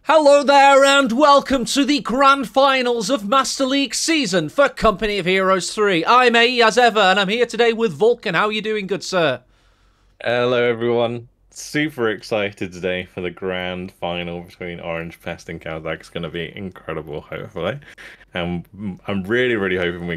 Hello there and welcome to the grand finals of Master League season for Company of Heroes 3. I'm AE as ever and I'm here today with Vulcan. How are you doing, good sir? Hello everyone. Super excited today for the grand final between OrangePest and Caosak. It's going to be incredible, hopefully. And I'm really hoping we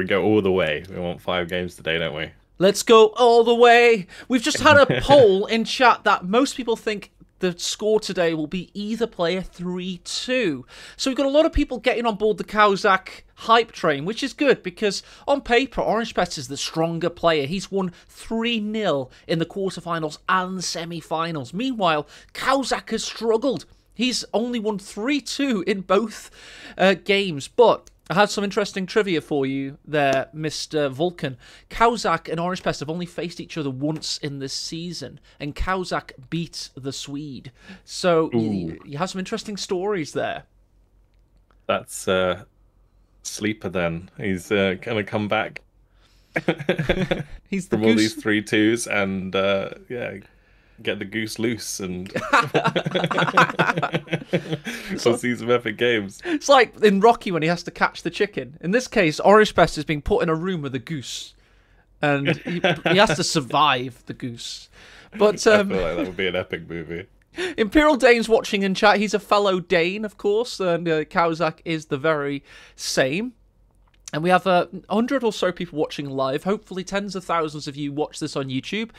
go all the way. We want 5 games today, don't we? Let's go all the way. We've just had a poll in chat that most people think the score today will be either player 3-2. So we've got a lot of people getting on board the Caosak hype train, which is good because on paper, OrangePest is the stronger player. He's won 3-0 in the quarterfinals and semi-finals. Meanwhile, Caosak has struggled. He's only won 3-2 in both games, but I have some interesting trivia for you there, Mr. Vulcan. Caosak and OrangePest have only faced each other once in this season, and Caosak beat the Swede. So you have some interesting stories there. That's Sleeper then. He's going to come back He's the from all these 3-2s and yeah, get the goose loose and we'll see some epic games. It's like in Rocky when he has to catch the chicken. In this case, OrangePest is being put in a room with a goose, and he has to survive the goose. But I feel like that would be an epic movie. Imperial Dane's watching in chat. He's a fellow Dane, of course, and Caosak is the very same. And we have 100 or so people watching live. Hopefully tens of thousands of you watch this on YouTube.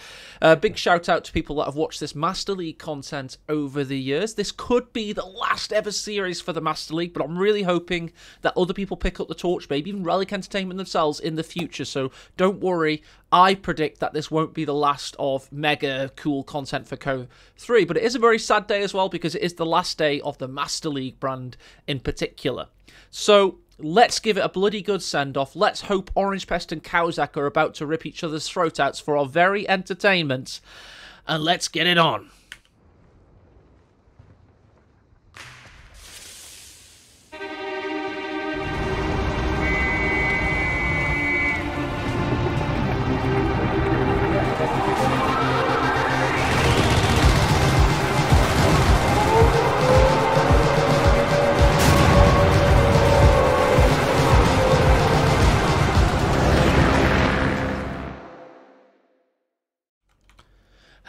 Big shout out to people that have watched this Master League content over the years. This could be the last ever series for the Master League, but I'm really hoping that other people pick up the torch, maybe even Relic Entertainment themselves in the future. So don't worry. I predict that this won't be the last of mega cool content for CoH3, but it is a very sad day as well because it is the last day of the Master League brand in particular. So let's give it a bloody good send-off. Let's hope OrangePest and Caosak are about to rip each other's throat outs for our very entertainment. And let's get it on.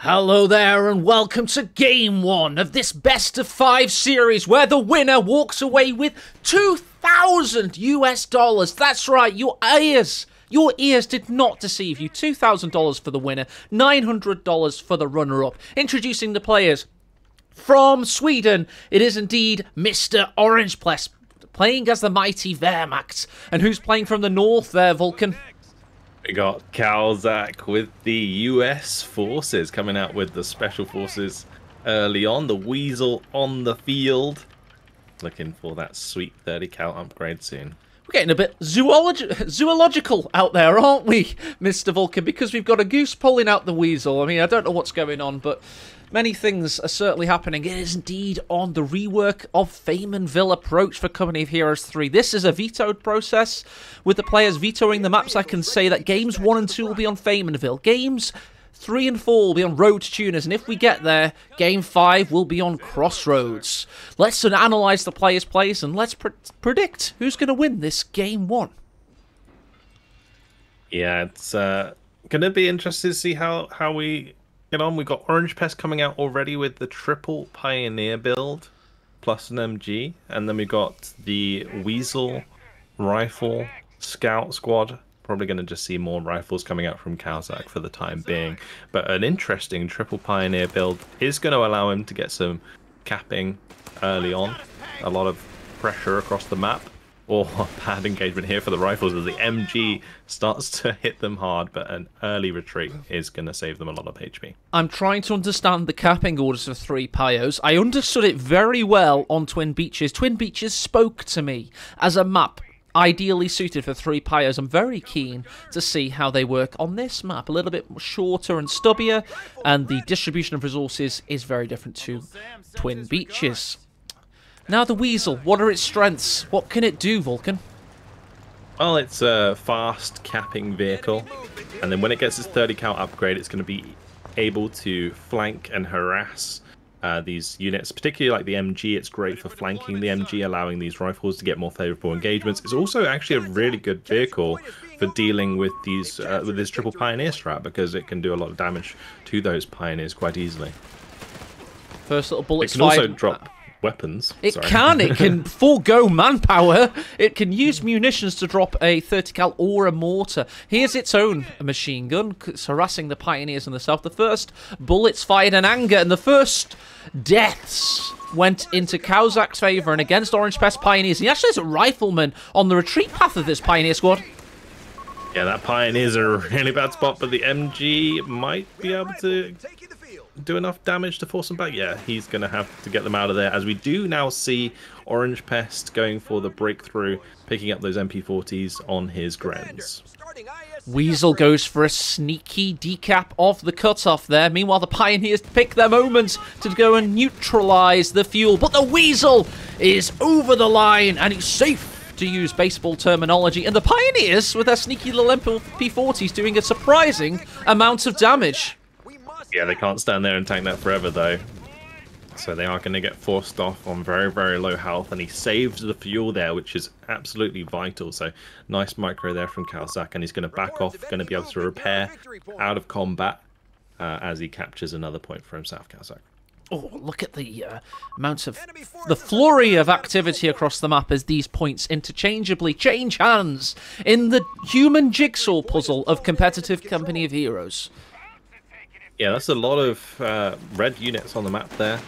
Hello there and welcome to Game 1 of this Best of 5 series where the winner walks away with $2,000 US. That's right, your ears did not deceive you. $2,000 for the winner, $900 for the runner-up. Introducing the players from Sweden, it is indeed Mr. OrangePest, playing as the mighty Wehrmacht. And who's playing from the north there, Vulcan? We got Caosak with the US forces coming out with the special forces early on. The Weasel on the field. Looking for that sweet 30 cal upgrade soon. We're getting a bit zoological out there, aren't we, Mr. Vulcan? Because we've got a goose pulling out the weasel. I mean, I don't know what's going on, but many things are certainly happening. It is indeed on the rework of Faymanville approach for Company of Heroes 3. This is a vetoed process. With the players vetoing the maps, I can say that games 1 and 2 will be on Faymanville. Games 3 and 4 will be on Road to Tuners, and if we get there, Game 5 will be on Crossroads. Let's analyse the players' plays, and let's predict who's going to win this Game 1. Yeah, it's going to be interesting to see how we get on. We've got OrangePest coming out already with the triple Pioneer build, plus an MG, and then we've got the Weasel Rifle Scout Squad. Probably going to just see more rifles coming out from Caosak for the time being. But an interesting triple Pioneer build is going to allow him to get some capping early on. A lot of pressure across the map. Or bad engagement here for the rifles as the MG starts to hit them hard, but an early retreat is going to save them a lot of HP. I'm trying to understand the capping orders for 3 Pios. I understood it very well on Twin Beaches. Twin Beaches spoke to me as a map ideally suited for 3 Pios. I'm very keen to see how they work on this map. A little bit shorter and stubbier, and the distribution of resources is very different to Twin Beaches. Now the Weasel, what are its strengths? What can it do, Vulcan? Well, it's a fast capping vehicle, and then when it gets its 30 cal upgrade, it's going to be able to flank and harass these units, particularly like the MG. It's great for flanking the MG, allowing these rifles to get more favorable engagements. It's also actually a really good vehicle for dealing with these with this triple pioneer strat, because it can do a lot of damage to those pioneers quite easily. First little bullets. It can also drop weapons. It can forego manpower. It can use munitions to drop a 30 cal or a mortar. Here's its own machine gun. It's harassing the pioneers in the south. The first bullets fired in anger, and the first deaths went into Caosak's favour and against OrangePest pioneers. He actually has a rifleman on the retreat path of this pioneer squad. Yeah, that pioneer's a really bad spot, but the MG might be able to do enough damage to force them back. Yeah, he's going to have to get them out of there, as we do now see OrangePest going for the breakthrough, picking up those MP40s on his Grens. Weasel goes for a sneaky decap of the cutoff there. Meanwhile, the Pioneers pick their moment to go and neutralise the fuel. But the Weasel is over the line, and he's safe, to use baseball terminology. And the Pioneers, with their sneaky little MP40s, doing a surprising amount of damage. Yeah, they can't stand there and tank that forever, though. So they are going to get forced off on very, very low health. And he saves the fuel there, which is absolutely vital. So nice micro there from Caosak. And he's going to back off, going to be able to repair out of combat as he captures another point for himself, Caosak. Oh, look at the amount of... the flurry of activity across the map as these points interchangeably change hands in the human jigsaw puzzle of competitive Company of Heroes. Yeah, that's a lot of red units on the map there,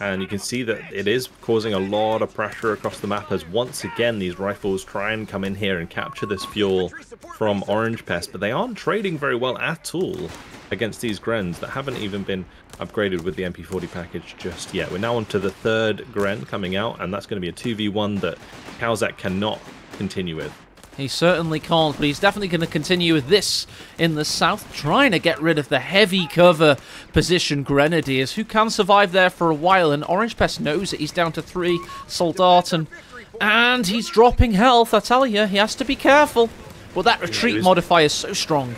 and you can see that it is causing a lot of pressure across the map as once again these rifles try and come in here and capture this fuel from OrangePest, but they aren't trading very well at all against these Grens that haven't even been upgraded with the MP40 package just yet. We're now on to the third Gren coming out, and that's going to be a 2v1 that Caosak cannot continue with. He certainly can't, but he's definitely going to continue with this in the south, trying to get rid of the heavy cover position Grenadiers, who can survive there for a while, and OrangePest knows it. He's down to 3 Soldaten, and he's dropping health. I tell you, he has to be careful. But that retreat modifier is so strong.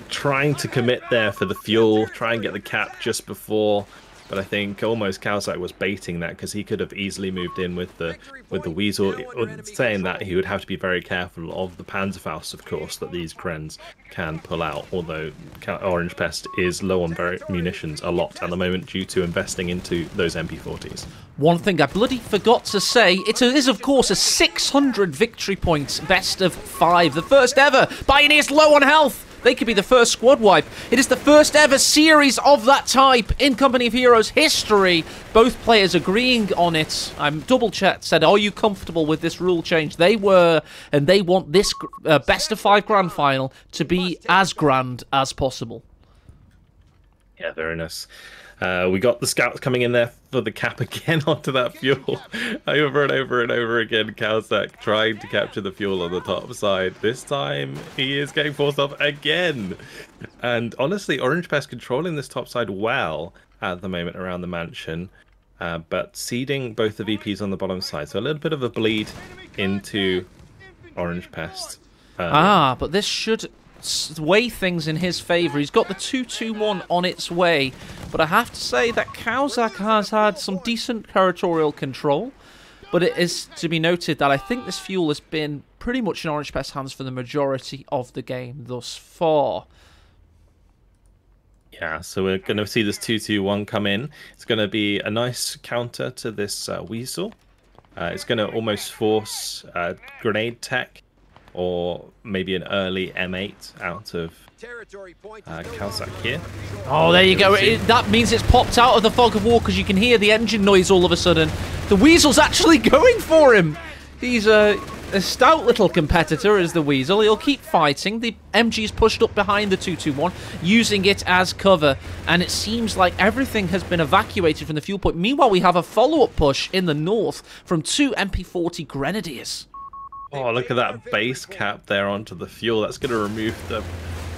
Trying to commit there for the fuel, try and get the cap just before, but I think almost Caosak was baiting that, because he could have easily moved in with the Weasel. Saying that, he would have to be very careful of the Panzerfaust, of course, that these Grens can pull out, although OrangePest is low on munitions a lot at the moment due to investing into those MP40s. One thing I bloody forgot to say, it is of course a 600 victory points best of 5, the first ever. Pioneers low on health. They could be the first squad wipe. It is the first ever series of that type in Company of Heroes history. Both players agreeing on it. I'm double-checked, said, are you comfortable with this rule change? They were, and they want this best of 5 grand final to be as grand as possible. Yeah, very nice. We got the scouts coming in there for the cap again onto that fuel. Over and over and over again, Caosak trying to capture the fuel on the top side. This time, he is getting forced off again. And honestly, OrangePest controlling this top side well at the moment around the mansion. But seeding both the VPs on the bottom side. So a little bit of a bleed into OrangePest. But this should weigh things in his favour. He's got the 2-2-1 on its way, but I have to say that Caosak has had some decent territorial control, but it is to be noted that I think this fuel has been pretty much in OrangePest's hands for the majority of the game thus far. Yeah, so we're going to see this 2-2-1 come in. It's going to be a nice counter to this Weasel. It's going to almost force grenade tech, or maybe an early M8 out of Caosak here. Oh, there you go. That means it's popped out of the fog of war, because you can hear the engine noise all of a sudden. The Weasel's actually going for him. He's a stout little competitor, is the Weasel. He'll keep fighting. The MG's pushed up behind the 2-2-1, using it as cover, and it seems like everything has been evacuated from the fuel point. Meanwhile, we have a follow-up push in the north from 2 MP40 Grenadiers. Oh, look at that base cap there onto the fuel. That's going to remove the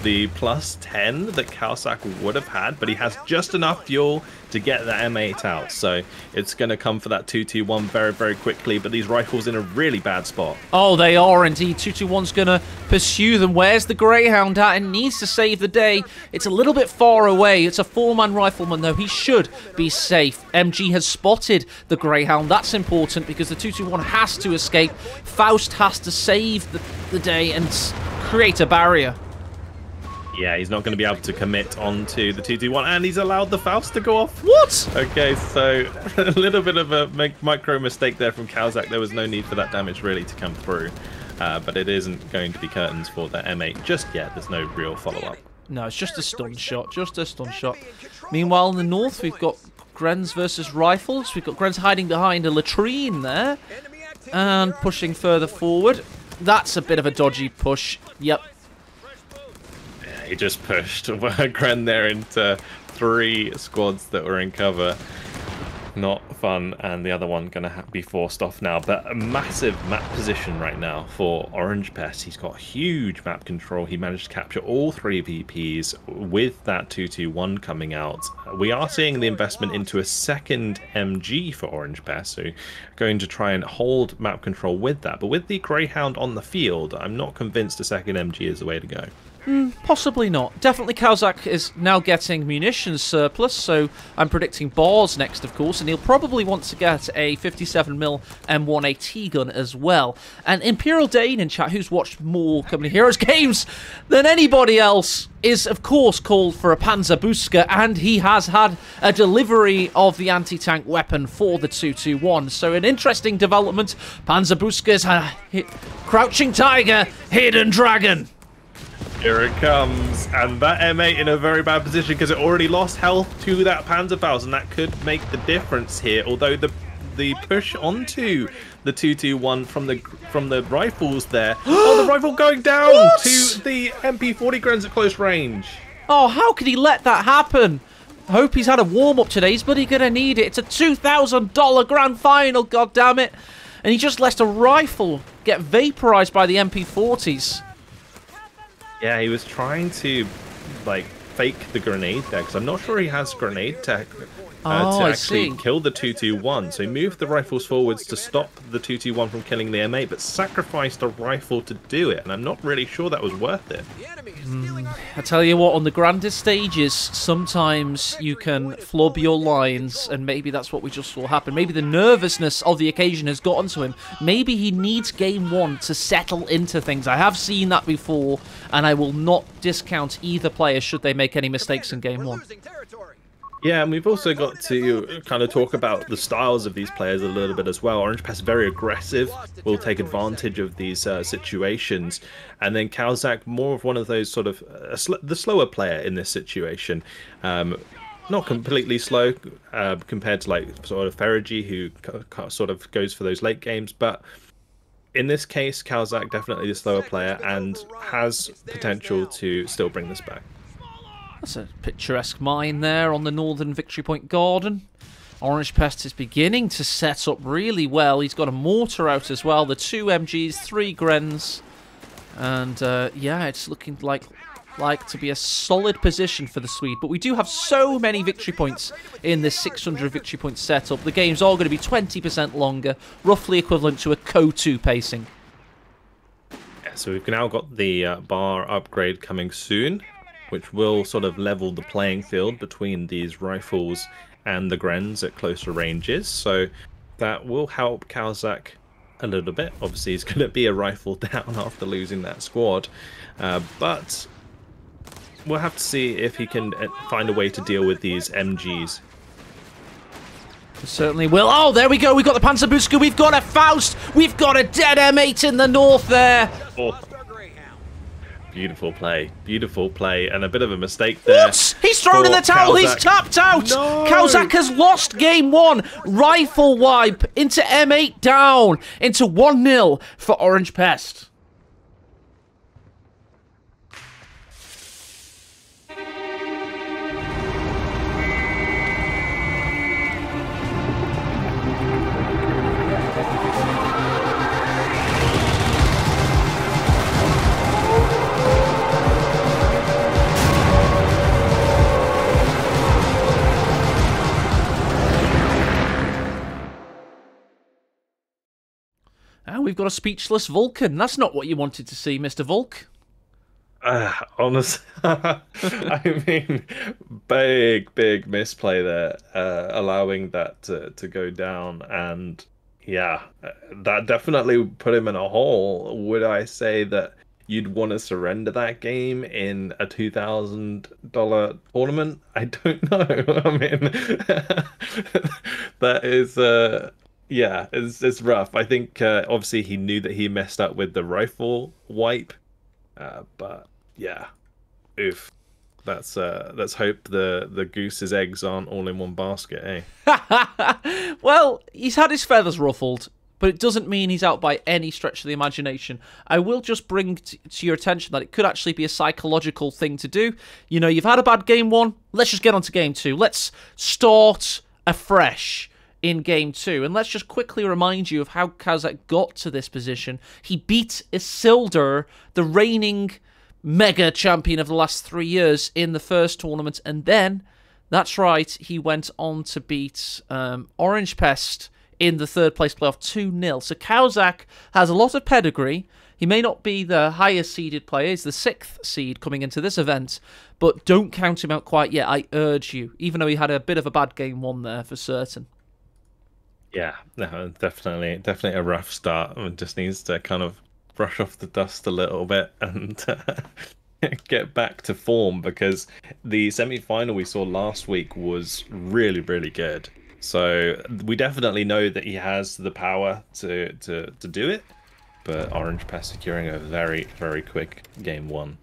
the +10 that Caosak would have had, but he has just enough fuel to get the M8 out. So it's going to come for that 221 very, very quickly, but these rifles in a really bad spot. Oh, they are indeed. 221's going to pursue them. Where's the Greyhound at? And needs to save the day. It's a little bit far away. It's a 4-man rifleman, though. He should be safe. MG has spotted the Greyhound. That's important because the 221 has to escape. Faust has to save the day and create a barrier. Yeah, he's not going to be able to commit onto the 221, and he's allowed the Faust to go off. What? Okay, so a little bit of a micro mistake there from Caosak. There was no need for that damage really to come through, but it isn't going to be curtains for the M8 just yet. There's no real follow-up. No, it's just a stun shot, just a stun shot. Meanwhile, in the north, we've got Grens versus Rifles. We've got Grens hiding behind a latrine there and pushing further forward. That's a bit of a dodgy push. Yep. He just pushed Gren there into 3 squads that were in cover. Not fun, and the other one going to be forced off now. But a massive map position right now for OrangePest. He's got huge map control. He managed to capture all 3 VPs with that 221 coming out. We are seeing the investment into a second MG for OrangePest, so going to try and hold map control with that. But with the Greyhound on the field, I'm not convinced a second MG is the way to go. Possibly not. Definitely Caosak is now getting munitions surplus, so I'm predicting Bars next, of course, and he'll probably want to get a 57mm M1AT gun as well. And Imperial Dane in chat, who's watched more Company Heroes games than anybody else, is of course called for a Panzerbuska, and he has had a delivery of the anti-tank weapon for the 221. So an interesting development. Panzerbuska's Crouching Tiger, Hidden Dragon. Here it comes, and that M8 in a very bad position because it already lost health to that Panzerfaust, and that could make the difference here. Although the push onto the 221 from the rifles there, oh, the rifle going down to the MP40 Grens at close range. Oh, how could he let that happen? I hope he's had a warm-up today. He's bloody gonna need it. It's a $2,000 grand final, goddammit. And he just let a rifle get vaporized by the MP40s. Yeah, he was trying to, like, fake the grenade there, because I'm not sure he has grenade tech to actually kill the 221. So he moved the rifles forwards to stop the 221 from killing the M8, but sacrificed a rifle to do it, and I'm not really sure that was worth it. I tell you what, on the grandest stages, sometimes you can flub your lines, and maybe that's what we just saw happen. Maybe the nervousness of the occasion has gotten to him. Maybe he needs game 1 to settle into things. I have seen that before, and I will not discount either player should they make any mistakes in game 1. Yeah, and we've also got to kind of talk about the styles of these players a little bit as well. OrangePest very aggressive, will take advantage of these situations, and then Caosak more of one of those sort of the slower player in this situation. Not completely slow compared to like sort of Ferigi, who sort of goes for those late games, but in this case, Caosak definitely the slower player and has potential to still bring this back. That's a picturesque mine there on the northern Victory Point Garden. OrangePest is beginning to set up really well. He's got a mortar out as well. The 2 MGs, 3 Grens. And yeah, it's looking like to be a solid position for the Swede. But we do have so many victory points in this 600 victory point setup. The games are going to be 20% longer, roughly equivalent to a CoH3 pacing. Yeah, so we've now got the bar upgrade coming soon, which will sort of level the playing field between these rifles and the Grens at closer ranges. So that will help Caosak a little bit. Obviously, he's going to be a rifle down after losing that squad. But we'll have to see if he can find a way to deal with these MGs. Certainly will. Oh, there we go. We've got the Panzerbuska. We've got a Faust. We've got a dead M8 in the north there. Oh. Beautiful play, and a bit of a mistake there. What? He's thrown in the towel, he's tapped out! No! Caosak has lost game 1. Rifle wipe into M8 down, into 1-0 for OrangePest. we've got a speechless Vulcan. That's not what you wanted to see, Mr. Vulc. Honestly, I mean, big misplay there, allowing that to go down, and yeah, that definitely put him in a hole. Would I say that you'd want to surrender that game in a $2,000 tournament? I don't know. I mean, that is yeah, it's rough. I think obviously he knew that he messed up with the rifle wipe, but yeah, oof. Let's hope the goose's eggs aren't all in one basket, eh? Well, he's had his feathers ruffled, but it doesn't mean he's out by any stretch of the imagination. I will just bring to your attention that it could actually be a psychological thing to do. You know, you've had a bad game one, let's just get on to game two. Let's start afresh in game two. And let's just quickly remind you of how Caosak got to this position. He beat Isildur, the reigning mega champion of the last 3 years, in the first tournament, and then, that's right, he went on to beat OrangePest in the third place playoff 2-0. So Caosak has a lot of pedigree. He may not be the highest seeded player, he's the 6th seed coming into this event, but don't count him out quite yet, I urge you, even though he had a bit of a bad game one there for certain. Yeah, no, definitely a rough start. It just needs to kind of brush off the dust a little bit and get back to form, because the semi-final we saw last week was really good. So we definitely know that he has the power to do it, but OrangePest securing a very quick game one.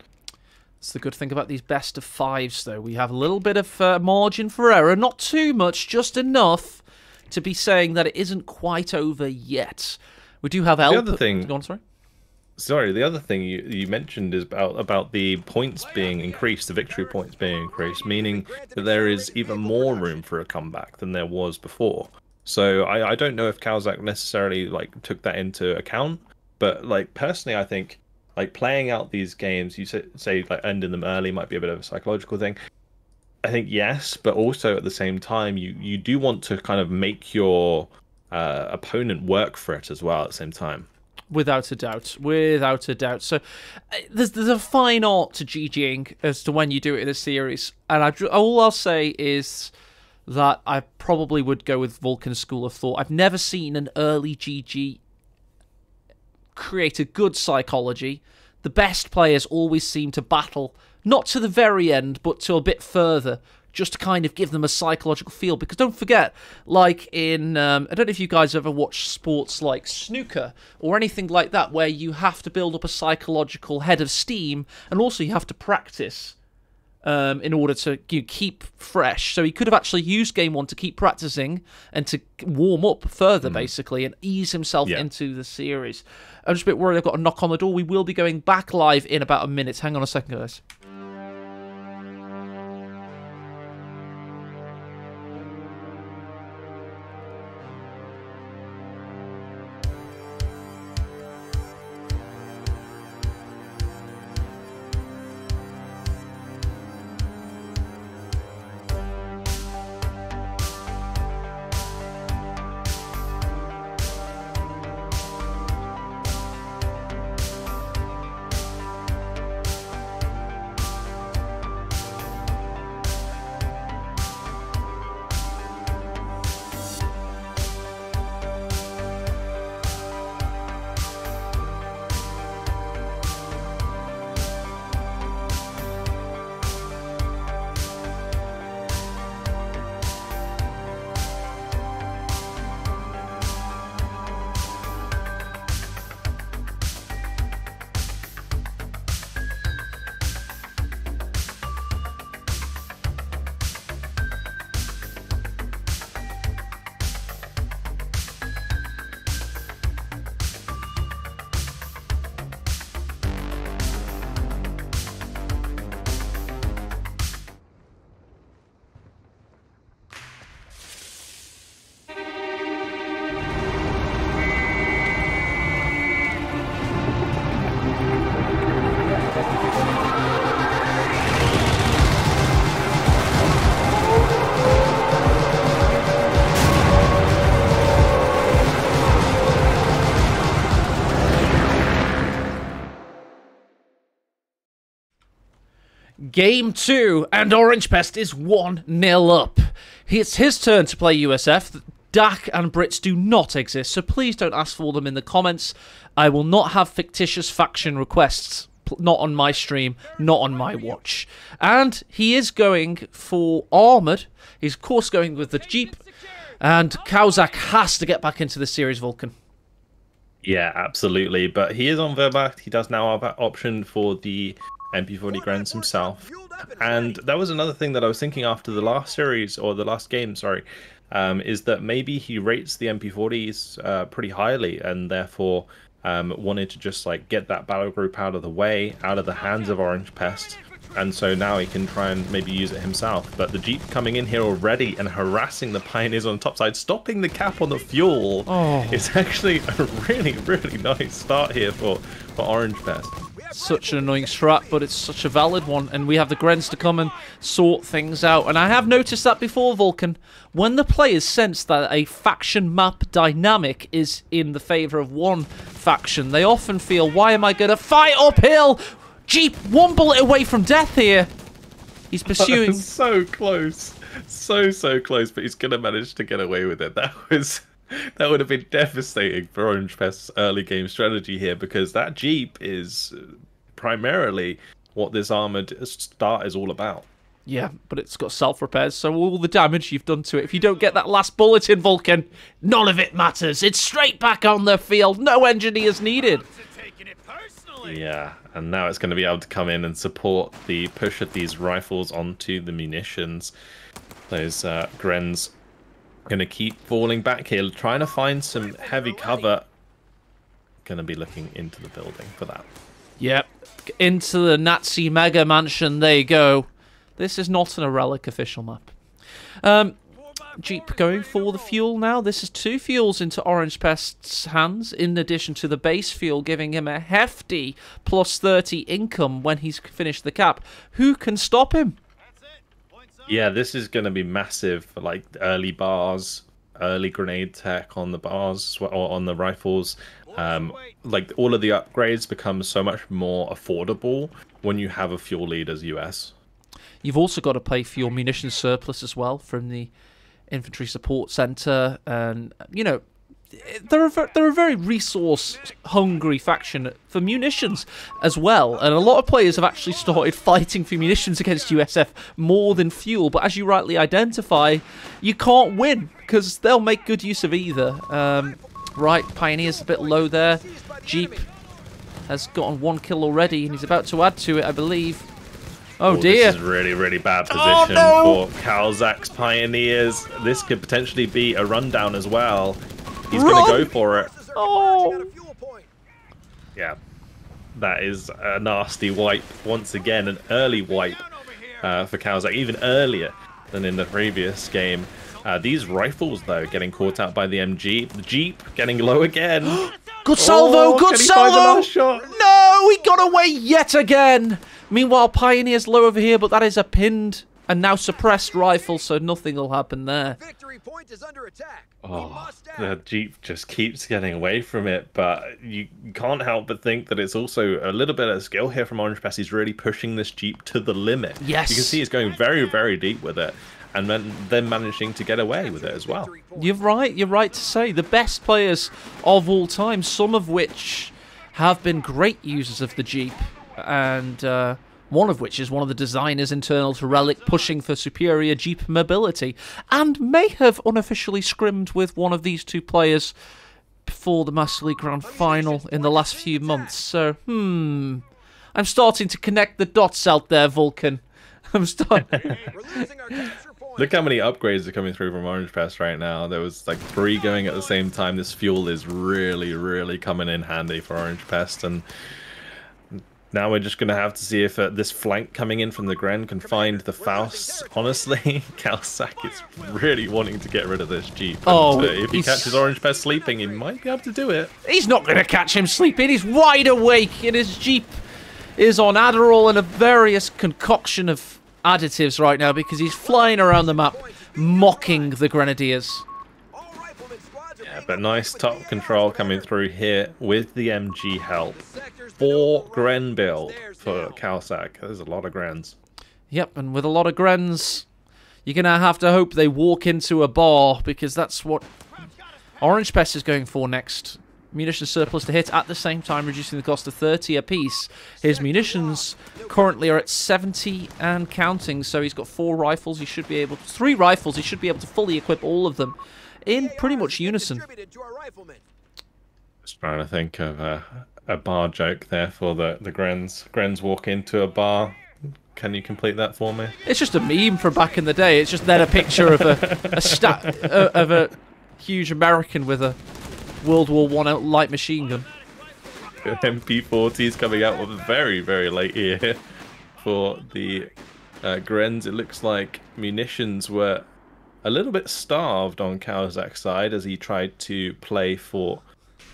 That's the good thing about these best of fives, though. We have a little bit of margin for error, not too much, just enough to be saying that it isn't quite over yet. We do have help. The other thing, go on, sorry. Sorry, the other thing you mentioned is about the points being increased, the victory points being increased, meaning that there is even more room for a comeback than there was before. So I don't know if Caosak necessarily like took that into account, but like personally, I think like playing out these games, you say like ending them early might be a bit of a psychological thing. I think yes, but also at the same time, you do want to kind of make your opponent work for it as well at the same time. Without a doubt. Without a doubt. So there's a fine art to GGing as to when you do it in a series. And all I'll say is that I probably would go with Vulcan's school of thought. I've never seen an early GG create a good psychology. The best players always seem to battle, not to the very end, but to a bit further, just to kind of give them a psychological feel. Because don't forget, like in, I don't know if you guys ever watch sports like snooker or anything like that, where you have to build up a psychological head of steam, and also you have to practice in order to keep fresh. So he could have actually used game one to keep practicing and to warm up further, basically, and ease himself into the series. I'm just a bit worried I've got a knock on the door. We will be going back live in about a minute. Hang on a second, guys. Game 2, and OrangePest is 1-0 up. It's his turn to play USF. DAC and Brits do not exist, so please don't ask for them in the comments. I will not have fictitious faction requests. Not on my stream, not on my watch. And he is going for Armoured. He's, of course, going with the Jeep. And Caosak has to get back into the series, Vulcan. Yeah, absolutely. But he is on Wehrmacht. He does now have that option for the MP40 Grens himself. And that was another thing that I was thinking after the last series, or the last game, sorry, is that maybe he rates the MP40s pretty highly, and therefore wanted to just like get that battle group out of the way, out of the hands of OrangePest, and so now he can try and maybe use it himself. But the Jeep coming in here already and harassing the Pioneers on the top side, stopping the cap on the fuel. It's actually a really, really nice start here for OrangePest. Such an annoying strat, but it's such a valid one, and we have the Grens to come and sort things out. And I have noticed that before, Vulcan, when the players sense that a faction map dynamic is in the favour of one faction, they often feel, why am I going to fight uphill? Jeep, one bullet away from death here. He's pursuing... So close. So close, but he's going to manage to get away with it. That would have been devastating for OrangePest's early game strategy here, because that Jeep is primarily what this armoured start is all about. Yeah, but it's got self-repairs, so all the damage you've done to it, if you don't get that last bullet in, Vulcan, none of it matters. It's straight back on the field. No engineers needed. Yeah, and now it's going to be able to come in and support the push of these rifles onto the munitions. Those Grens going to keep falling back here, trying to find some heavy cover. Going to be looking into the building for that. Yep, into the Nazi mega mansion they go. This is not an Relic official map. Jeep going for the fuel now. This is 2 fuels into OrangePest's hands, in addition to the base fuel, giving him a hefty plus 30 income when he's finished the cap. Who can stop him? Yeah, this is going to be massive for like early bars, early grenade tech on the bars or on the rifles. Like all of the upgrades become so much more affordable when you have a fuel lead as US. You've also got to pay for your munitions surplus as well from the infantry support center, and you know they're a very resource-hungry faction for munitions as well, and a lot of players have actually started fighting for munitions against USF more than fuel, but as you rightly identify, you can't win, because they'll make good use of either. Right, Pioneer's a bit low there. Jeep has gotten 1 kill already, and he's about to add to it, I believe. Oh dear. This is really, really bad position for Caosak's Pioneers. This could potentially be a rundown as well. He's going to go for it. Oh. Yeah, that is a nasty wipe once again, an early wipe for Caosak, even earlier than in the previous game. These rifles, though, getting caught out by the MG. The Jeep getting low again. Good salvo, good salvo! No, he got away yet again! Meanwhile, Pioneer's low over here, but that is a pinned and now suppressed rifle, so nothing will happen there. Oh, the Jeep just keeps getting away from it, but you can't help but think that it's also a little bit of skill here from OrangePest. He's really pushing this Jeep to the limit. Yes. You can see he's going very, very deep with it, and then managing to get away with it as well. You're right to say. The best players of all time, some of which have been great users of the Jeep, and one of which is one of the designers internal to Relic, pushing for superior Jeep mobility, and may have unofficially scrimmed with one of these 2 players before the Master League Grand Final in the last few months. So, I'm starting to connect the dots out there, Vulcan. I'm starting. Look how many upgrades are coming through from OrangePest right now. There was like 3 going at the same time. This fuel is really, really coming in handy for OrangePest, and now we're just going to have to see if this flank coming in from the Gren can find the Faust. Honestly, Caosak is really wanting to get rid of this Jeep. And, if he catches OrangePest sleeping, he might be able to do it. He's not going to catch him sleeping. He's wide awake, and his Jeep is on Adderall and a various concoction of additives right now, because he's flying around the map mocking the Grenadiers. Yeah, but nice top control coming through here with the MG help. 4 Gren build for Caosak. There's a lot of Grens. Yep, and with a lot of Grens, you're going to have to hope they walk into a bar, because that's what OrangePest is going for next. Munition surplus to hit, at the same time reducing the cost to 30 apiece. His munitions currently are at 70 and counting, so he's got 4 rifles. He should be able to, 3 rifles. He should be able to fully equip all of them in pretty much unison. Just trying to think of a bar joke there for the Grens. Grens walk into a bar. Can you complete that for me? It's just a meme from back in the day. It's just then a picture of a huge American with a World War I light machine gun. MP40s coming out with very, very late here for the Grens. It looks like munitions were a little bit starved on Caosak's side as he tried to play for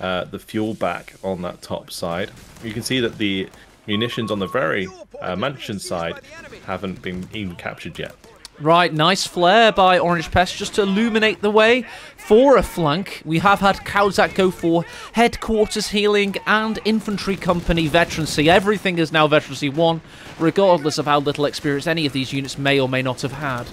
the fuel back on that top side. You can see that the munitions on the very mansion side haven't been even captured yet. Right, nice flare by OrangePest just to illuminate the way for a flank. We have had Caosak go for headquarters healing and infantry company veterancy. Everything is now veterancy 1, regardless of how little experience any of these units may or may not have had.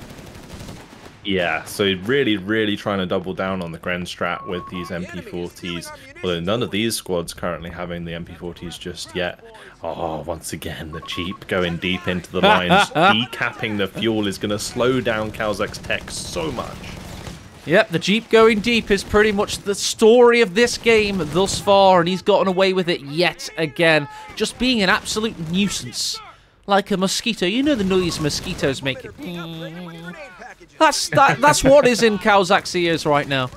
Yeah, so really, really trying to double down on the Gren strat with these MP40s. Although none of these squads currently having the MP40s just yet. Oh, once again, the Jeep going deep into the lines. Decapping the fuel is going to slow down Caosak's tech so much. Yep, the Jeep going deep is pretty much the story of this game thus far, and he's gotten away with it yet again. Just being an absolute nuisance. Like a mosquito. You know the noise mosquitoes make. That's what is in Caosak's ears right now.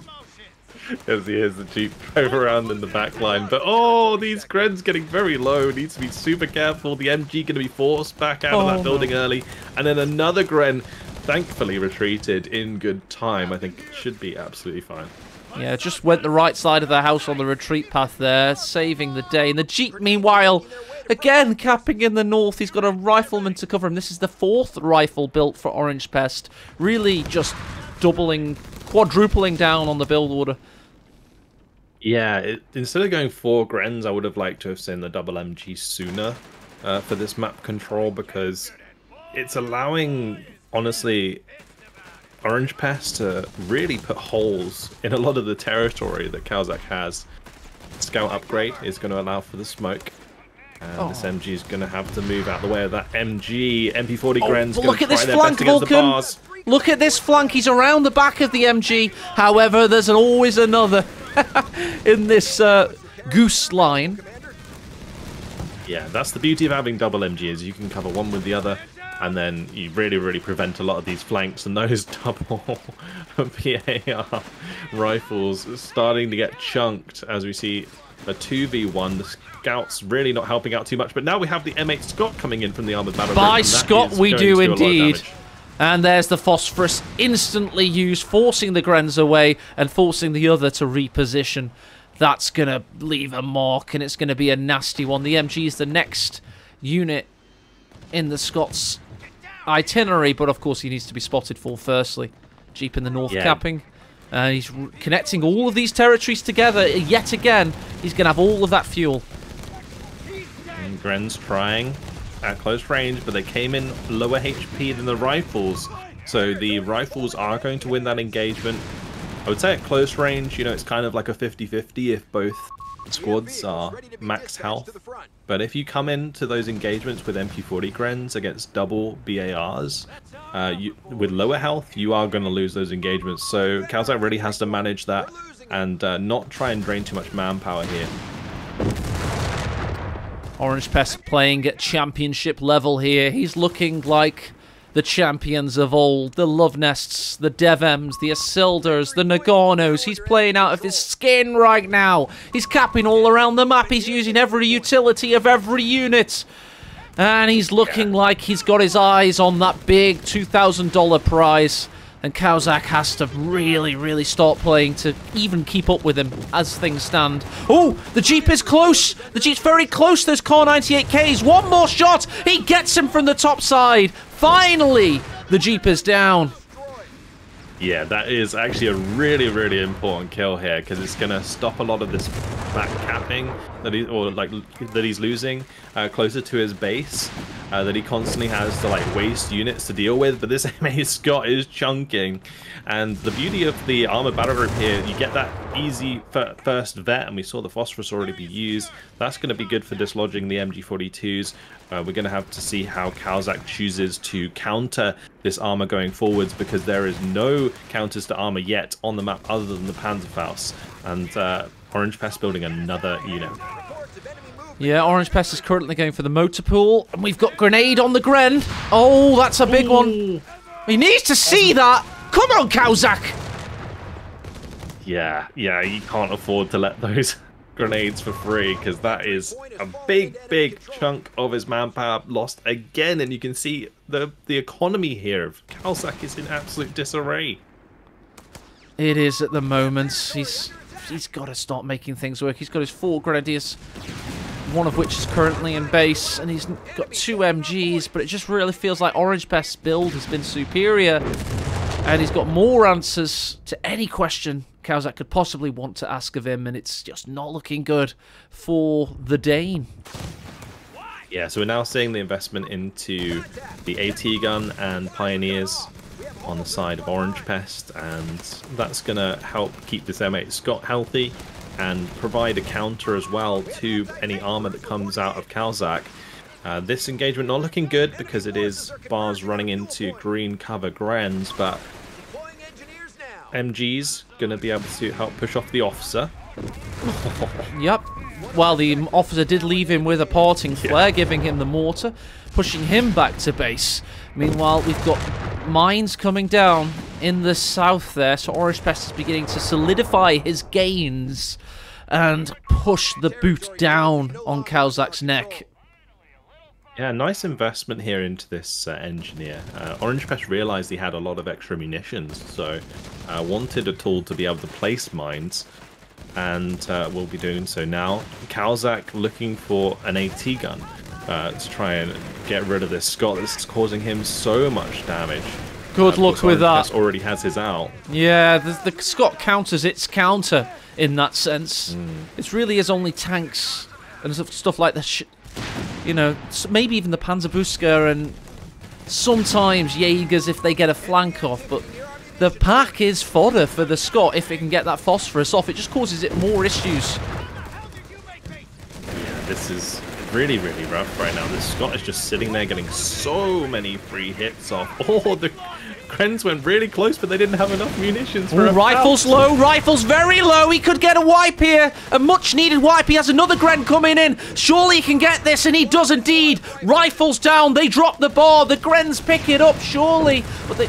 As he hears the Jeep drive around in the back line. But, oh, these Grens getting very low. Needs to be super careful. The MG going to be forced back out of that building early. And then another Gren, thankfully, retreated in good time. I think it should be absolutely fine. Yeah, just went the right side of the house on the retreat path there, saving the day. And the Jeep, meanwhile, again, capping in the north. He's got a rifleman to cover him. This is the 4th rifle built for OrangePest. Really just quadrupling down on the build order. Yeah, instead of going 4 Grens, I would have liked to have seen the double MG sooner for this map control, because it's allowing, honestly, OrangePest to really put holes in a lot of the territory that Caosak has. Scout upgrade is going to allow for the smoke. And this MG is going to have to move out the way of that MG. MP40 Gren's going to try their best against the bars. Look at this flank. He's around the back of the MG. However, there's always another in this goose line. Yeah, that's the beauty of having double MG, is you can cover one with the other, and then you really, really prevent a lot of these flanks, and those double PAR rifles starting to get chunked as we see a 2v1. The Scout's really not helping out too much, but now we have the M8 Scott coming in from the Armoured Battle Group. By Scott we do indeed. And there's the phosphorus instantly used, forcing the Grens away and forcing the other to reposition. That's going to leave a mark, and it's going to be a nasty one. The MG is the next unit in the Scott's itinerary, but of course he needs to be spotted for firstly. Jeep in the north capping. He's connecting all of these territories together. Yet again, he's going to have all of that fuel. And Gren's trying at close range, but they came in lower HP than the rifles. So the rifles are going to win that engagement. I would say at close range, you know, it's kind of like a 50-50 if both squads are max health. But if you come into those engagements with MP40 Grens against double BARs, with lower health, you are going to lose those engagements. So Caosak really has to manage that and not try and drain too much manpower here. OrangePest playing at championship level here. He's looking like the champions of old. The Love Nests, the Devems, the Isildurs, the Naganos. He's playing out of his skin right now. He's capping all around the map. He's using every utility of every unit. And he's looking like he's got his eyes on that big $2,000 prize. And Caosak has to really, really start playing to even keep up with him as things stand. Oh, the Jeep is close. The Jeep's very close. There's Car 98Ks. One more shot. He gets him from the top side. Finally, the Jeep is down. Yeah, that is actually a really, really important kill here, because it's going to stop a lot of this back capping that he's losing closer to his base. that he constantly has to like waste units to deal with, but this MA Scott is chunking. And the beauty of the armored battle group here, you get that easy first vet, and we saw the phosphorus already be used. That's going to be good for dislodging the MG42s. We're going to have to see how Caosak chooses to counter this armor going forwards, because there is no counters to armor yet on the map other than the Panzerfaust. And OrangePest building another unit. Yeah, OrangePest is currently going for the motor pool, and we've got grenade on the Gren. Oh, that's a big one. He needs to see that. Come on, Caosak. Yeah, you can't afford to let those grenades for free, because that is a big chunk of his manpower lost again. And you can see the economy here of Caosak is in absolute disarray. It is at the moment. He's got to start making things work. He's got his 4 grenadiers, one of which is currently in base, and he's got 2 MGs, but it just really feels like OrangePest's build has been superior, and he's got more answers to any question Caosak could possibly want to ask of him, and it's just not looking good for the Dane. Yeah, so we're now seeing the investment into the AT gun and Pioneers on the side of OrangePest, and that's going to help keep this M8 Scott healthy and provide a counter as well to any armor that comes out of Caosak. This engagement not looking good because it is bars running into green cover Grens, but MG's going to be able to help push off the officer. Yep. Well, the officer did leave him with a parting flare, giving him the mortar, pushing him back to base. Meanwhile, we've got mines coming down in the south there, so OrangePest is beginning to solidify his gains and push the boot down on Caosak's neck. Yeah, nice investment here into this engineer. OrangePest realized he had a lot of extra munitions, so wanted a tool to be able to place mines, and will be doing so now. Caosak looking for an AT gun to try and get rid of this Scott. This is causing him so much damage. Good luck with that. Already has his out. Yeah, the Scott counters its counter in that sense. It really is only tanks and stuff like this. You know, maybe even the Panzerbuska and sometimes Jaegers if they get a flank off, but the pack is fodder for the Scott if it can get that phosphorus off. It just causes it more issues. Yeah, this is really rough right now. This Scott is just sitting there getting so many free hits off. Oh, the Grens went really close, but they didn't have enough munitions for rifles low, rifles very low. He could get a wipe here, a much-needed wipe. He has another Gren coming in. Surely he can get this, and he does indeed. Rifles down, they drop the bar. The Grens pick it up, surely. But they...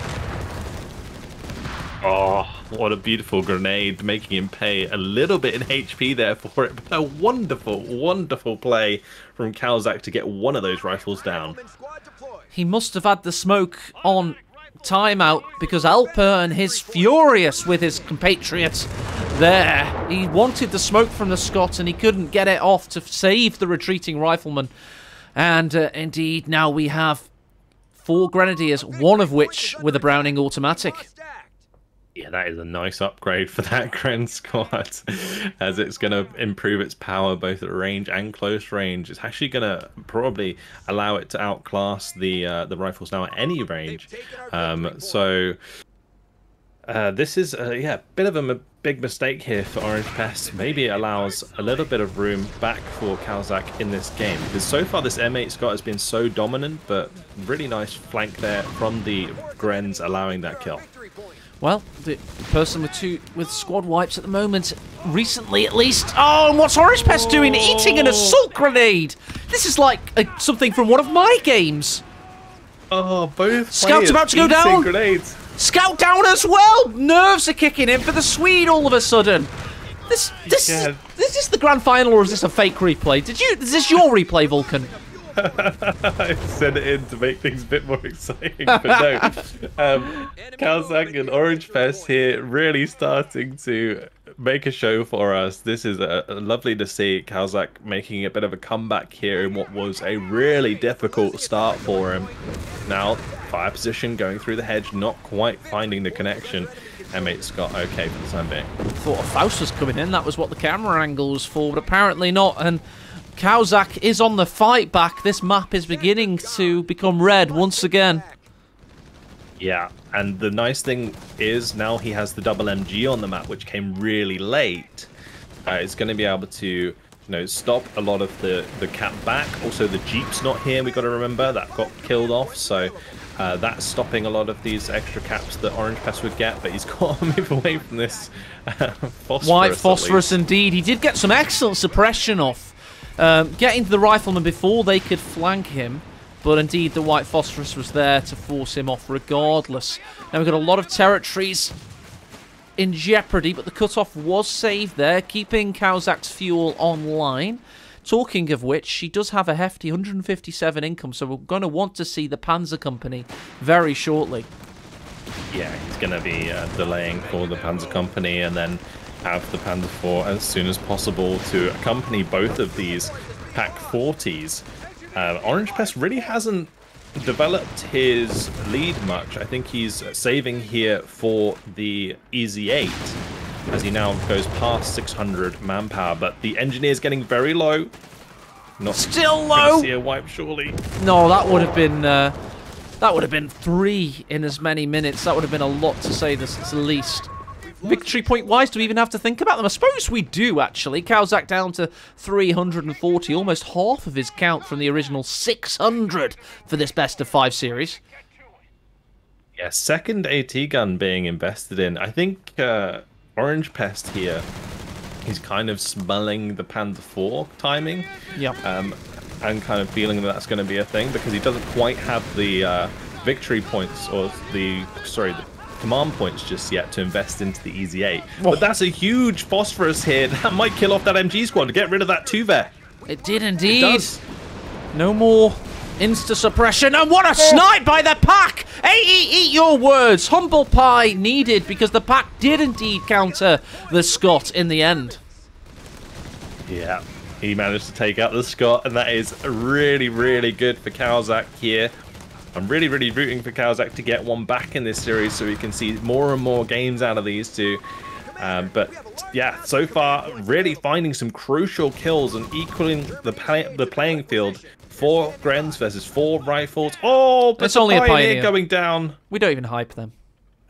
Oh, what a beautiful grenade, making him pay a little bit in HP there for it. But a wonderful play from Caosak to get one of those rifles down. He must have had the smoke on timeout because Alper and his furious with his compatriots there. He wanted the smoke from the Scot and he couldn't get it off to save the retreating rifleman. And indeed, now we have 4 grenadiers, one of which with a Browning automatic. Yeah, that is a nice upgrade for that Gren squad, as it's going to improve its power both at range and close range. It's actually going to probably allow it to outclass the rifles now at any range. This is a bit of a big mistake here for OrangePest. Maybe it allows a little bit of room back for Caosak in this game, because so far this M8 Scott has been so dominant, but really nice flank there from the Grens allowing that kill. Well, the person with squad wipes at the moment, recently at least. Oh, and what's OrangePest doing? Eating an assault grenade! This is like something from one of my games. Oh, both Scout's about to go down! Grenades. Scout down as well! Nerves are kicking in for the Swede all of a sudden. This is the grand final, or is this a fake replay? Is this your replay, Vulcan? I sent it in to make things a bit more exciting, but no. Caosak and OrangePest here really starting to make a show for us. This is lovely to see Caosak making a bit of a comeback here in what was a really difficult start for him. Now, fire position going through the hedge, not quite finding the connection. M8 Scott okay for the time being. Thought a Faust was coming in, that was what the camera angle was for, but apparently not. And Caosak is on the fight back. This map is beginning to become red once again. Yeah, and the nice thing is now he has the double MG on the map, which came really late. It's going to be able to, you know, stop a lot of the cap back. Also, the Jeep's not here. We got to remember that got killed off, so that's stopping a lot of these extra caps that OrangePest would get. But he's got to move away from this phosphorus. White phosphorus, indeed. He did get some excellent suppression off, getting to the rifleman before they could flank him. But indeed, the white phosphorus was there to force him off regardless. Now we've got a lot of territories in jeopardy, but the cutoff was saved there, keeping Caosak's fuel online. Talking of which, she does have a hefty 157 income, so we're going to want to see the Panzer Company very shortly. Yeah, he's going to be delaying for the Panzer Company and then have the Panzer IV as soon as possible to accompany both of these Pack 40s. OrangePest really hasn't developed his lead much. I think he's saving here for the EZ8 as he now goes past 600 manpower, but the engineer's getting very low. Not still low. See a wipe surely. No, that would have been 3 in as many minutes. That would have been a lot to say this at least. Victory point wise, do we even have to think about them? I suppose we do, actually. Caosak down to 340, almost half of his count from the original 600 for this best of 5 series. Yeah, second AT gun being invested in. I think OrangePest here, he's kind of smelling the Panzer IV timing. Yep. And kind of feeling that that's going to be a thing because he doesn't quite have the victory points or the command points just yet to invest into the EZ8. Oh. But that's a huge phosphorus here. That might kill off that MG squad to get rid of that 2-Ver. It did indeed. It does. No more insta-suppression. And what a snipe by the pack! Eat your words. Humble pie needed because the pack did indeed counter the Scot in the end. Yeah, he managed to take out the Scot, and that is really, really good for Caosak here. I'm really, really rooting for Caosak to get one back in this series so we can see more and more games out of these two. But yeah, so far, really finding some crucial kills and equaling the playing field. 4 Grens versus 4 rifles. Oh, but it's only a Pioneer going down. We don't even hype them.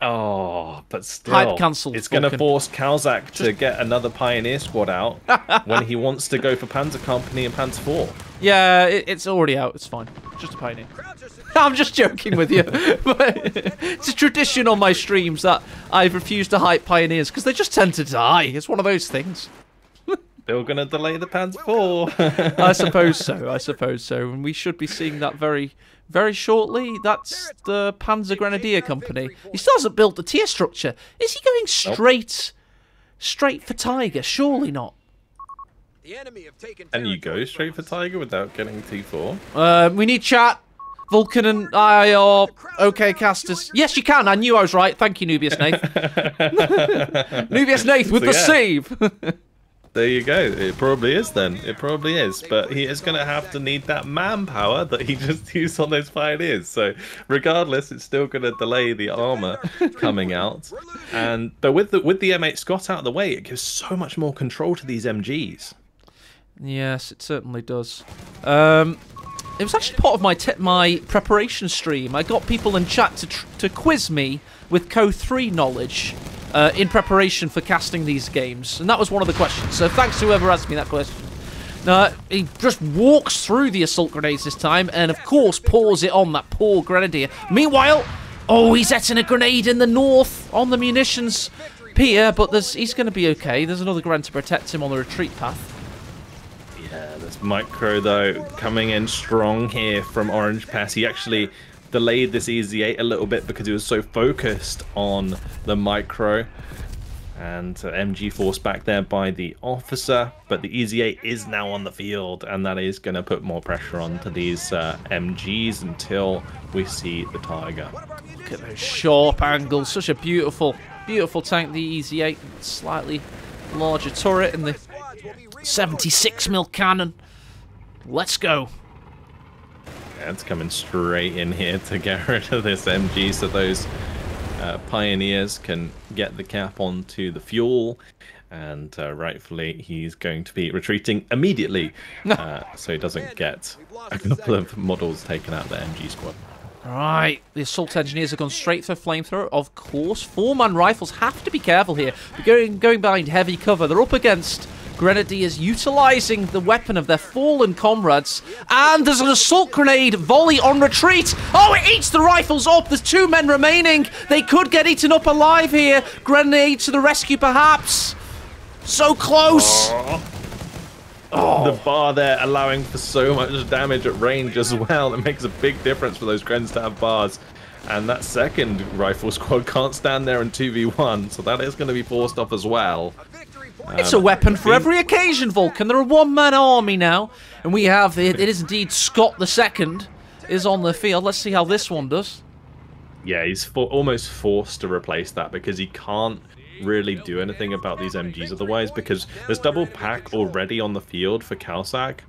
Oh, but still, hype cancelled. It's going to force Caosak to get another Pioneer squad out when he wants to go for Panzer Company and Panzer IV. Yeah, it's already out. It's fine. Just a Pioneer. I'm just joking with you. But it's a tradition on my streams that I've refused to hype Pioneers because they just tend to die. It's one of those things. Still going to delay the Panzer IV. I suppose so. I suppose so. And we should be seeing that very, very shortly. That's the Panzer Grenadier Company. He still hasn't built the tier structure. Is he going straight for Tiger? Surely not. And you go straight for Tiger without getting T4? We need chat. Vulcan and I are okay casters. Yes, you can. I knew I was right. Thank you, Nubius Nath. Nubius Nath with the save. There you go. It probably is then. It probably is. But he is going to have to need that manpower that he just used on those Pioneers. So regardless, it's still going to delay the armor coming out. But with the M8 Scott out of the way, it gives so much more control to these MGs. Yes, it certainly does. It was actually part of my preparation stream. I got people in chat to quiz me with CoH3 knowledge in preparation for casting these games, and that was one of the questions. So thanks to whoever asked me that question. He just walks through the assault grenades this time, and of course pours it on that poor Grenadier. Meanwhile, oh, he's setting a grenade in the north on the munitions pier, but he's going to be okay. There's another Gren to protect him on the retreat path. Yeah, this micro, though, coming in strong here from OrangePest. He actually delayed this EZ8 a little bit because he was so focused on the micro. And MG forced back there by the officer. But the EZ8 is now on the field, and that is going to put more pressure onto these MGs until we see the Tiger. Look at those sharp angles. Such a beautiful, beautiful tank, the EZ8. Slightly larger turret and the 76mm cannon. Let's go. Yeah, it's coming straight in here to get rid of this MG so those Pioneers can get the cap onto the fuel. And rightfully, he's going to be retreating immediately, so he doesn't get a couple of models taken out of the MG squad. Right, the assault engineers have gone straight for flamethrower, of course. 4-man rifles have to be careful here. Going behind heavy cover. They're up against Grenadiers utilising the weapon of their fallen comrades. And there's an assault grenade volley on retreat. Oh, it eats the rifles up. There's 2 men remaining. They could get eaten up alive here. Grenade to the rescue, perhaps. So close. Oh. The bar there allowing for so much damage at range as well. It makes a big difference for those Grens to have bars. And that second rifle squad can't stand there in 2v1, so that is going to be forced off as well. It's a weapon for every occasion, Vulcan. They're a 1-man army now. And we have, it is indeed Scott the Second is on the field. Let's see how this one does. Yeah, he's almost forced to replace that because he can't really do anything about these MGs otherwise, because there's double pack already on the field for Caosak.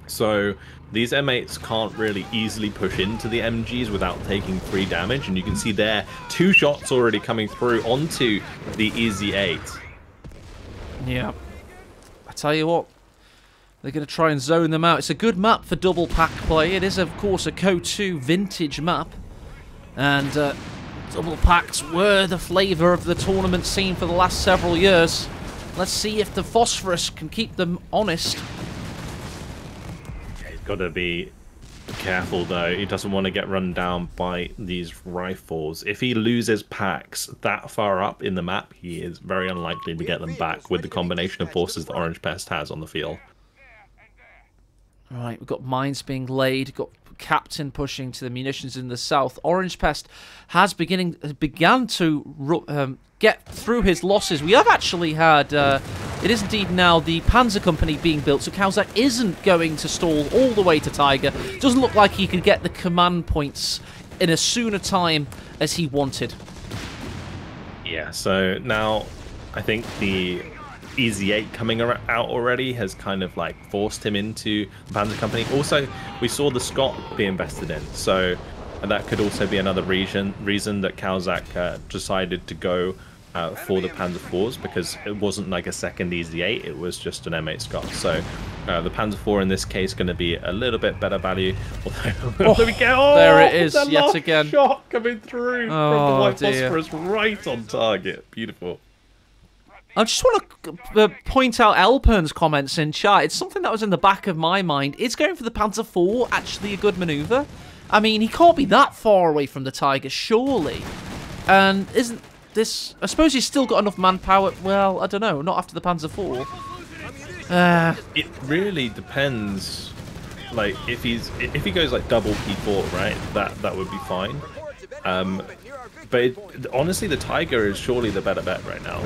So these M8s can't really easily push into the MGs without taking 3 damage, and you can see there 2 shots already coming through onto the Easy 8. Yeah. I tell you what, they're going to try and zone them out. It's a good map for double pack play. It is, of course, a CoH3 vintage map. And double packs were the flavour of the tournament scene for the last several years. Let's see if the phosphorus can keep them honest. He's got to be careful though. He doesn't want to get run down by these rifles. If he loses packs that far up in the map, he is very unlikely to get them back with the combination of forces that OrangePest has on the field. Right, we've got mines being laid, got Captain pushing to the munitions in the south. OrangePest has began to get through his losses. We have actually had, it is indeed now the Panzer Company being built, so Caosak isn't going to stall all the way to Tiger. Doesn't look like he could get the command points in a sooner time as he wanted. Yeah, so now I think the Easy 8 coming out already has kind of like forced him into the Panzer Company. Also, we saw the Scott be invested in, so that could also be another reason that Caosak decided to go for the Panzer IVs, because it wasn't like a second Easy 8, it was just an M8 Scott. So the Panzer IV in this case going to be a little bit better value. There it is, yet again. Shot coming through from the white phosphorus right on target. Beautiful. I just want to point out Elpern's comments in chat. It's something that was in the back of my mind. Is going for the Panzer IV actually a good manoeuvre? I mean, he can't be that far away from the Tiger, surely. And isn't this... I suppose he's still got enough manpower. Well, I don't know. Not after the Panzer IV. It really depends. Like, if he goes like double P4, right? That would be fine. But honestly, the Tiger is surely the better bet right now.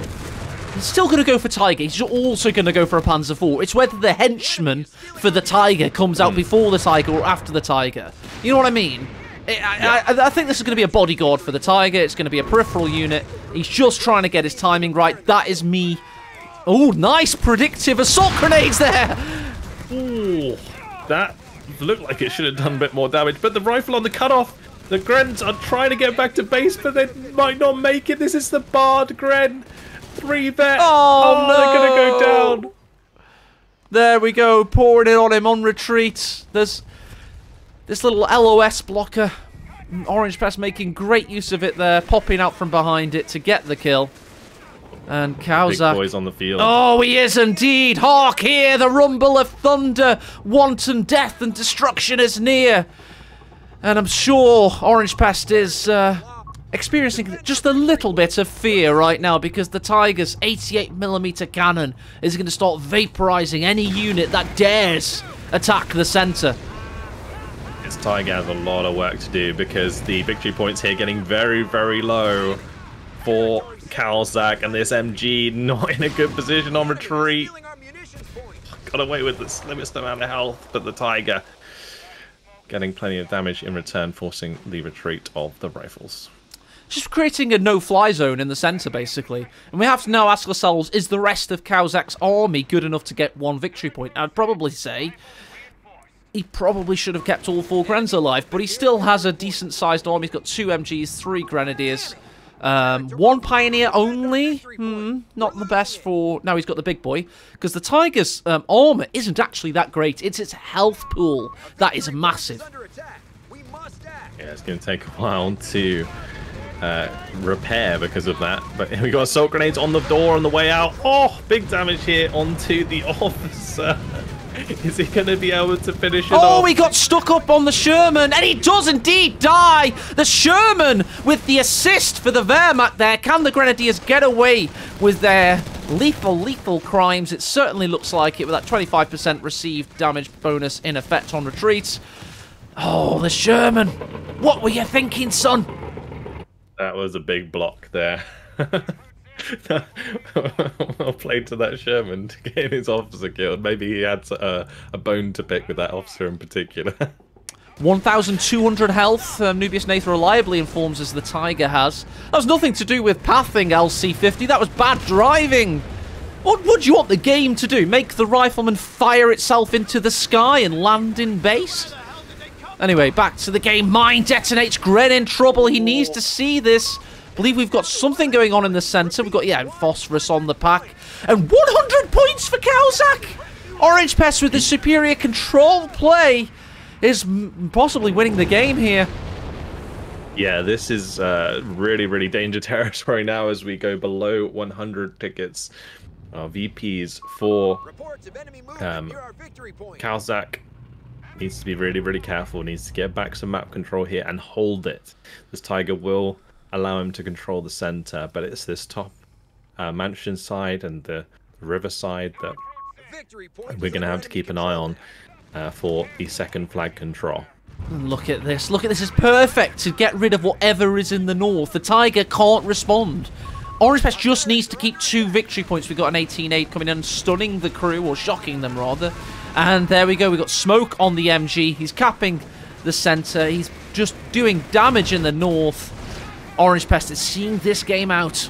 He's still going to go for Tiger. He's also going to go for a Panzer IV. It's whether the henchman for the Tiger comes out before the Tiger or after the Tiger. You know what I mean? I think this is going to be a bodyguard for the Tiger. It's going to be a peripheral unit. He's just trying to get his timing right. That is me. Oh, nice predictive assault grenades there. Ooh, that looked like it should have done a bit more damage. But the rifle on the cutoff. The Grens are trying to get back to base, but they might not make it. This is the Bard Gren. 3 vet. Oh, no. They're going to go down. There we go, pouring it on him on retreat. There's this little LOS blocker. OrangePest making great use of it there, popping out from behind it to get the kill. And Caosak. Big boys on the field. Oh, he is indeed. Hark, hear the rumble of thunder. Wanton death and destruction is near. And I'm sure OrangePest is experiencing just a little bit of fear right now, because the Tiger's 88mm cannon is going to start vaporizing any unit that dares attack the center. This Tiger has a lot of work to do, because the victory points here getting very, very low for Caosak, and this MG not in a good position on retreat. Got away with the slimmest amount of health, but the Tiger getting plenty of damage in return, forcing the retreat of the rifles. Just creating a no-fly zone in the center, basically. And we have to now ask ourselves, is the rest of Caosak's army good enough to get 1 victory point? I'd probably say he probably should have kept all 4 Grens alive, but he still has a decent-sized army. He's got 2 MGs, 3 Grenadiers. One Pioneer only. Not the best for... Now he's got the big boy. Because the Tiger's armor isn't actually that great. It's its health pool that is massive. Yeah, it's going to take a while to repair because of that. But we got assault grenades on the door on the way out. Oh, big damage here onto the officer. Is he going to be able to finish it off? Oh, he got stuck up on the Sherman, and he does indeed die. The Sherman with the assist for the Wehrmacht there. Can the Grenadiers get away with their lethal crimes? It certainly looks like it with that 25% received damage bonus in effect on retreat. Oh, the Sherman. What were you thinking, son? That was a big block there. Well played to that Sherman to get his officer killed. Maybe he had a bone to pick with that officer in particular. 1,200 health. Nubius Nathan reliably informs us the Tiger has. That was nothing to do with pathing LC50. That was bad driving. What would you want the game to do? Make the rifleman fire itself into the sky and land in base? Anyway, back to the game. Mine detonates. Gren in trouble. He needs to see this. Believe we've got something going on in the center. We've got, yeah, phosphorus on the pack. And 100 points for Caosak! OrangePest with the superior control play is possibly winning the game here. Yeah, this is really danger territory now as we go below 100 tickets. VPs for Caosak needs to be really careful. Needs to get back some map control here and hold it. This Tiger will allow him to control the center, but it's this top mansion side and the river side that we're going to have to keep an eye on for the second flag control. Look at this. Look at this. It's perfect to get rid of whatever is in the north. The Tiger can't respond. OrangePest just needs to keep 2 victory points. We've got an 18-8 coming in and stunning the crew, or shocking them rather. And there we go. We've got smoke on the MG. He's capping the center. He's just doing damage in the north. OrangePest is seeing this game out.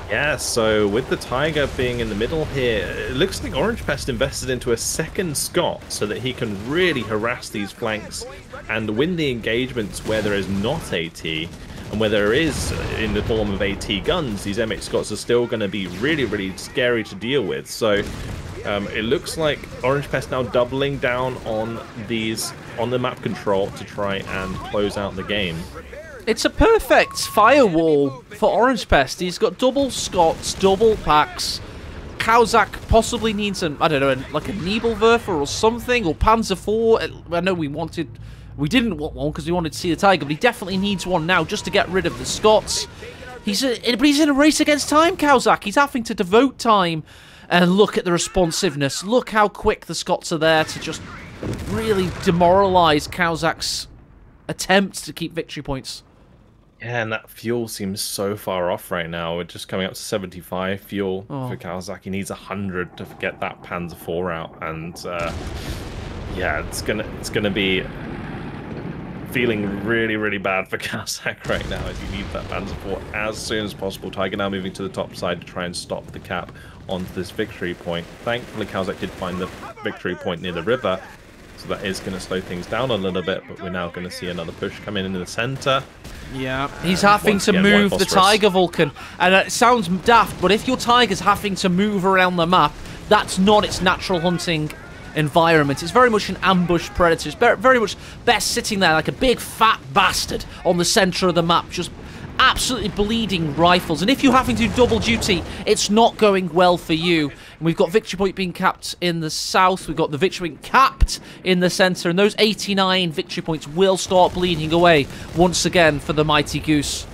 Yeah, so with the Tiger being in the middle here, it looks like OrangePest invested into a second Scott so that he can really harass these flanks and win the engagements where there is not AT, and where there is in the form of AT guns. These MX Scots are still going to be really scary to deal with. So it looks like OrangePest now doubling down on the map control to try and close out the game. It's a perfect firewall for OrangePest. He's got double Scots, double packs. Caosak possibly needs an, I don't know, like a Nebelwerfer or something, or Panzer IV. I know we didn't want one because we wanted to see the Tiger, but he definitely needs one now just to get rid of the Scots. But he's in a race against time, Caosak. He's having to devote time. And look at the responsiveness. Look how quick the Scots are there to just really demoralize Caosak's attempt to keep victory points. Yeah, and that fuel seems so far off right now. We're just coming up to 75 fuel for Caosak. He needs 100 to get that Panzer IV out, and yeah, it's gonna be feeling really bad for Caosak right now as he needs that Panzer IV as soon as possible. Tiger now moving to the top side to try and stop the cap onto this victory point. Thankfully, Caosak did find the victory point near the river, so that is going to slow things down a little bit, but we're now going to see another push come in the center. Yeah, he's having to move the Tiger, Vulcan. And it sounds daft, but if your Tiger's having to move around the map, that's not its natural hunting environment. It's very much an ambush predator. It's very much best sitting there like a big fat bastard on the center of the map, just absolutely bleeding rifles. And if you're having to do double duty, it's not going well for you. And we've got victory point being capped in the south. We've got the victory point capped in the center. And those 89 victory points will start bleeding away once again for the Mighty Goose.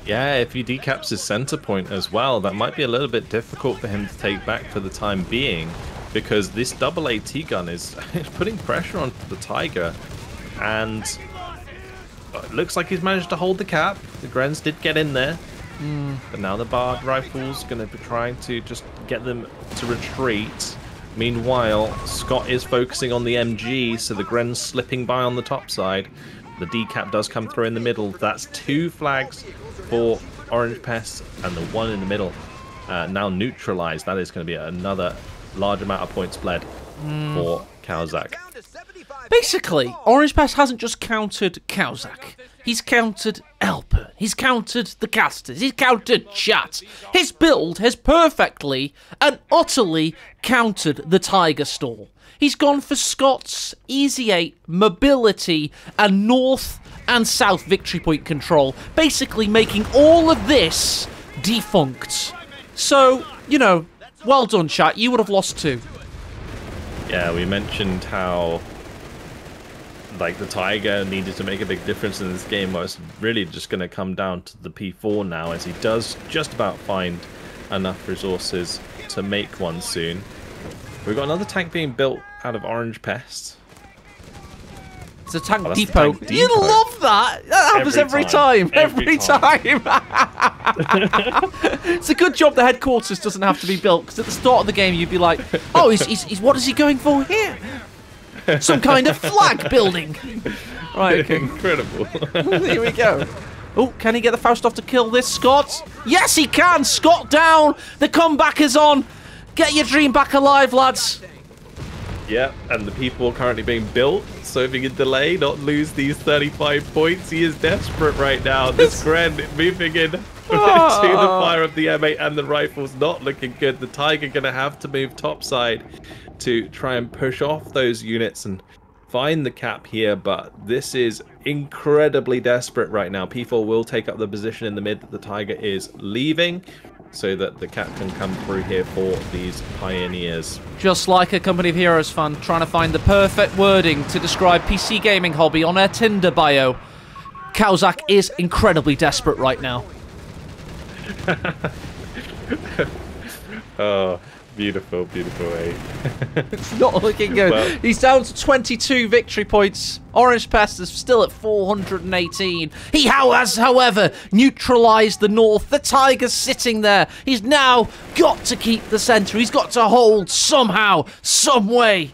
Yeah, if he decaps his center point as well, that might be a little bit difficult for him to take back for the time being, because this double AT gun is putting pressure on the Tiger. And it looks like he's managed to hold the cap. The Grens did get in there. But now the Bard Rifle's going to be trying to just get them to retreat. Meanwhile, Scott is focusing on the MG, so the Gren's slipping by on the top side. The decap does come through in the middle. That's 2 flags for OrangePest, and the one in the middle now neutralized. That is going to be another large amount of points bled for Caosak. Basically, OrangePest hasn't just countered Caosak. He's countered Alper. He's countered the casters. He's countered chat. His build has perfectly and utterly countered the Tiger stall. He's gone for Scots, easy 8, mobility, and north and south victory point control, basically making all of this defunct. So, you know, well done, chat. You would have lost 2. Yeah, we mentioned how, like, the Tiger needed to make a big difference in this game. Well, it's really just going to come down to the P4 now, as he does just about find enough resources to make one soon. We've got another tank being built out of OrangePest. It's a tank depot. Tank depot. You love that! That happens every time. Every time. It's a good job the headquarters doesn't have to be built, because at the start of the game you'd be like, oh, he's what is he going for here? Some kind of flag building. Right, okay. Incredible. Here we go. Oh, can he get the Faust off to kill this Scott? Yes, he can! Scott down! The comeback is on! Get your dream back alive, lads! Yeah, and the people are currently being built, so if he can delay, not lose these 35 points, he is desperate right now. This Gren moving in to the fire of the M8 and the rifles, not looking good. The Tiger going to have to move topside to try and push off those units and find the cap here, but this is incredibly desperate right now. P4 will take up the position in the mid that the Tiger is leaving, so that the cap can come through here for these pioneers. Just like a Company of Heroes fan trying to find the perfect wording to describe PC gaming hobby on their Tinder bio, Caosak is incredibly desperate right now. Oh, beautiful, beautiful, eh? It's not looking good. Well, he's down to 22 victory points. OrangePest is still at 418. He has, however, neutralised the north. The Tiger's sitting there. He's now got to keep the centre. He's got to hold somehow, some way.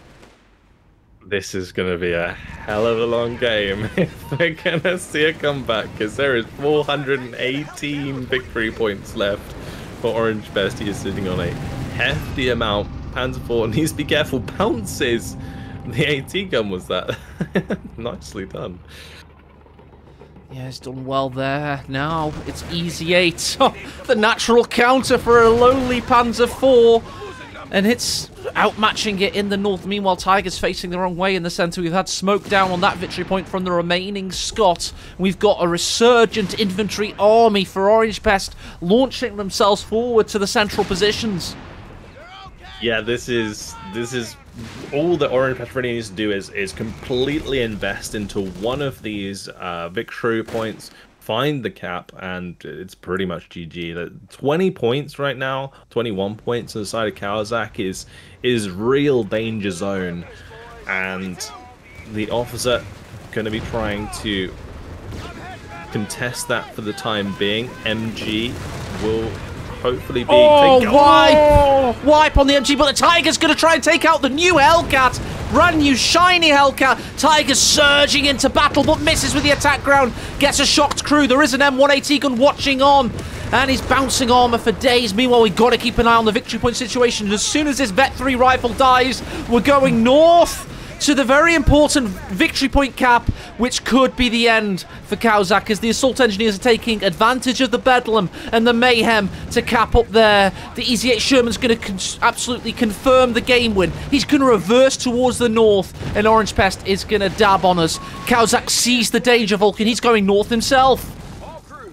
This is going to be a hell of a long game if we're going to see a comeback, because there is 418 victory points left for OrangePest. He is sitting on a hefty amount. Panzer IV needs to be careful. Bounces. The AT gun was that. Nicely done. Yeah, he's done well there. Now it's easy 8. The natural counter for a lowly Panzer IV. And it's outmatching it in the north. Meanwhile, Tiger's facing the wrong way in the centre. We've had smoke down on that victory point from the remaining Scot. We've got a resurgent infantry army for OrangePest launching themselves forward to the central positions. Yeah, this is all that OrangePest really needs to do is completely invest into one of these victory points, find the cap, and it's pretty much GG. 20 points right now, 21 points on the side of Caosak is real danger zone, and the officer going to be trying to contest that for the time being. MG will hopefully be taken. Wipe on the MG, but the Tiger's going to try and take out the new Hellcat. Brand new shiny Hellcat. Tiger's surging into battle, but misses with the attack ground. Gets a shocked crew. There is an M1AT gun watching on, and he's bouncing armor for days. Meanwhile, we've got to keep an eye on the victory point situation. As soon as this Vet 3 rifle dies, we're going north to the very important victory point cap, which could be the end for Caosak, as the assault engineers are taking advantage of the bedlam and the mayhem to cap up there. The Easy 8 Sherman's going to absolutely confirm the game win. He's going to reverse towards the north, and OrangePest is going to dab on us. Caosak sees the danger, Vulcan. He's going north himself.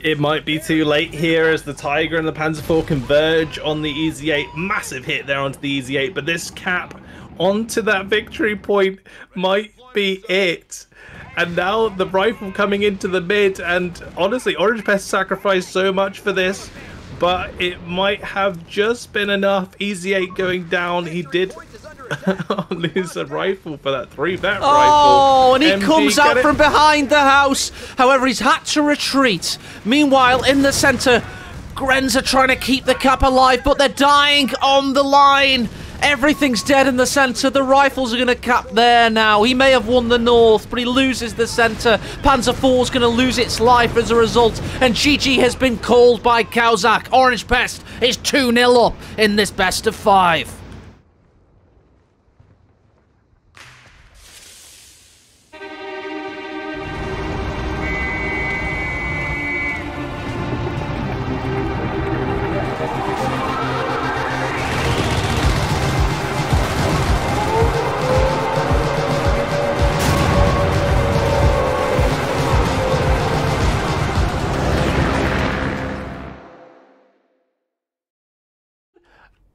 It might be too late here as the Tiger and the Panzer IV converge on the Easy 8. Massive hit there onto the Easy 8, but this cap onto that victory point might be it. And now the rifle coming into the mid, and honestly, OrangePest sacrificed so much for this, but it might have just been enough. Easy 8 going down. He did lose a rifle for that 3-vet rifle. Oh, and he comes out from behind the house. However, he's had to retreat. Meanwhile, in the centre, Grens are trying to keep the cap alive, but they're dying on the line. Everything's dead in the centre. The rifles are going to cap there now. He may have won the north, but he loses the centre. Panzer IV's going to lose its life as a result. And GG has been called by Caosak. OrangePest is 2-0 up in this best of 5.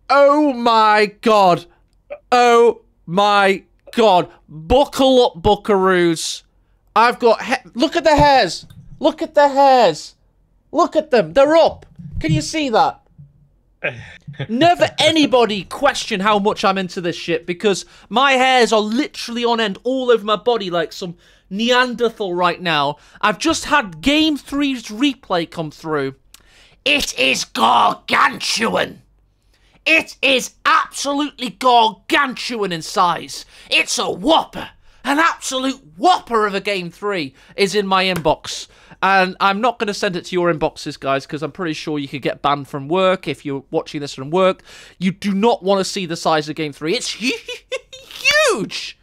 Oh my god. Oh my god. Buckle up, buckaroos. I've got... Look at the hairs. Look at the hairs. Look at them. They're up. Can you see that? Never anybody question how much I'm into this shit, because my hairs are literally on end all over my body like some Neanderthal right now. I've just had Game 3's replay come through. It is gargantuan. It is absolutely gargantuan in size. It's a whopper. An absolute whopper of a Game 3 is in my inbox. And I'm not going to send it to your inboxes, guys, because I'm pretty sure you could get banned from work if you're watching this from work. You do not want to see the size of Game 3. It's huge!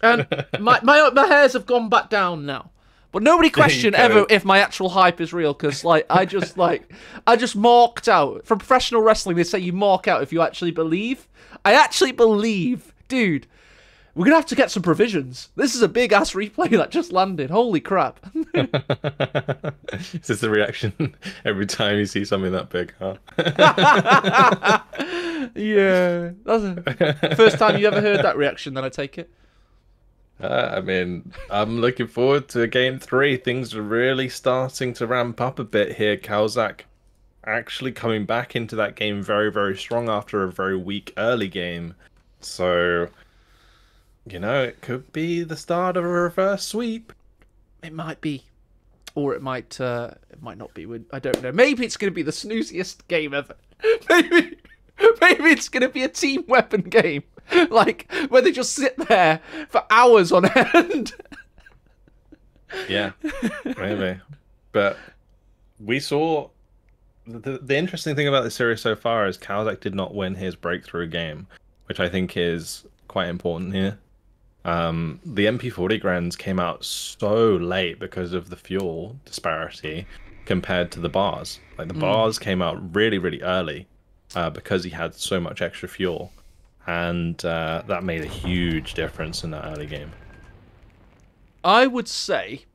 And my hairs have gone back down now. But nobody question ever if my actual hype is real, because I just marked out. From professional wrestling, they say you mark out if you actually believe. I actually believe. Dude, we're going to have to get some provisions. This is a big-ass replay that just landed. Holy crap. Is this the reaction every time you see something that big, huh? Yeah. That's the first time you ever heard that reaction, then I take it. I mean, I'm looking forward to Game 3. Things are really starting to ramp up a bit here. Caosak actually coming back into that game very, very strong after a very weak early game. So... you know, it could be the start of a reverse sweep. It might be. Or it might not be. I don't know. Maybe it's going to be the snooziest game ever. Maybe it's going to be a team weapon game. Like, where they just sit there for hours on end. Yeah, maybe. But we saw... The interesting thing about this series so far is Caosak did not win his breakthrough game, which I think is quite important here. The MP40 Grens came out so late because of the fuel disparity compared to the bars. Like, the bars came out really, really early because he had so much extra fuel. And that made a huge difference in that early game. I would say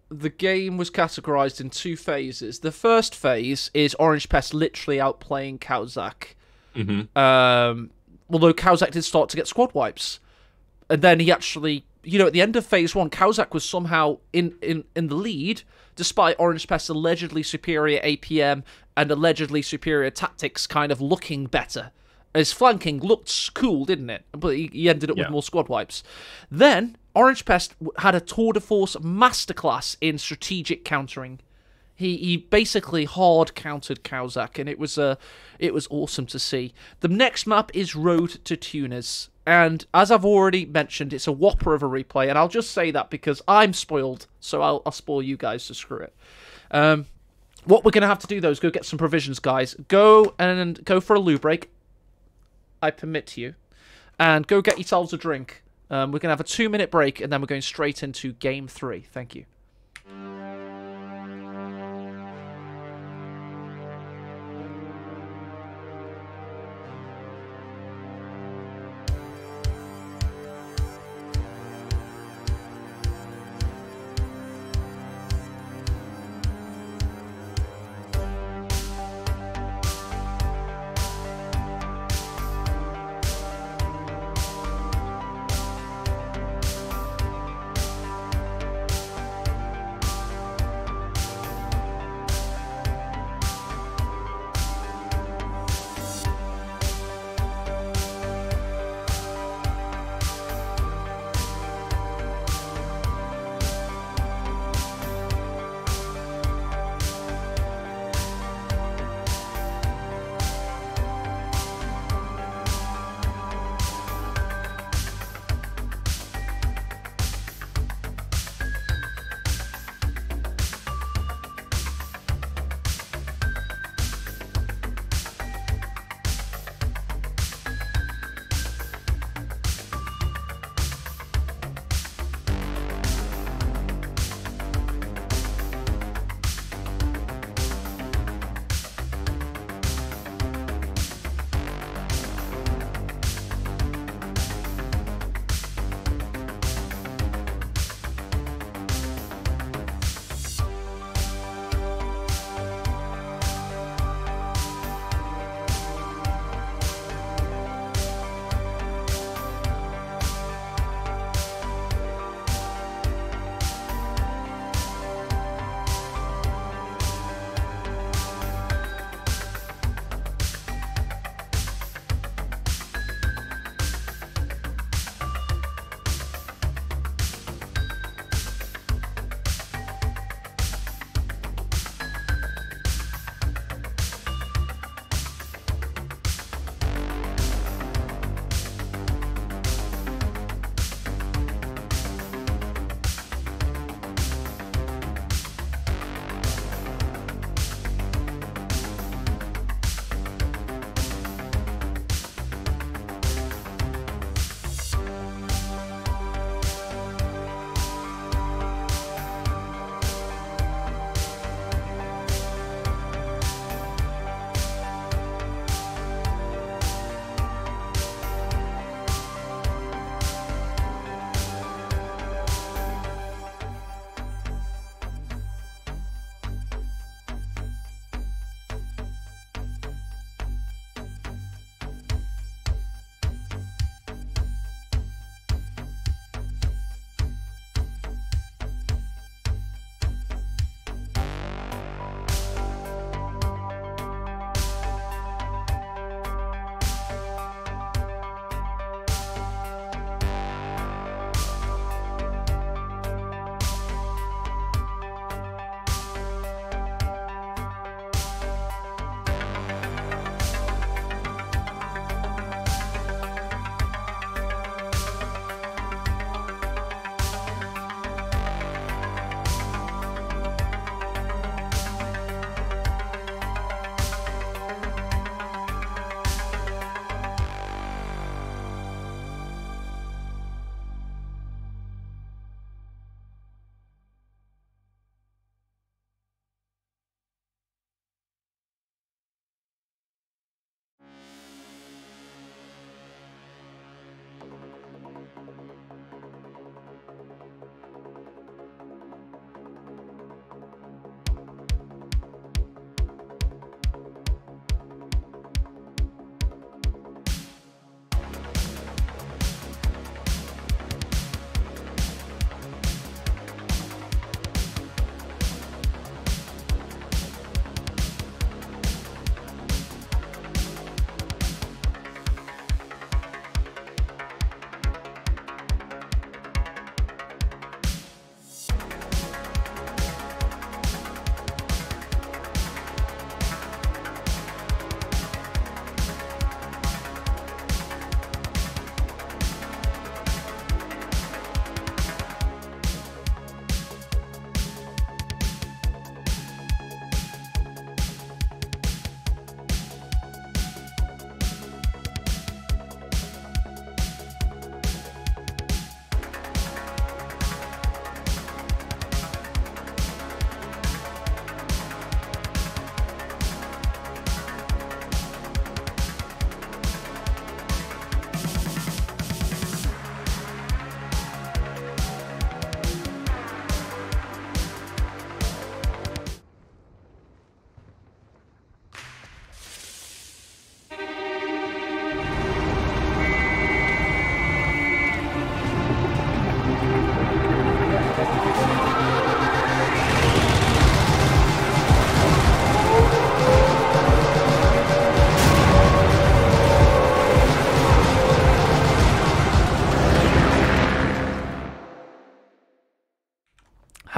the game was categorized in two phases. The first phase is OrangePest literally outplaying Caosak. Although Caosak did start to get squad wipes. And then he actually, you know, at the end of phase 1, Caosak was somehow in the lead, despite OrangePest's allegedly superior APM and allegedly superior tactics kind of looking better. His flanking looked cool, didn't it? But he ended up with more squad wipes. Then, OrangePest had a tour de force masterclass in strategic countering. He basically hard countered Caosak, and it was awesome to see. The next map is Road to Tunis. And as I've already mentioned, it's a whopper of a replay, and I'll just say that because I'm spoiled, so I'll spoil you guys to screw it. What we're going to have to do, though, is go get some provisions, guys. Go for a loo break. I permit you. And go get yourselves a drink. We're going to have a 2-minute break, and then we're going straight into Game 3. Thank you.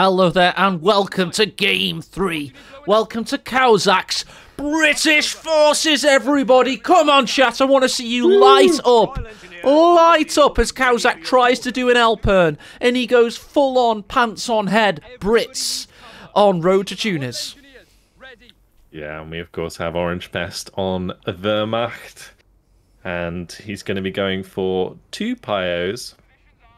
Hello there and welcome to Game 3. Welcome to Caosak's British Forces, everybody. Come on, chat, I want to see you light up. Light up as Caosak tries to do an L-Pern and he goes full on, pants on head, Brits on Road to Tunis. Yeah, and we of course have OrangePest on Wehrmacht. And he's going to be going for 2 Pyos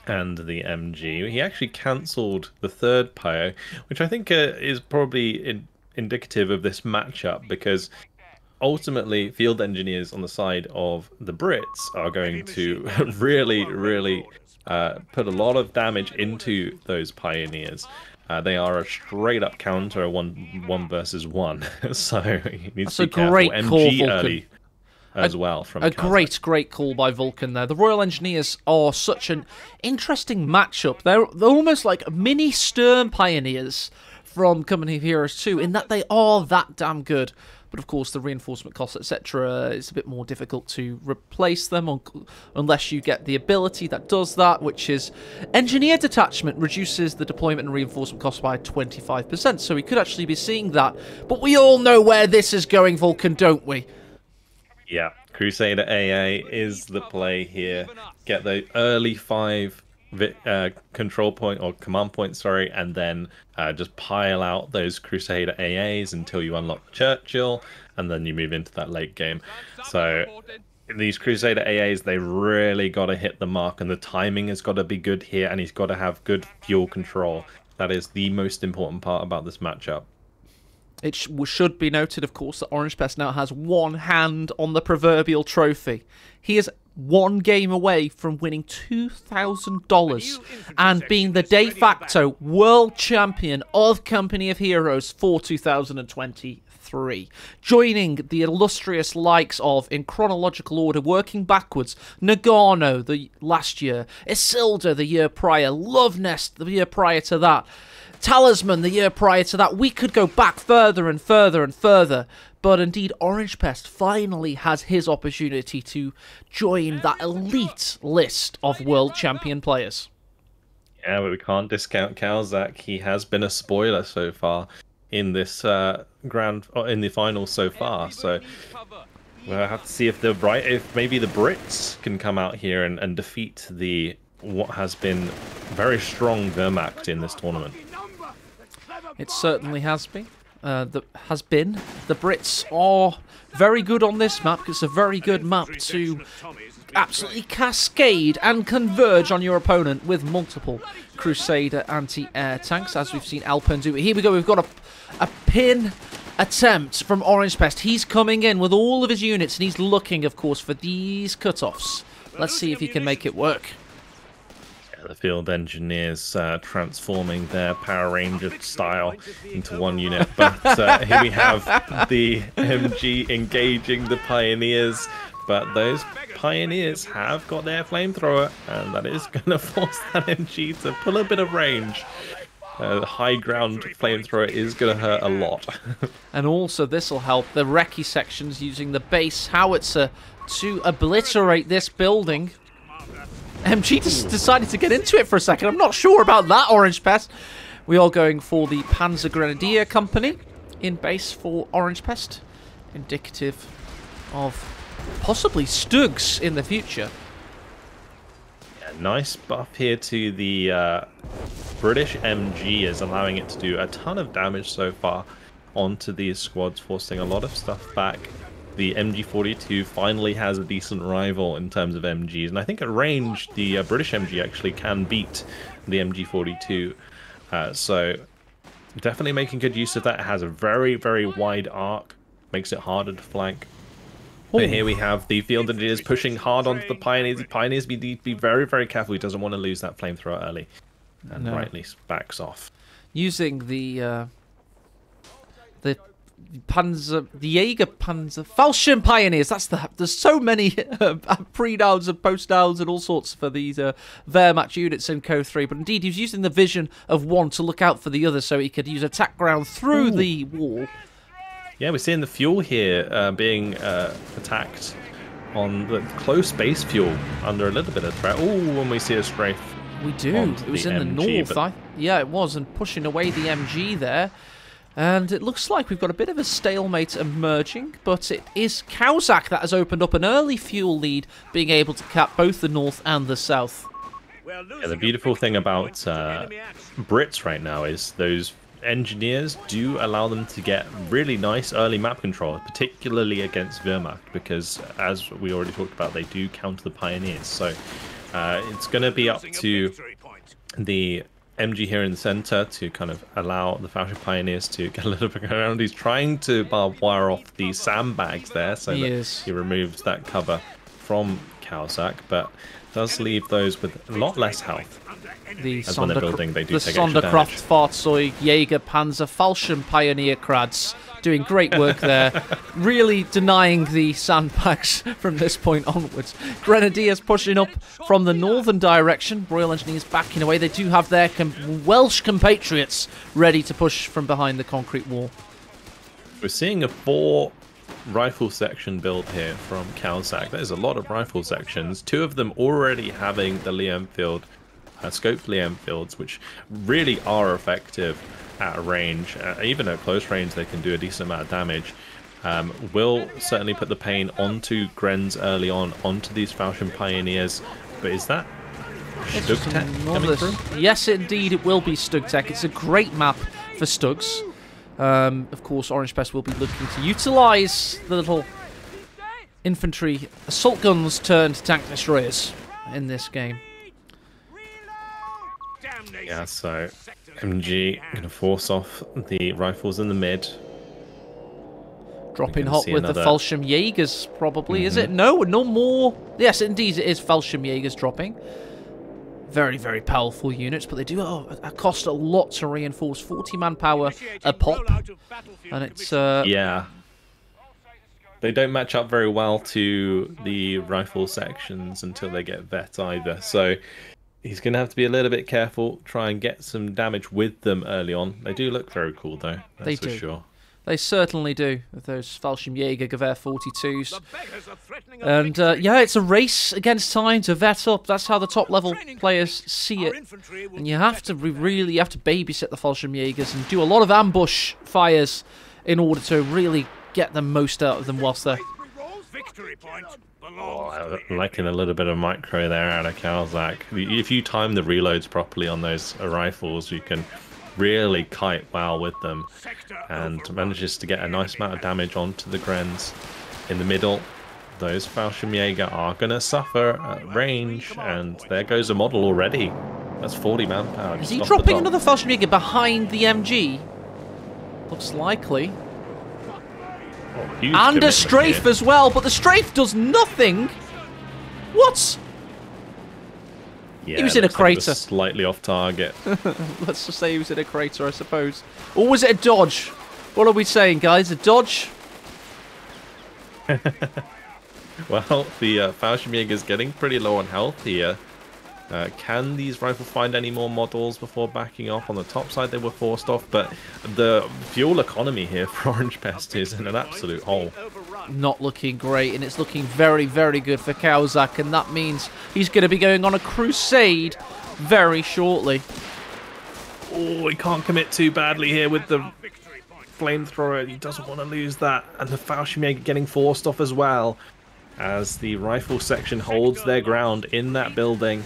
and the MG. He actually cancelled the 3rd Pyo, which I think is probably indicative of this matchup, because ultimately field engineers on the side of the Brits are going to really put a lot of damage into those pioneers. They are a straight up counter, one versus one. So he needs to be careful. Great call, MG Vulcan. Early as well from a Caosak. great call by Vulcan there. The Royal Engineers are such an interesting matchup. They're almost like mini Stern Pioneers from Company of Heroes 2 in that they are that damn good. But of course the reinforcement costs, etc., is a bit more difficult to replace them unless you get the ability that does that, which is Engineer Detachment reduces the deployment and reinforcement cost by 25%. So we could actually be seeing that. But we all know where this is going, Vulcan, don't we? Yeah, Crusader AA is the play here. Get the early 5 control point or command point, sorry, and then just pile out those Crusader AAs until you unlock Churchill, and then you move into that late game. So these Crusader AAs, they really got to hit the mark, and the timing has got to be good here, and he's got to have good fuel control. That is the most important part about this matchup. It should be noted, of course, that OrangePest now has one hand on the proverbial trophy. He is 1 game away from winning $2,000 and being the de facto world champion of Company of Heroes for 2023. Joining the illustrious likes of, in chronological order, working backwards, Nagano the last year, Isilda the year prior, Love Nest the year prior to that, Talisman the year prior to that. We could go back further and further and further, but indeed OrangePest finally has his opportunity to join that elite list of world champion players. Yeah, but we can't discount Caosak. He has been a spoiler so far in this in the finals so far. So we'll have to see if maybe the Brits can come out here and defeat what has been very strong Wehrmacht in this tournament. It certainly has been. The Brits are very good on this map. It's a very good map to absolutely cascade and converge on your opponent with multiple Crusader anti-air tanks, as we've seen Alpen do. Here we go. We've got a pin attempt from OrangePest. He's coming in with all of his units, and he's looking, of course, for these cutoffs. Let's see if he can make it work. The field engineers transforming their Power Ranger style into one unit, but here we have the MG engaging the Pioneers, but those Pioneers have got their flamethrower, and that is going to force that MG to pull a bit of range. The high ground flamethrower is going to hurt a lot. And also this will help the recce sections using the base howitzer to obliterate this building. MG just decided to get into it for a second. I'm not sure about that, OrangePest. We are going for the Panzer Grenadier Company in base for OrangePest. Indicative of possibly Stugs in the future. Yeah, nice buff here to the British MG, is allowing it to do a ton of damage so far onto these squads, forcing a lot of stuff back. The MG42 finally has a decent rival in terms of MGs, and I think at range the British MG actually can beat the MG42, so definitely making good use of that. It has a very wide arc, makes it harder to flank. But here we have the field engineers pushing hard onto the Pioneers. The Pioneers be very careful. He doesn't want to lose that flamethrower early, and rightly backs off. Using the Jaeger Panzer, Falchion Pioneers. There's so many pre-downs and post-downs and all sorts for these Wehrmacht units in CoH3. But indeed, he's using the vision of one to look out for the other, so he could use attack ground through the wall. Yeah, we're seeing the fuel here being attacked on the close base fuel under a little bit of threat. Oh, when we see a strafe We do. It was in the north. Yeah, it was, and pushing away the MG there. And it looks like we've got a bit of a stalemate emerging, but it is Caosak that has opened up an early fuel lead, being able to cap both the north and the south. Yeah, the beautiful thing about Brits right now is those engineers do allow them to get really nice early map control, particularly against Wehrmacht, because as we already talked about, they do counter the pioneers. So it's going to be up to the MG here in the center to kind of allow the Falchion Pioneers to get a little bit around. He's trying to barbed wire off the sandbags there so that he removes that cover from Caosak, but does leave those with a lot less health. As when they're building, they do take extra damage. Fahrzeug, Jäger, Panzer, Falchion Pioneer Krads doing great work there, really denying the sandbags from this point onwards. Grenadiers pushing up from the northern direction. Royal Engineers backing away. They do have their Welsh compatriots ready to push from behind the concrete wall. We're seeing a 4 rifle section build here from Caosak. There's a lot of rifle sections, 2 of them already having the Lee Enfield, scoped Lee Enfields, which really are effective at range. Even at close range, they can do a decent amount of damage. Will certainly put the pain onto Grens early on, onto these Falchion Pioneers. But is that Stugtech coming through? Yes, indeed, it will be Stugtech. It's a great map for Stugs. Of course, OrangePest will be looking to utilise the little infantry assault guns turned tank destroyers in this game. Yeah, so MG going to force off the rifles in the mid. Dropping hot with the Falchion Jägers, probably, is it? No, no more. Yes, indeed, it is Falchion Jägers dropping. Very, very powerful units, but they do cost a lot to reinforce. 40 manpower a pop. And it's... yeah. They don't match up very well to the rifle sections until they get vet either. So he's going to have to be a little bit careful, try and get some damage with them early on. They do look very cool, though. That's for sure. They certainly do, with those Falchion Jäger Gewehr 42s. And yeah, it's a race against time to vet up. That's how the top level players see it. And you have to really babysit the Falchion Jägers and do a lot of ambush fires in order to really get the most out of them whilst they're... Oh, I'm liking a little bit of micro there out of Caosak. If you time the reloads properly on those rifles, you can really kite well with them and manages to get a nice amount of damage onto the Grens in the middle. Those Falchion Jäger are going to suffer at range, and there goes a model already. That's 40 manpower. Is he dropping another Falchion Jäger behind the MG? Looks likely. Oh, and a strafe here as well, but the strafe does nothing. What? Yeah, he was in a crater. Like slightly off target. Let's just say he was in a crater, I suppose. Or was it a dodge? What are we saying, guys? A dodge? Well, the Falchion Jäger is getting pretty low on health here. Can these rifles find any more models before backing off? On the top side, they were forced off, but the fuel economy here for OrangePest is in an absolute hole. Not looking great, and it's looking very, very good for Caosak, and that means he's going to be going on a crusade very shortly. Oh, he can't commit too badly here with the flamethrower. He doesn't want to lose that, and the Falchion Jäger getting forced off as well, as the rifle section holds their ground in that building.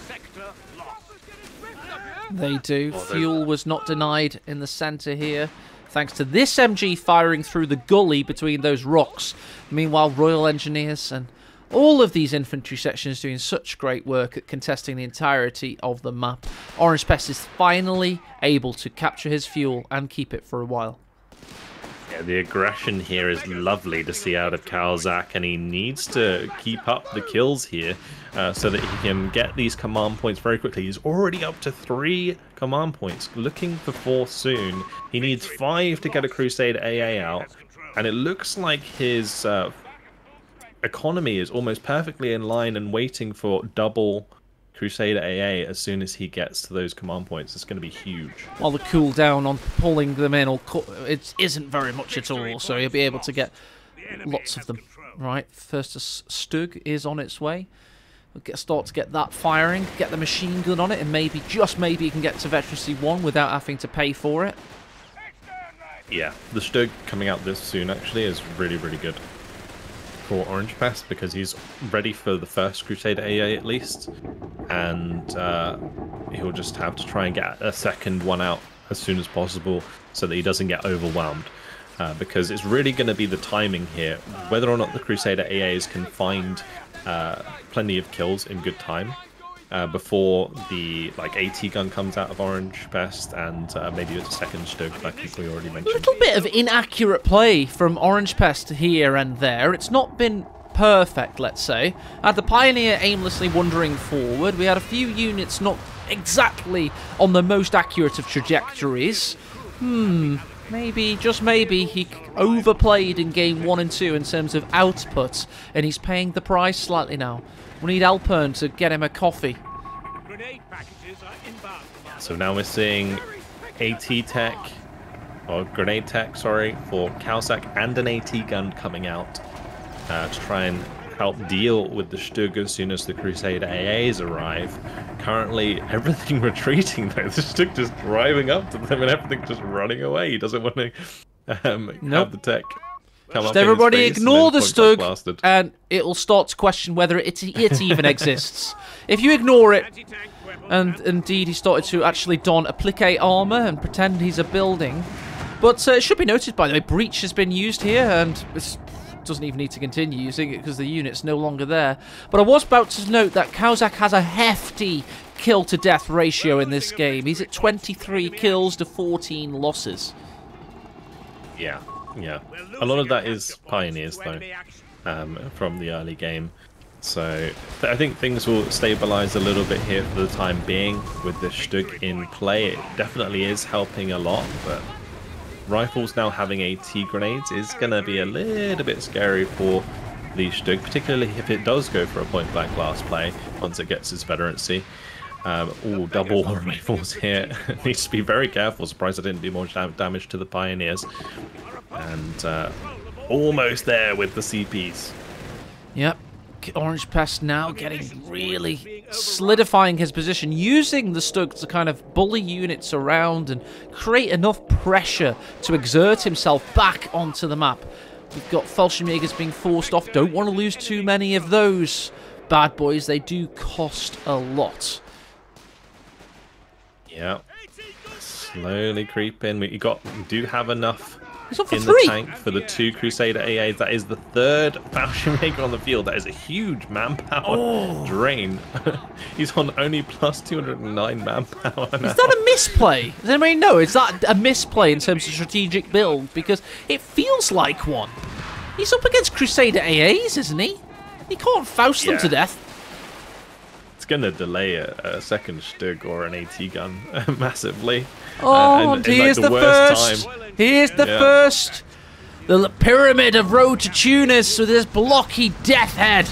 They do. Fuel was not denied in the center here, thanks to this MG firing through the gully between those rocks. Meanwhile, Royal Engineers and all of these infantry sections doing such great work at contesting the entirety of the map. OrangePest is finally able to capture his fuel and keep it for a while. Yeah, the aggression here is lovely to see out of Caosak, and he needs to keep up the kills here so that he can get these command points very quickly. He's already up to 3 command points, looking for 4 soon. He needs 5 to get a Crusade AA out, and it looks like his economy is almost perfectly in line and waiting for double Crusader AA as soon as he gets to those command points. It's going to be huge. While the cooldown on pulling them in it isn't very much at all, so he'll be able to get lots of them. Right, first Stug is on its way. We'll start to get that firing, get the machine gun on it, and maybe, just maybe, you can get to Veterancy 1 without having to pay for it. Yeah, the Stug coming out this soon actually is really, really good for OrangePest because he's ready for the first Crusader AA at least, and he'll just have to try and get a second one out as soon as possible so that he doesn't get overwhelmed. Because it's really going to be the timing here, whether or not the Crusader AAs can find plenty of kills in good time before the AT gun comes out of OrangePest and maybe it's a second Stug, like we already mentioned. A little bit of inaccurate play from OrangePest here and there. It's not been perfect, let's say. Had the Pioneer aimlessly wandering forward. We had a few units not exactly on the most accurate of trajectories. Maybe, just maybe, he overplayed in game 1 and 2 in terms of output, and he's paying the price slightly now. We need Alpern to get him a coffee. So now we're seeing AT tech, or grenade tech, sorry, for Caosak and an AT gun coming out to try and help deal with the Stug as soon as the Crusader AAs arrive. Currently, everything retreating though. The Stug just driving up to them and everything just running away. He doesn't want to have the tech come just up everybody in his face ignore the and then point Stug, blasted. and it'll start to question whether it even exists. If you ignore it, and indeed he started to actually don applique armor and pretend he's a building. But it should be noted, by the way, Breach has been used here, and it's doesn't even need to continue using it because the unit's no longer there. But I was about to note that Caosak has a hefty kill to death ratio in this game. He's at 23 kills to 14 losses. Yeah. A lot of that is Pioneers though, from the early game. So I think things will stabilize a little bit here for the time being with the Stug in play. It definitely is helping a lot, but rifles now having AT grenades is going to be a little bit scary for the Stug, particularly if it does go for a point-blank last play once it gets its veterancy. All double rifles here. Needs to be very careful. Surprised I didn't do more damage to the Pioneers. And almost there with the CPs. Yep. OrangePest now getting really solidifying his position, using the Stug to kind of bully units around and create enough pressure to exert himself back onto the map. We've got Fallschirmjägers being forced off. Don't want to lose too many of those bad boys. They do cost a lot. Yeah. Slowly creeping. We do have enough in the tank for the 2 Crusader AAs. That is the 3rd Fallschirmjäger on the field. That is a huge manpower drain. He's on only plus 209 manpower now. Is that a misplay? Does anybody know? Is that a misplay in terms of strategic build? Because it feels like one. He's up against Crusader AAs, isn't he? He can't Faust them to death. It's going to delay a second Stug or an AT gun massively. Oh, and here's the first. Here's the first. The pyramid of Road to Tunis with this blocky death head.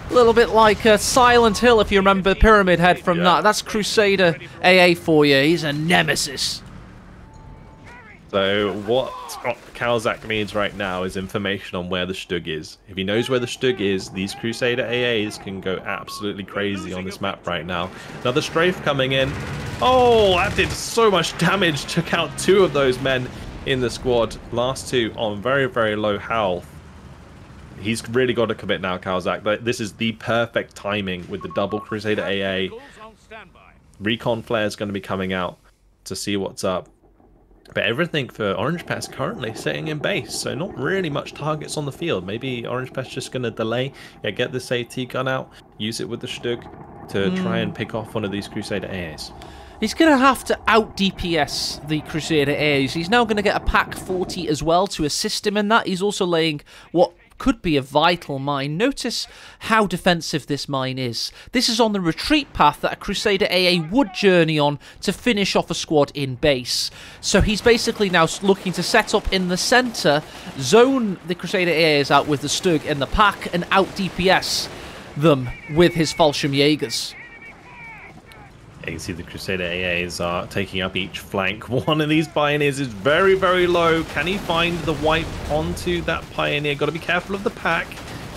A little bit like Silent Hill, if you remember the pyramid head from that. That's Crusader AA for you. He's a nemesis. So what Caosak needs right now is information on where the Stug is. If he knows where the Stug is, these Crusader AAs can go absolutely crazy on this map right now. Another strafe coming in. Oh, that did so much damage. Took out 2 of those men in the squad. Last 2 on very, very low health. He's really got to commit now, Caosak. This is the perfect timing with the double Crusader AA. Recon Flare is going to be coming out to see what's up. But everything for OrangePest currently sitting in base, so not really much targets on the field. Maybe OrangePest just going to delay, get this AT gun out, use it with the Stug to try and pick off one of these Crusader AAs. He's going to have to out-DPS the Crusader AAs. He's now going to get a Pack 40 as well to assist him in that. He's also laying what could be a vital mine. Notice how defensive this mine is. This is on the retreat path that a Crusader AA would journey on to finish off a squad in base. So he's basically now looking to set up in the centre, zone the Crusader AAs out with the Stug in the pack, and out-DPS them with his Fallschirmjägers. You can see the Crusader AAs are taking up each flank. One of these Pioneers is very, very low. Can he find the wipe onto that Pioneer? Got to be careful of the pack.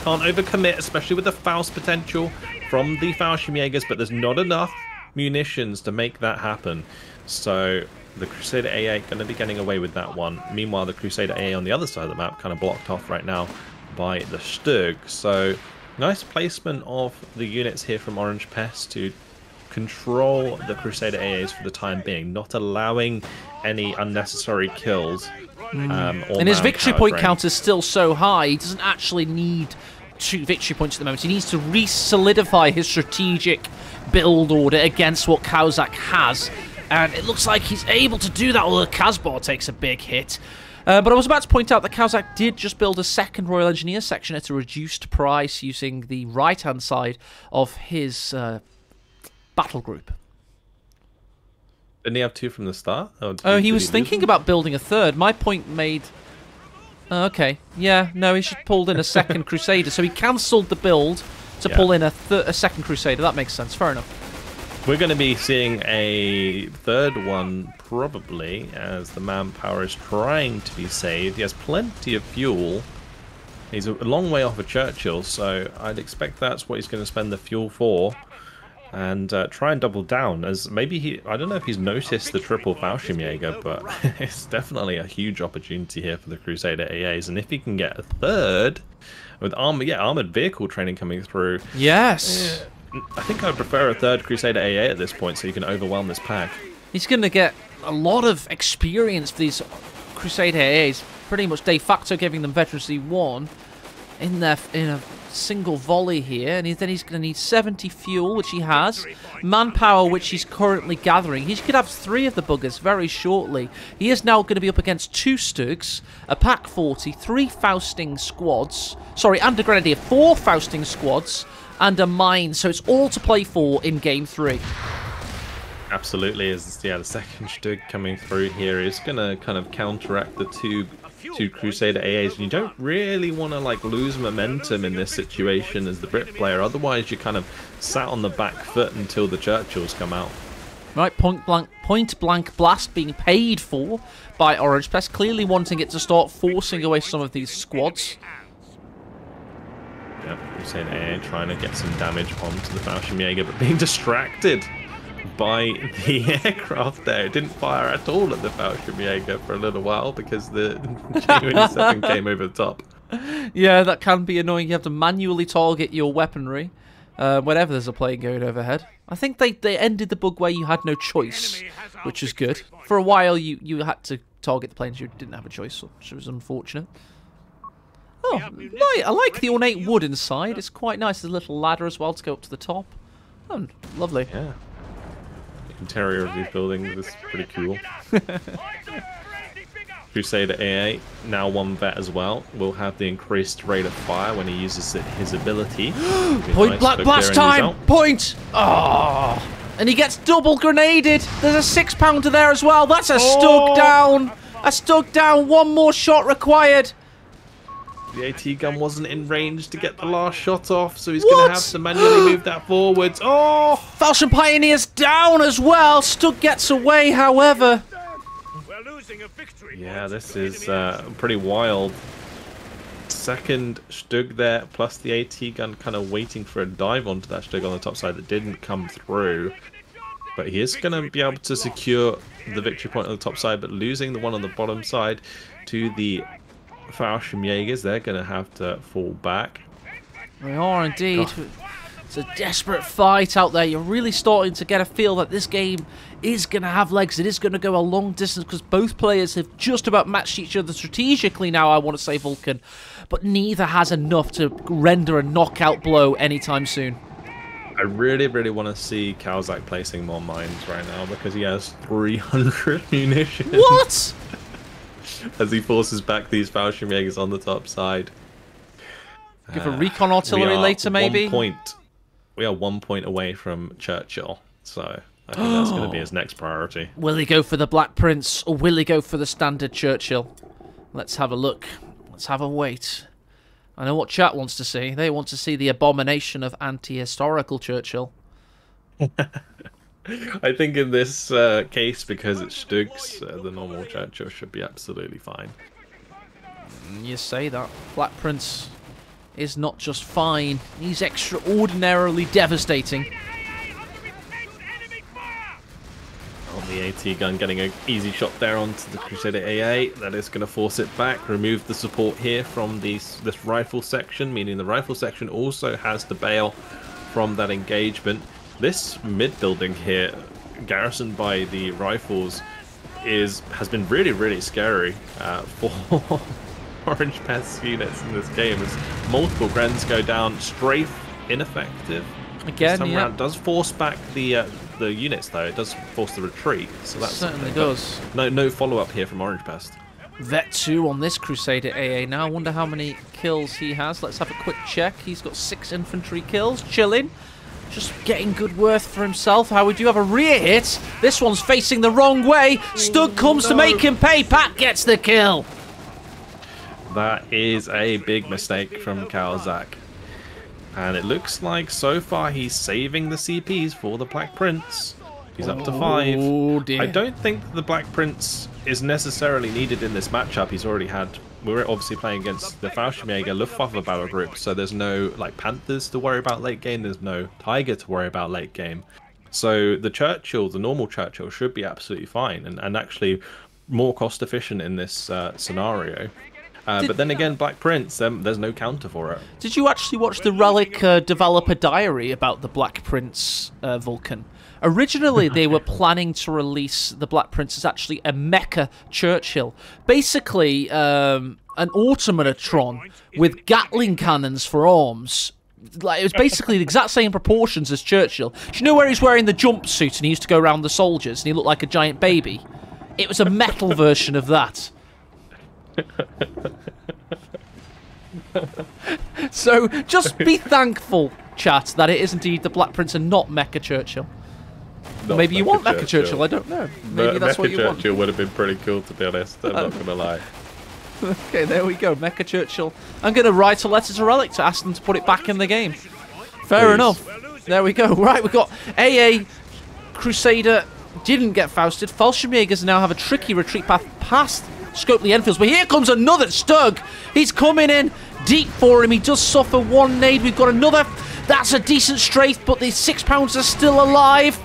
can't overcommit, especially with the Faust potential from the Fallschirmjägers, but there's not enough munitions to make that happen. So the Crusader AA going to be getting away with that one. Meanwhile, the Crusader AA on the other side of the map kind of blocked off right now by the Stug. So nice placement of the units here from OrangePest to control the Crusader AAs for the time being, not allowing any unnecessary kills. And his victory point count is still so high, he doesn't actually need 2 victory points at the moment. He needs to re-solidify his strategic build order against what Caosak has. And it looks like he's able to do that, although Casbah takes a big hit. But I was about to point out that Caosak did just build a second Royal Engineer section at a reduced price using the right-hand side of his battle group. Didn't he have 2 from the start? Oh, he was thinking about building a third. My point made... Oh, okay. Yeah, no, he should pulled in a second Crusader. So he cancelled the build to pull in a second Crusader. That makes sense. Fair enough. We're going to be seeing a third one probably, as the manpower is trying to be saved. He has plenty of fuel. He's a long way off of Churchill, so I'd expect that's what he's going to spend the fuel for. And try and double down, as maybe he... I don't know if he's noticed the triple Fallschirmjäger, but it's definitely a huge opportunity here for the Crusader AAs. And if he can get a third, with armored vehicle training coming through... Yes! I think I'd prefer a third Crusader AA at this point, so you can overwhelm this pack. He's going to get a lot of experience for these Crusader AAs, pretty much de facto giving them Veterancy 1 in a single volley here, and then he's going to need 70 fuel, which he has, manpower, which he's currently gathering. He could have 3 of the buggers very shortly. He is now going to be up against 2 Stugs, a Pack 40, 3 Fausting squads, sorry, and a Grenadier, 4 Fausting squads, and a mine, so it's all to play for in Game 3. Absolutely, the second Stug coming through here is going to kind of counteract the two Crusader AAs, and you don't really want to like lose momentum in this situation as the Brit player, otherwise you're kind of sat on the back foot until the Churchills come out. Right, point blank blast being paid for by OrangePest, clearly wanting it to start forcing away some of these squads. Yep, Crusader AA trying to get some damage onto the Fallschirmjäger, but being distracted by the aircraft there. It didn't fire at all at the Fallschirmjäger for a little while because the J-27 came over the top. Yeah, that can be annoying. You have to manually target your weaponry whenever there's a plane going overhead. I think they ended the bug where you had no choice, which is good. For a while, you had to target the planes. You didn't have a choice, which was unfortunate. Oh, I like the ornate wood inside. It's quite nice. There's a little ladder as well to go up to the top. Oh, lovely. Yeah. The interior of these buildings is pretty cool. Crusader AA, now 1 vet as well, will have the increased rate of fire when he uses his ability. Point blank blast time! Point! Oh! And he gets double grenaded! There's a 6-pounder there as well. That's a Stug down! A Stug down! 1 more shot required! The AT gun wasn't in range to get the last shot off, so he's going to have to manually move that forwards. Oh! Falchion Pioneer's down as well. Stug gets away, however. Yeah, this is pretty wild. Second Stug there, plus the AT gun kind of waiting for a dive onto that Stug on the top side that didn't come through. But he is going to be able to secure the victory point on the top side, but losing the one on the bottom side to the Fallschirmjägers, they're going to have to fall back. They are indeed. God. It's a desperate fight out there. You're really starting to get a feel that this game is going to have legs. It is going to go a long distance because both players have just about matched each other strategically now, I want to say, Vulcan. But neither has enough to render a knockout blow anytime soon. I really, really want to see Caosak placing more mines right now because he has 300 munitions. What? As he forces back these Fallschirmjägers on the top side. Give a recon artillery later, maybe? We are 1 point away from Churchill, so I think that's going to be his next priority. Will he go for the Black Prince, or will he go for the standard Churchill? Let's have a look. Let's have a wait. I know what chat wants to see. They want to see the abomination of anti-historical Churchill. I think in this case, because it's Stugs, the normal Churchill should be absolutely fine. You say that. Black Prince is not just fine, he's extraordinarily devastating. On the AT gun, getting an easy shot there onto the Crusader AA. That is going to force it back. Remove the support here from this rifle section, meaning the rifle section also has to bail from that engagement. This mid building here, garrisoned by the rifles, has been really scary for OrangePest units in this game. As multiple Grens go down, strafe ineffective. Again, this time yeah. around does force back the units though. It does force the retreat, so that certainly does. No follow up here from OrangePest. Vet 2 on this Crusader AA now. I wonder how many kills he has. Let's have a quick check. He's got 6 infantry kills, chilling. Just getting good worth for himself. How we do have a rear hit. This one's facing the wrong way. Stug comes to make him pay. Pat gets the kill. That is a big mistake from Caosak. And it looks like so far he's saving the CPs for the Black Prince. He's up to 5. Oh dear. I don't think the Black Prince is necessarily needed in this matchup. He's already had... We're obviously playing against the Fallschirmjäger Luftwaffe battle group, so there's no like Panthers to worry about late game. There's no Tiger to worry about late game. So the Churchill, the normal Churchill, should be absolutely fine and actually more cost efficient in this scenario. But then again, Black Prince, there's no counter for it. Did you actually watch the Relic developer diary about the Black Prince Vulcan? Originally, they were planning to release the Black Prince as actually a mecha Churchill. Basically, an automatron with Gatling cannons for arms. Like, it was basically the exact same proportions as Churchill. Do you know where he's wearing the jumpsuit and he used to go around the soldiers and he looked like a giant baby? It was a metal version of that. So, just be thankful, chat, that it is indeed the Black Prince and not Mecha Churchill. Maybe you want Mecha Churchill, I don't know. Maybe that's what you want. Mecha Churchill would have been pretty cool, to be honest. I'm not going to lie. Okay, there we go. Mecha Churchill. I'm going to write a letter to Relic to ask them to put it back in the game. Fair enough. There we go. Right, we've got AA Crusader didn't get Fausted. Fallschirmjägers now have a tricky retreat path past Scopely Enfields. But here comes another Stug. He's coming in deep for him. He does suffer 1 nade. We've got another. That's a decent strafe, but the 6 pounds are still alive.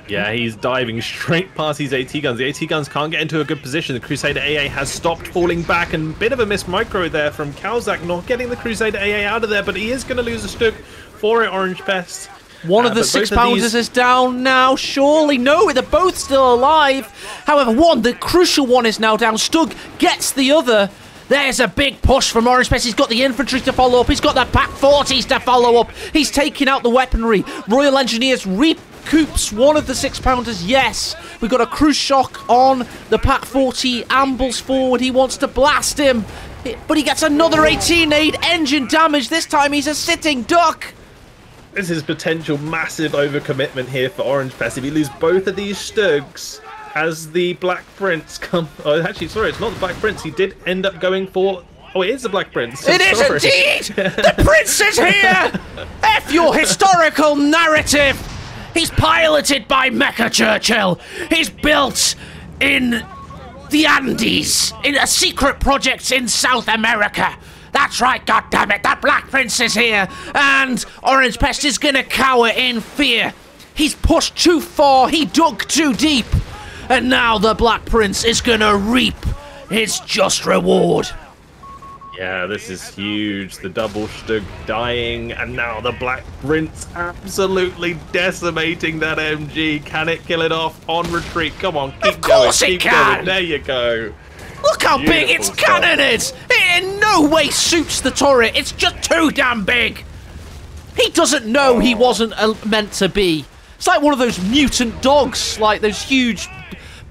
Yeah, he's diving straight past these AT guns. The AT guns can't get into a good position. The Crusader AA has stopped falling back, and a bit of a miss micro there from Caosak, not getting the Crusader AA out of there, but he is going to lose a Stug for it, OrangePest. One of the 6 pounders is down now, surely. No, they're both still alive. However, the crucial one is now down. Stug gets the other. There's a big push from OrangePest. He's got the infantry to follow up. He's got the Pack 40s to follow up. He's taking out the weaponry. Royal Engineers recoups one of the 6 pounders. Yes, we've got a cruise shock on the Pack 40. Ambles forward. He wants to blast him. But he gets another 18 aid. Engine damage. This time he's a sitting duck. This is potential massive overcommitment here for OrangePest. If you lose both of these Stugs, as the Black Prince come... Oh, actually, sorry, it's not the Black Prince. He did end up going for... Oh, it is the Black Prince. It is indeed! The Prince is here! F your historical narrative! He's piloted by Mecha Churchill. He's built in the Andes, in a secret project in South America. That's right, goddammit, that Black Prince is here, and OrangePest is gonna cower in fear. He's pushed too far, he dug too deep, and now the Black Prince is gonna reap his just reward. Yeah, this is huge. The double Stug dying, and now the Black Prince absolutely decimating that MG. Can it kill it off on retreat? Come on, keep going, keep going. There you go. Look how big its cannon is! It in no way suits the turret, it's just too damn big! He doesn't know he wasn't meant to be. It's like one of those mutant dogs, like those huge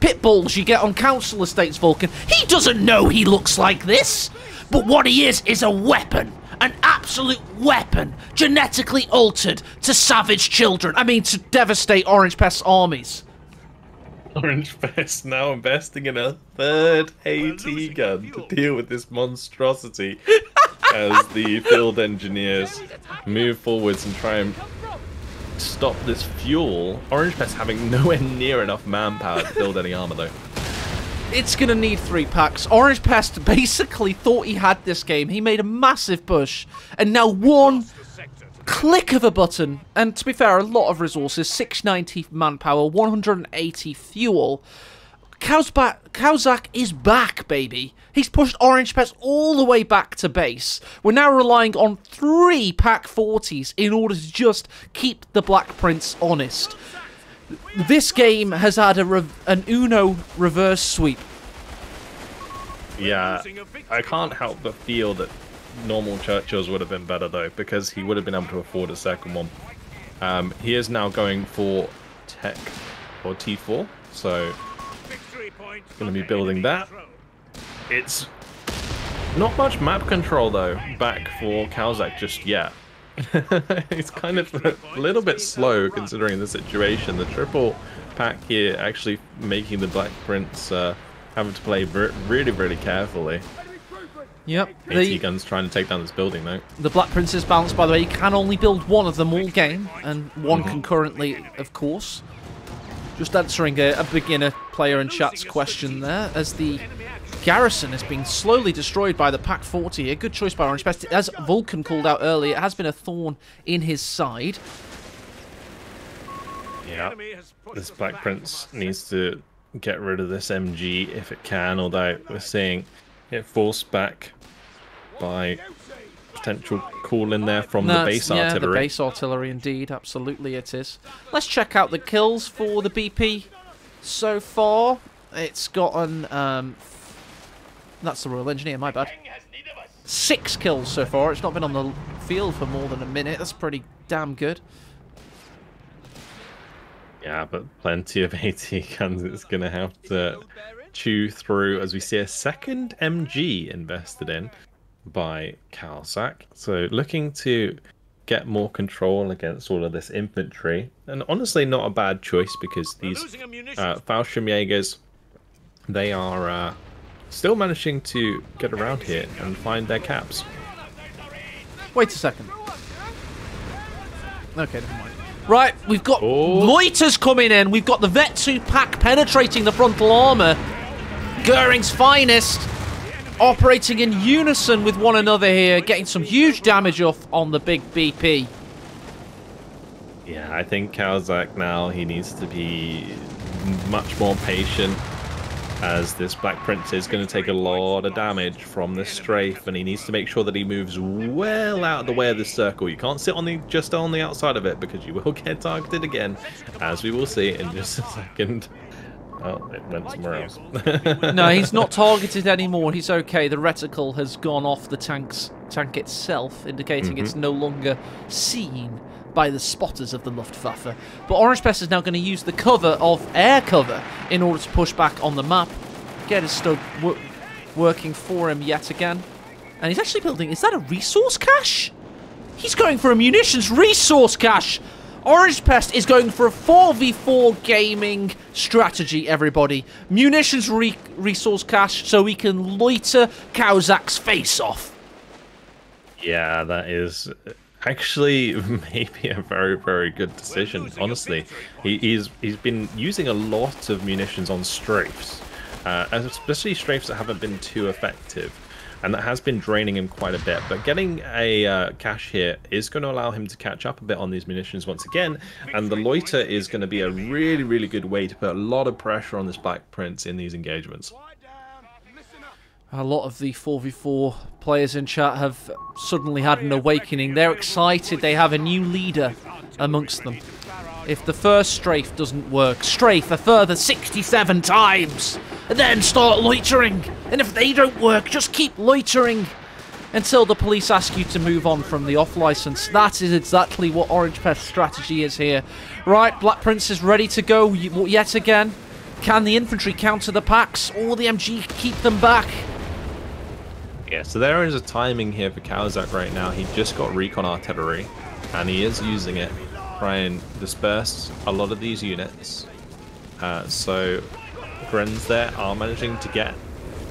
pit bulls you get on council estates, Vulcan. He doesn't know he looks like this! But what he is a weapon. An absolute weapon. Genetically altered to savage children. I mean, to devastate OrangePest's armies. OrangePest now investing in a 3rd AT gun to deal with this monstrosity as the field engineers move forwards and try and stop this fuel. OrangePest having nowhere near enough manpower to build any armor though. It's going to need 3 packs. OrangePest basically thought he had this game. He made a massive push. And now one click of a button. And to be fair, a lot of resources. 690 manpower, 180 fuel. Caosak is back, baby. He's pushed OrangePest all the way back to base. We're now relying on 3 pack 40s in order to just keep the Black Prince honest. This game has had an Uno reverse sweep. Yeah, I can't help but feel that normal Churchill's would have been better though, because he would have been able to afford a second one. He is now going for Tech or T4, so going to be building that. It's not much map control though back for Caosak just yet. It's kind of a little bit slow considering the situation. The triple pack here actually making the Black Prince having to play really, really carefully. Yep. AT guns trying to take down this building though. The Black Prince's balance, by the way, you can only build one of them all game, and one concurrently, of course. Just answering a beginner player in chat's question there, as the garrison is being slowly destroyed by the Pack 40. A good choice by OrangePest. As Vulcan called out earlier, it has been a thorn in his side. Yeah, this Black Prince needs to get rid of this MG if it can, although we're seeing it forced back by potential call in there from the base artillery. Yeah, the base artillery indeed, absolutely it is. Let's check out the kills for the BP so far. It's gotten, that's the Royal Engineer, my bad. 6 kills so far. It's not been on the field for more than a minute. That's pretty damn good. Yeah, but plenty of AT guns it's going to have to chew through as we see a second MG invested in by Caosak. So looking to get more control against all of this infantry. And honestly, not a bad choice because these Fallschirmjägers, they are still managing to get around here and find their caps. Wait a second. Okay, never mind. Right, we've got loiters coming in. We've got the Vet 2 pack penetrating the frontal armor. Goering's finest operating in unison with one another here, getting some huge damage off on the big BP. Yeah, I think Caosak now, he needs to be much more patient, as this Black Prince is going to take a lot of damage from this strafe, and he needs to make sure that he moves well out of the way of this circle. You can't sit on just on the outside of it, because you will get targeted again, as we will see in just a second. Oh, it went somewhere else. No, he's not targeted anymore. He's okay. The reticle has gone off the tank itself, indicating it's no longer seen by the spotters of the Luftwaffe. But OrangePest is now going to use the cover of air cover in order to push back on the map. Get his stuff working for him yet again. And he's actually building... Is that a resource cache? He's going for a munitions resource cache! OrangePest is going for a 4v4 gaming strategy, everybody. Munitions resource cache so we can loiter Caosak's face off. Yeah, that is actually maybe a very, very good decision, honestly. He's been using a lot of munitions on strafes, especially strafes that haven't been too effective. And that has been draining him quite a bit. But getting a cache here is going to allow him to catch up a bit on these munitions once again. And the loiter is going to be a really, really good way to put a lot of pressure on this Black Prince in these engagements. A lot of the 4v4 players in chat have suddenly had an awakening. They're excited. They have a new leader amongst them. If the first strafe doesn't work, strafe a further 67 times. And then start loitering. And if they don't work, just keep loitering until the police ask you to move on from the off-license. That is exactly what OrangePest's strategy is here. Right, Black Prince is ready to go yet again. Can the infantry counter the packs or the MG keep them back? Yeah, so there is a timing here for Caosak right now. He just got recon artillery, and he is using it to try and disperse a lot of these units. So Grens there are managing to get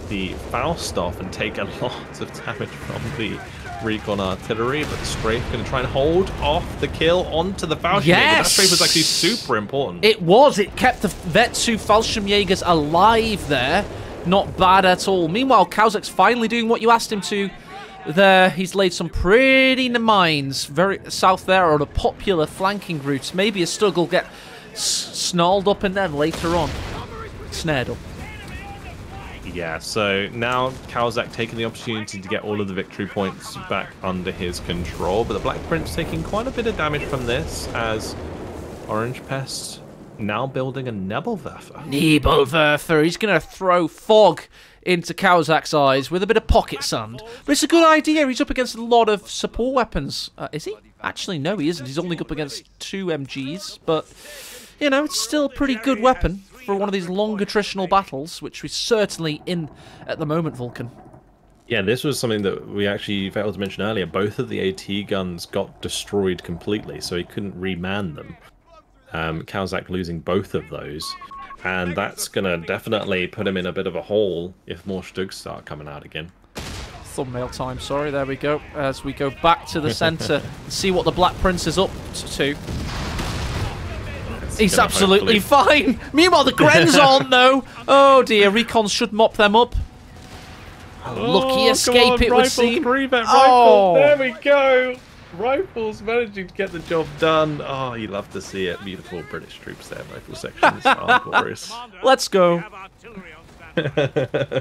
the Faust off and take a lot of damage from the recon artillery, but the strafe going to try and hold off the kill onto the Fallschirmjäger. Yes! That strafe was actually super important. It was. It kept the Vet 2 Fallschirmjägers alive there. Not bad at all. Meanwhile, Caosak's finally doing what you asked him to. There, he's laid some pretty mines very south there on a popular flanking route. Maybe a Stug will get snarled up in them later on. Snared up. Yeah, so now Caosak taking the opportunity to get all of the victory points back under his control, but the Black Prince taking quite a bit of damage from this as OrangePest now building a Nebelwerfer. Nebelwerfer, he's going to throw fog into Caosak's eyes with a bit of pocket sand. But it's a good idea, he's up against a lot of support weapons. Is he? Actually, no, he isn't. He's only up against 2 MGs, but, you know, it's still a pretty good weapon for one of these long attritional battles, which we're certainly in at the moment, Vulcan. Yeah, this was something that we actually failed to mention earlier. Both of the AT guns got destroyed completely, so he couldn't reman them. Caosak losing both of those, and that's going to definitely put him in a bit of a hole if more Stugs start coming out again. Thumbnail time, sorry, there we go. As we go back to the centre and see what the Black Prince is up to. He's absolutely fine. Meanwhile, the Grens aren't, though. Oh, dear. Recons should mop them up. Lucky escape, it would seem. Oh, there we go. Rifles managing to get the job done. Oh, you love to see it. Beautiful British troops there. Rifle sections are glorious. Let's go.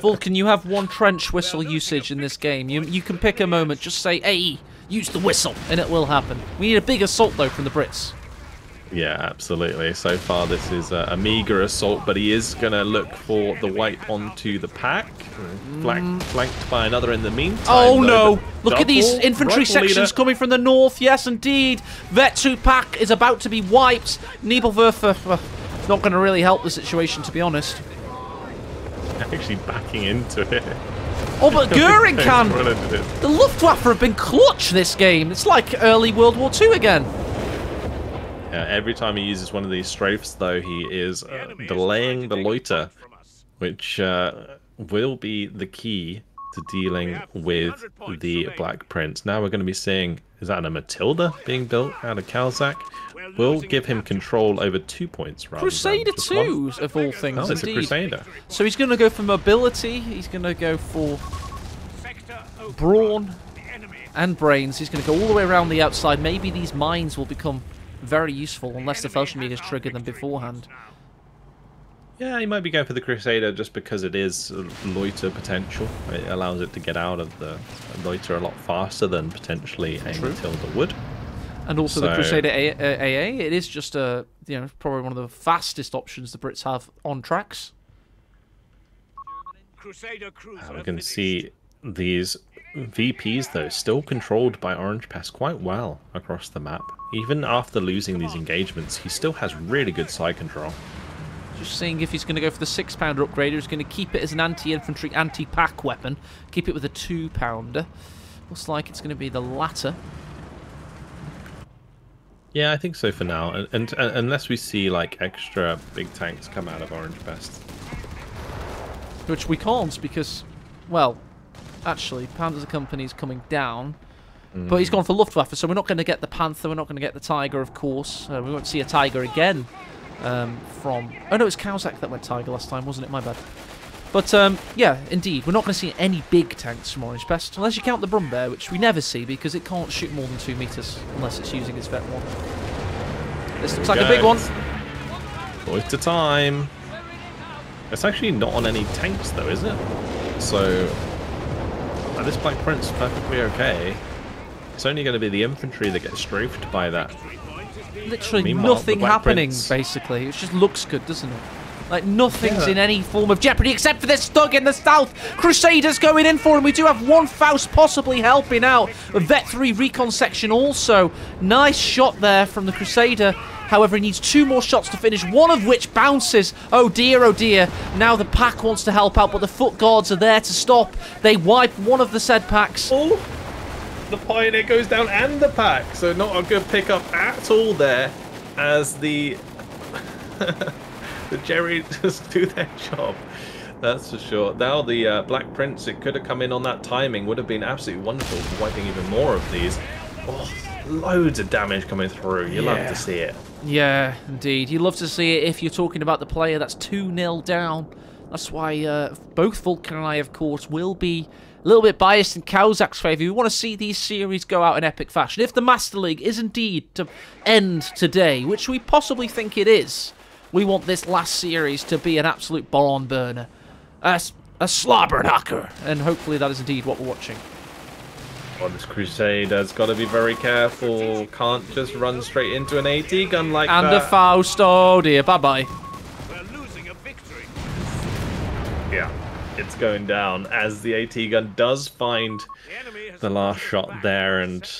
Vulcan, you have 1 trench whistle usage in this game. You can pick a moment. Just say, hey, use the whistle, and it will happen. We need a big assault, though, from the Brits. Yeah, absolutely. So far, this is a meager assault, but he is going to look for the wipe onto the pack. Flanked by another in the meantime. Oh, though, no. Look at these infantry sections coming from the north. Yes, indeed. Vet 2 pack is about to be wiped. Nebelwerfer, not going to really help the situation, to be honest. Actually backing into it. Oh, but Goering can. The Luftwaffe have been clutch this game. It's like early World War II again. Every time he uses one of these strafes, though, he is delaying the loiter, which will be the key to dealing with the Black Prince. Now we're going to be seeing, is that a Matilda being built out of Caosak? Will give him control over 2 points rather Crusader than just 1. 2, of all things, Oh, it's indeed. a Crusader. So he's going to go for mobility, he's going to go for brawn and brains. He's going to go all the way around the outside. Maybe these mines will become very useful, unless the Fellschmied has triggered them beforehand. Yeah, he might be going for the Crusader just because it is loiter potential. It allows it to get out of the loiter a lot faster than potentially a Matilda would. And also the Crusader AA, it is just probably one of the fastest options the Brits have on tracks. We can see these VPs, though, still controlled by OrangePest quite well across the map. Even after losing these engagements, he still has really good side control. Just seeing if he's going to go for the 6-pounder upgrader. He's going to keep it as an anti-infantry, anti-pack weapon. Keep it with a 2-pounder. Looks like it's going to be the latter. Yeah, I think so for now. And unless we see, like, extra big tanks come out of OrangePest. Which we can't because, well, actually, Panzer Company's coming down. But he's gone for Luftwaffe, so we're not going to get the Panther, we're not going to get the Tiger, of course. We won't see a Tiger again from... Oh, no, it was Caosak that went Tiger last time, wasn't it? My bad. But, yeah, indeed, we're not going to see any big tanks from OrangePest, unless you count the Brumbear, which we never see, because it can't shoot more than 2 meters, unless it's using its Vet 1. This looks like a big one. Loiter time. It's actually not on any tanks, though, is it? So, this Black Prince is perfectly okay. It's only going to be the infantry that gets strafed by that. Literally Meanwhile, nothing the Black happening, Prince... basically. It just looks good, doesn't it? Like, nothing's in any form of jeopardy except for this Stug in the south. Crusaders going in for him. We do have 1 Faust possibly helping out. A Vet 3 recon section also. Nice shot there from the Crusader. However, he needs 2 more shots to finish, one of which bounces. Oh dear, oh dear. Now the pack wants to help out, but the foot guards are there to stop. They wipe one of the said packs. Oh, the Pioneer goes down and the pack. So not a good pickup at all there as the... the Jerry just do their job. That's for sure. Now the Black Prince, it could have come in on that timing. Would have been absolutely wonderful for wiping even more of these. Oh, loads of damage coming through. You love to see it. Yeah, indeed. You love to see it if you're talking about the player that's 2-0 down. That's why both Vulcan and I, of course, will be a little bit biased in Caosak's favour. We want to see these series go out in epic fashion. If the Master League is indeed to end today, which we possibly think it is, we want this last series to be an absolute barn burner. A slobberknocker. And hopefully that is indeed what we're watching. Oh, this Crusader's got to be very careful. Can't just run straight into an AT gun like that. And a Faust. Oh dear, bye-bye. We're losing a victory. Yeah, it's going down as the AT gun does find the last shot there, and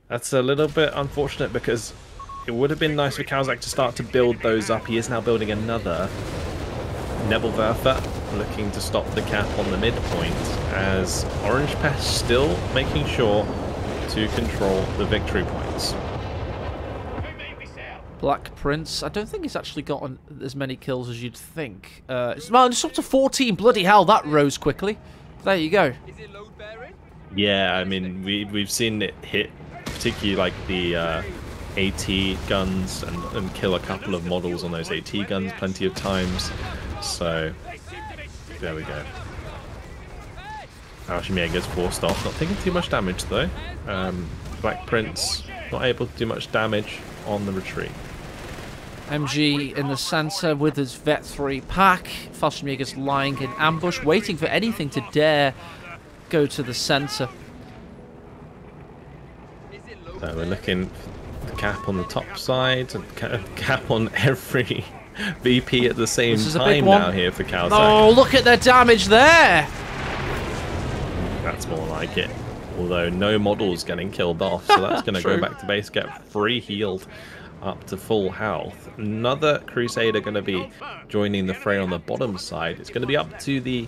that's a little bit unfortunate because it would have been nice for Caosak to start to build those up. He is now building another Nebelwerfer, looking to stop the cap on the midpoint, as OrangePest still making sure to control the victory points. Black Prince, I don't think he's actually gotten as many kills as you'd think. Well, it's up to 14. Bloody hell, that rose quickly. There you go. Is it load bearing? Yeah, I mean, we've seen it hit, particularly like the AT guns, and kill a couple of models on those AT guns plenty of times. So, there we go. Alchemy gets forced off, not taking too much damage though. Black Prince not able to do much damage on the retreat. MG in the center with his Vet 3 pack. Fallschirmjäger's lying in ambush, waiting for anything to dare go to the center. So we're looking for the cap on the top side, and cap on every VP at the same time now here for Caosak. Oh, look at the damage there! That's more like it. Although no models getting killed off, so that's going to go back to base, get free healed up to full health. Another Crusader going to be joining the fray on the bottom side. It's going to be up to the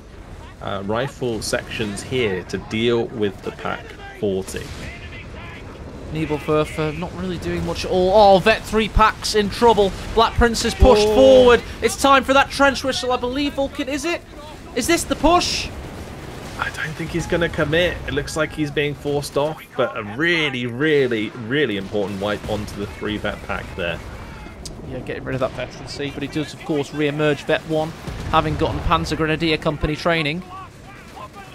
rifle sections here to deal with the pack 40. Nebelwerfer not really doing much at all. Oh, Vet 3 packs in trouble. Black Prince is pushed forward. It's time for that trench whistle, I believe. Vulcan, is it? Is this the push? I don't think he's going to commit. It looks like he's being forced off, but a really, really, really important wipe onto the 3 vet pack there. Yeah, getting rid of that veterancy, but he does, of course, re-emerge Vet 1, having gotten Panzer Grenadier Company training.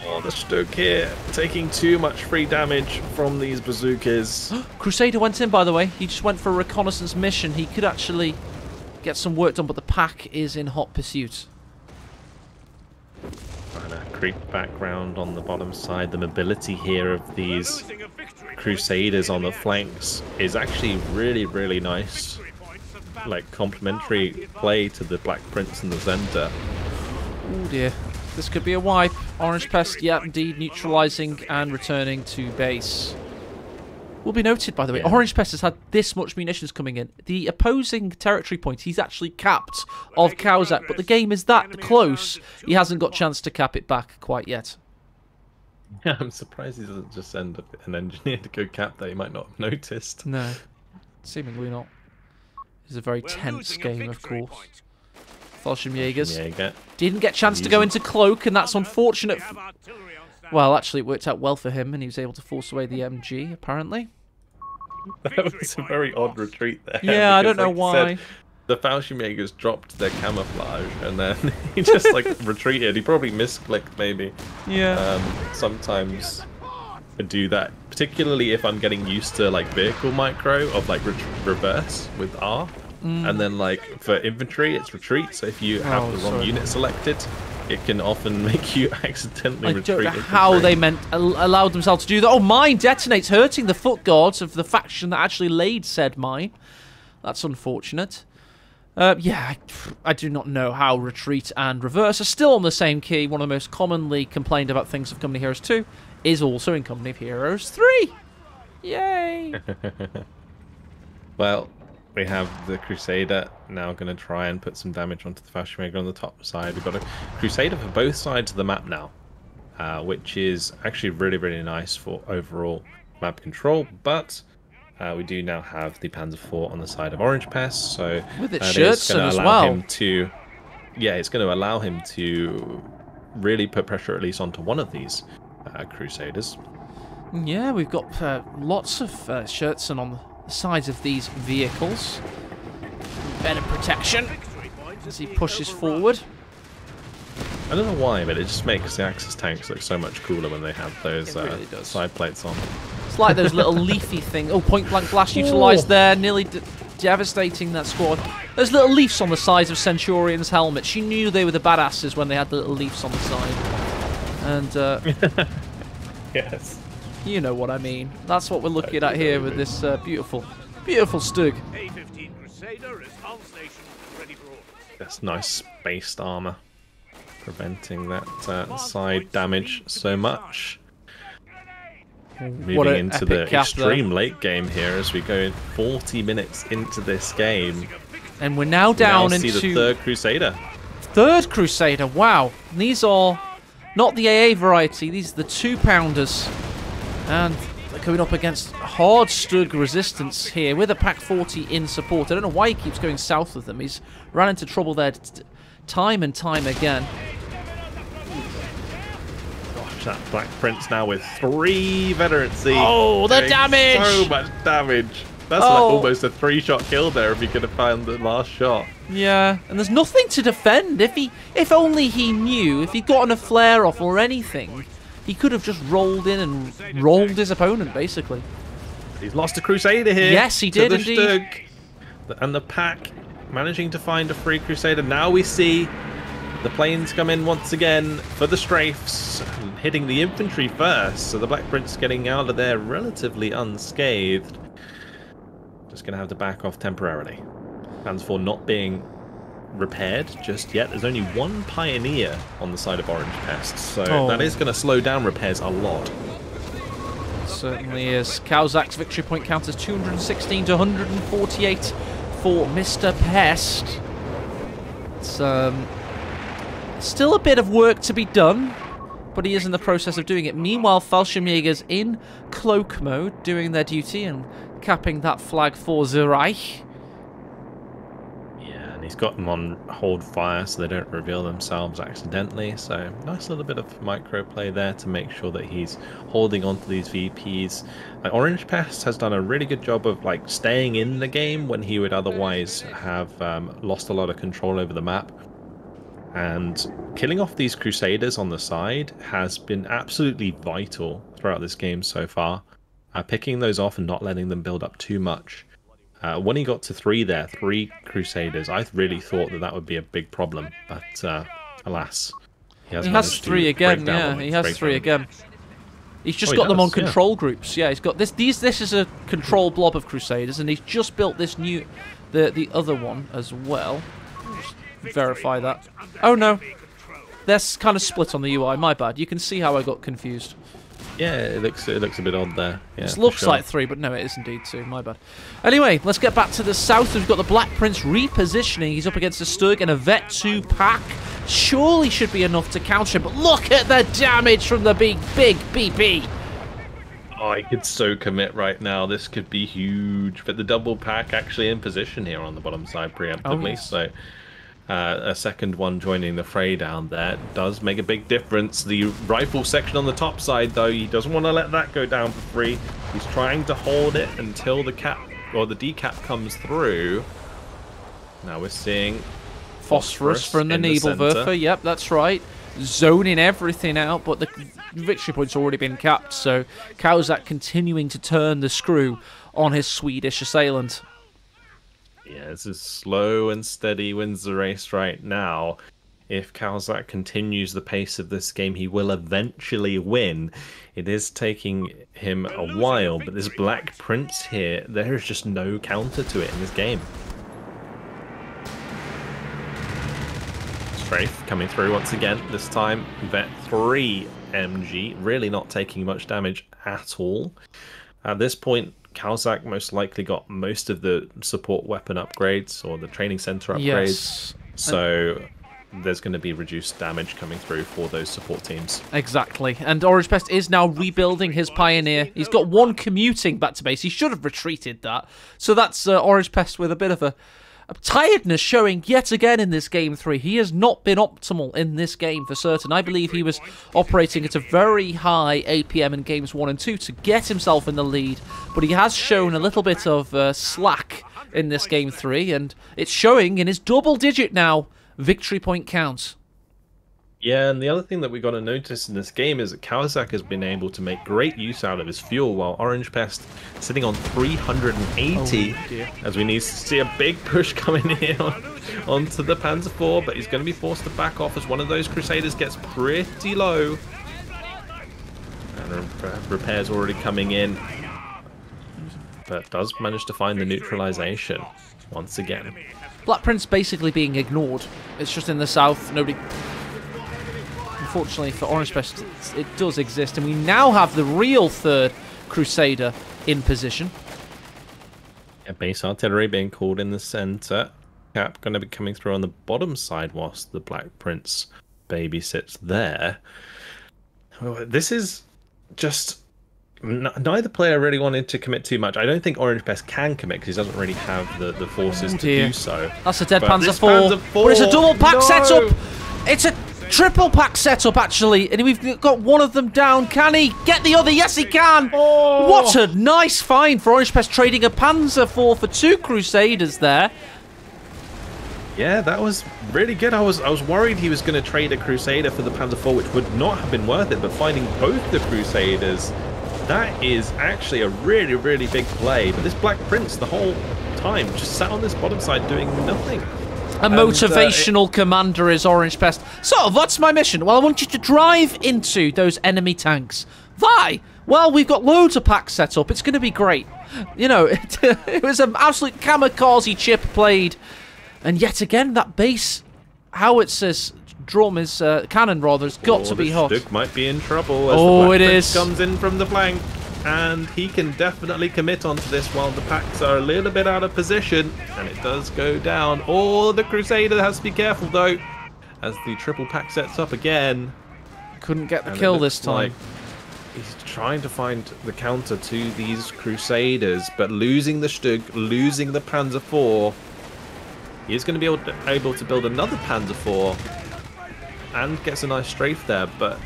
Oh, the Stoke here, taking too much free damage from these bazookas. Crusader went in, by the way. He just went for a reconnaissance mission. He could actually get some work done, but the pack is in hot pursuit. Trying to creep back round on the bottom side. The mobility here of these Crusaders on the flanks is actually really, really nice. Like, complementary play to the Black Prince in the center. Oh dear. This could be a wipe. OrangePest, yeah, indeed, neutralizing and returning to base. Will be noted, by the way, Yeah. OrangePest has had this much munitions coming in. The opposing territory point, he's actually capped of Caosak, but the game is that close, he hasn't got a chance to cap it back quite yet. Yeah, I'm surprised he doesn't just send an engineer to go cap that he might not have noticed. No, seemingly not. It's a very tense game, of course. Fallschirmjägers didn't get a chance to go into cloak, and that's unfortunate. Well, actually, it worked out well for him, and he was able to force away the MG, apparently. That was a very odd retreat there. Yeah, I don't know like why. Said, the Fallschirmjägers dropped their camouflage, and then he just like retreated. He probably misclicked, maybe. Yeah. Sometimes I do that, particularly if I'm getting used to like vehicle micro of like reverse with R. And then, like, for infantry, it's retreat. So if you have the wrong unit selected, it can often make you accidentally retreat. I don't know how they allowed themselves to do that. Oh, mine detonates, hurting the foot guards of the faction that actually laid said mine. That's unfortunate. Yeah, I do not know how retreat and reverse are still on the same key. One of the most commonly complained about things of Company of Heroes 2 is also in Company of Heroes 3. Yay! Well, we have the Crusader now going to try and put some damage onto the Fallschirmjäger on the top side. We've got a Crusader for both sides of the map now, which is actually really, really nice for overall map control. But we do now have the Panzer IV on the side of OrangePest, so with its it's going to allow him to. Yeah, it's going to allow him to really put pressure at least onto one of these Crusaders. Yeah, we've got lots of Scherzen on the sides of these vehicles. Better protection as he pushes forward. I don't know why, but it just makes the Axis tanks look so much cooler when they have those really does. side plates on. It's like those little leafy things. Oh, point blank blast utilised there, nearly devastating that squad. There's little leaves on the sides of Centurion's helmets. You knew they were the badasses when they had the little leaves on the side. And Yes. you know what I mean. That's what we're looking at here with this beautiful, beautiful Stug. A-15 Crusader is on station, ready for orders. That's nice spaced armor, preventing that side damage so much. Moving into the extreme late game here as we go 40 minutes into this game. And we're now down into the third Crusader. Third Crusader, wow. These are not the AA variety, these are the 2-pounders. And they're coming up against hard Stug resistance here with a Pack 40 in support. I don't know why he keeps going south with them. He's run into trouble there time and time again. That Black Prince now with 3 veterancy. Oh, the damage! So much damage. That's like almost a 3-shot kill there if he could have found the last shot. Yeah, and there's nothing to defend. If only he knew, if he'd gotten a flare off or anything, he could have just rolled in and rolled his opponent, basically. He's lost a Crusader here. Yes, he did indeed. Stug. And the pack managing to find a free Crusader. Now we see the planes come in once again for the strafes, hitting the infantry first. So the Black Prince getting out of there relatively unscathed. Just going to have to back off temporarily. Plans for not being repaired just yet. There's only 1 Pioneer on the side of OrangePest, so that is going to slow down repairs a lot. Certainly is. Caosak's victory point count is 216 to 148 for Mr. Pest. It's still a bit of work to be done, but he is in the process of doing it. Meanwhile, Fallschirmjägers in cloak mode, doing their duty and capping that flag for the Reich. Yeah, and he's got them on hold fire so they don't reveal themselves accidentally. So nice little bit of micro play there to make sure that he's holding on to these VPs. OrangePest has done a really good job of like staying in the game when he would otherwise have lost a lot of control over the map. And killing off these Crusaders on the side has been absolutely vital throughout this game so far. Picking those off and not letting them build up too much. When he got to 3 there, 3 Crusaders, I really thought that would be a big problem. But alas, he has 3 again. Yeah, he has 3 again. He's just got them on control groups. Yeah, he's got this. This is a control blob of Crusaders, and he's just built this new, the other one as well. Verify that. Oh no, they're kind of split on the UI. My bad. You can see how I got confused. Yeah, it looks a bit odd there. Yeah, it looks like 3, but no, it is indeed 2. My bad. Anyway, let's get back to the south. We've got the Black Prince repositioning. He's up against a Stug and a Vet 2 pack. Surely should be enough to counter him, but look at the damage from the big BP. Oh, I could so commit right now. This could be huge. But the double pack actually in position here on the bottom side preemptively. Oh, yes. So a second one joining the fray down there does make a big difference. The rifle section on the top side, though, he doesn't want to let that go down for free. He's trying to hold it until the cap or the decap comes through. Now we're seeing phosphorus from the Nebelwerfer. Yep, that's right. Zoning everything out, but the victory point's already been capped. So Caosak continuing to turn the screw on his Swedish assailant. Yeah, this is slow and steady wins the race right now. If Caosak continues the pace of this game, he will eventually win. It is taking him a while, but this Black Prince here, there is just no counter to it in this game. Strafe coming through once again. This time, Vet 3 MG, really not taking much damage at all. At this point, Caosak most likely got most of the support weapon upgrades or the training center upgrades. Yes. So there's going to be reduced damage coming through for those support teams. Exactly. And OrangePest is now rebuilding his Pioneer. He's got 1 commuting back to base. He should have retreated that. So that's OrangePest with a bit of a tiredness showing yet again in this game 3. He has not been optimal in this game for certain. I believe he was operating at a very high APM in games 1 and 2 to get himself in the lead, but he has shown a little bit of slack in this game 3, and it's showing in his double-digit now victory point count. Yeah, and the other thing that we got to notice in this game is that Caosak has been able to make great use out of his fuel, while OrangePest sitting on 380, as we need to see a big push coming in onto the Panzer IV, but he's going to be forced to back off as one of those Crusaders gets pretty low. And repairs already coming in, but does manage to find the neutralization once again. Black Prince basically being ignored. It's just in the south, nobody... Unfortunately for OrangePest, it does exist, and we now have the real third Crusader in position. Yeah, base artillery being called in the center. Cap going to be coming through on the bottom side whilst the Black Prince babysits there. This is just... Neither player really wanted to commit too much. I don't think OrangePest can commit because he doesn't really have the forces to do so. That's a dead Panzer IV, but it's a double pack setup! It's a triple pack setup, actually, and we've got one of them down. Can he get the other? Yes, he can! Oh. What a nice find for OrangePest, trading a Panzer IV for 2 Crusaders there. Yeah, that was really good. I was worried he was going to trade a Crusader for the Panzer IV, which would not have been worth it, but finding both the Crusaders, that is actually a really, really big play. But this Black Prince, the whole time, just sat on this bottom side doing nothing. A motivational commander is OrangePest. So, what's my mission? Well, I want you to drive into those enemy tanks. Why? Well, we've got loads of packs set up. It's going to be great. You know, it was an absolute kamikaze chip played. And yet again, that base howitzer's drum is cannon rather has got to be hot. Duke might be in trouble as the Black Prince comes in from the flank. And he can definitely commit onto this while the packs are a little bit out of position. And it does go down. Oh, the Crusader has to be careful, though, as the triple pack sets up again. Couldn't get the kill this time. He's trying to find the counter to these Crusaders, but losing the Stug, losing the Panzer IV. He is going to be able to build another Panzer IV and gets a nice strafe there, but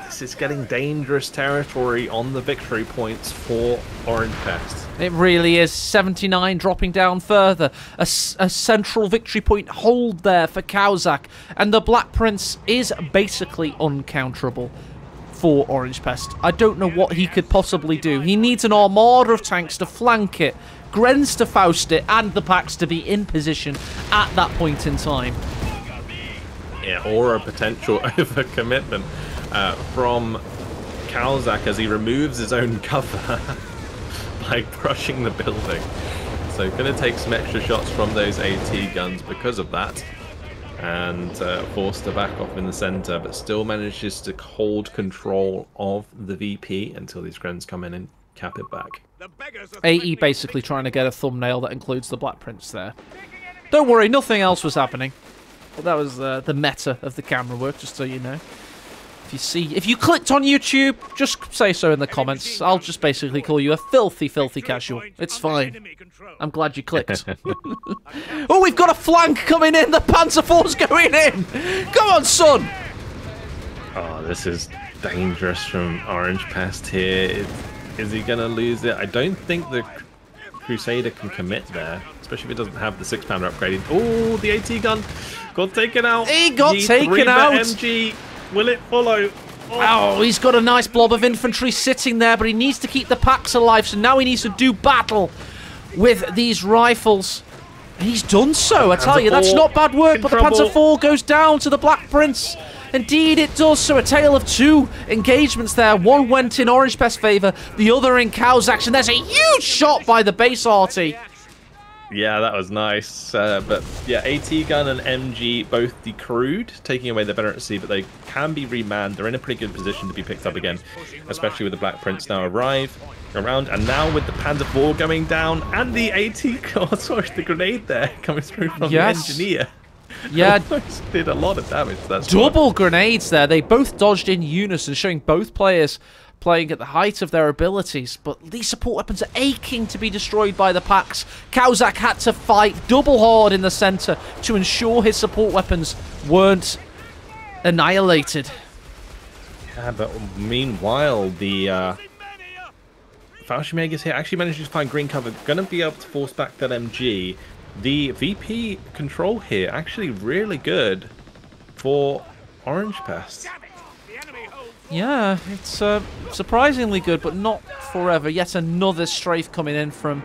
this is getting dangerous territory on the victory points for OrangePest. It really is. 79 dropping down further. A central victory point hold there for Caosak, and the Black Prince is basically uncounterable for OrangePest. I don't know what he could possibly do. He needs an armada of tanks to flank it, Grens to Faust it, and the packs to be in position at that point in time. Yeah, or a potential overcommitment from Caosak as he removes his own cover by brushing the building. So going to take some extra shots from those AT guns because of that, and forced to back off in the center, but still manages to hold control of the VP until these Grens come in and cap it back. AE basically trying to get a thumbnail that includes the Black Prince there. Don't worry, nothing else was happening. But that was the meta of the camera work, just so you know. If you clicked on YouTube, just say so in the comments. I'll just basically call you a filthy, filthy casual. It's fine. I'm glad you clicked. Oh, we've got a flank coming in. The Panzer IV's going in. Come on, son. Oh, this is dangerous from OrangePest here. Is he going to lose it? I don't think the Crusader can commit there, especially if it doesn't have the 6-pounder upgraded. Oh, the AT gun got taken out. He got taken out. MG. Will it follow? Oh, he's got a nice blob of infantry sitting there, but he needs to keep the packs alive, so now he needs to do battle with these rifles. And he's done so, I tell you. That's not bad work, but the Panzer IV goes down to the Black Prince. Indeed it does, so a tale of 2 engagements there. One went in OrangePest's favour, the other in Caosak's, and there's a huge shot by the base arty. Yeah, that was nice. But yeah, AT gun and MG both decrewed, taking away the better at sea, but they can be remanned. They're in a pretty good position to be picked up again, especially with the Black Prince now around, and now with the Panzer IV going down and the AT, oh sorry, the grenade there coming through from the engineer. Yeah, did a lot of damage. That's double grenades there. They both dodged in unison, showing both players playing at the height of their abilities, but these support weapons are aching to be destroyed by the packs. Caosak had to fight double hard in the centre to ensure his support weapons weren't annihilated. Yeah, but meanwhile, the Fallschirmjägers here actually managed to find green cover, going to be able to force back that MG. The VP control here actually really good for OrangePest. Yeah, it's surprisingly good, but not forever. Yet another strafe coming in from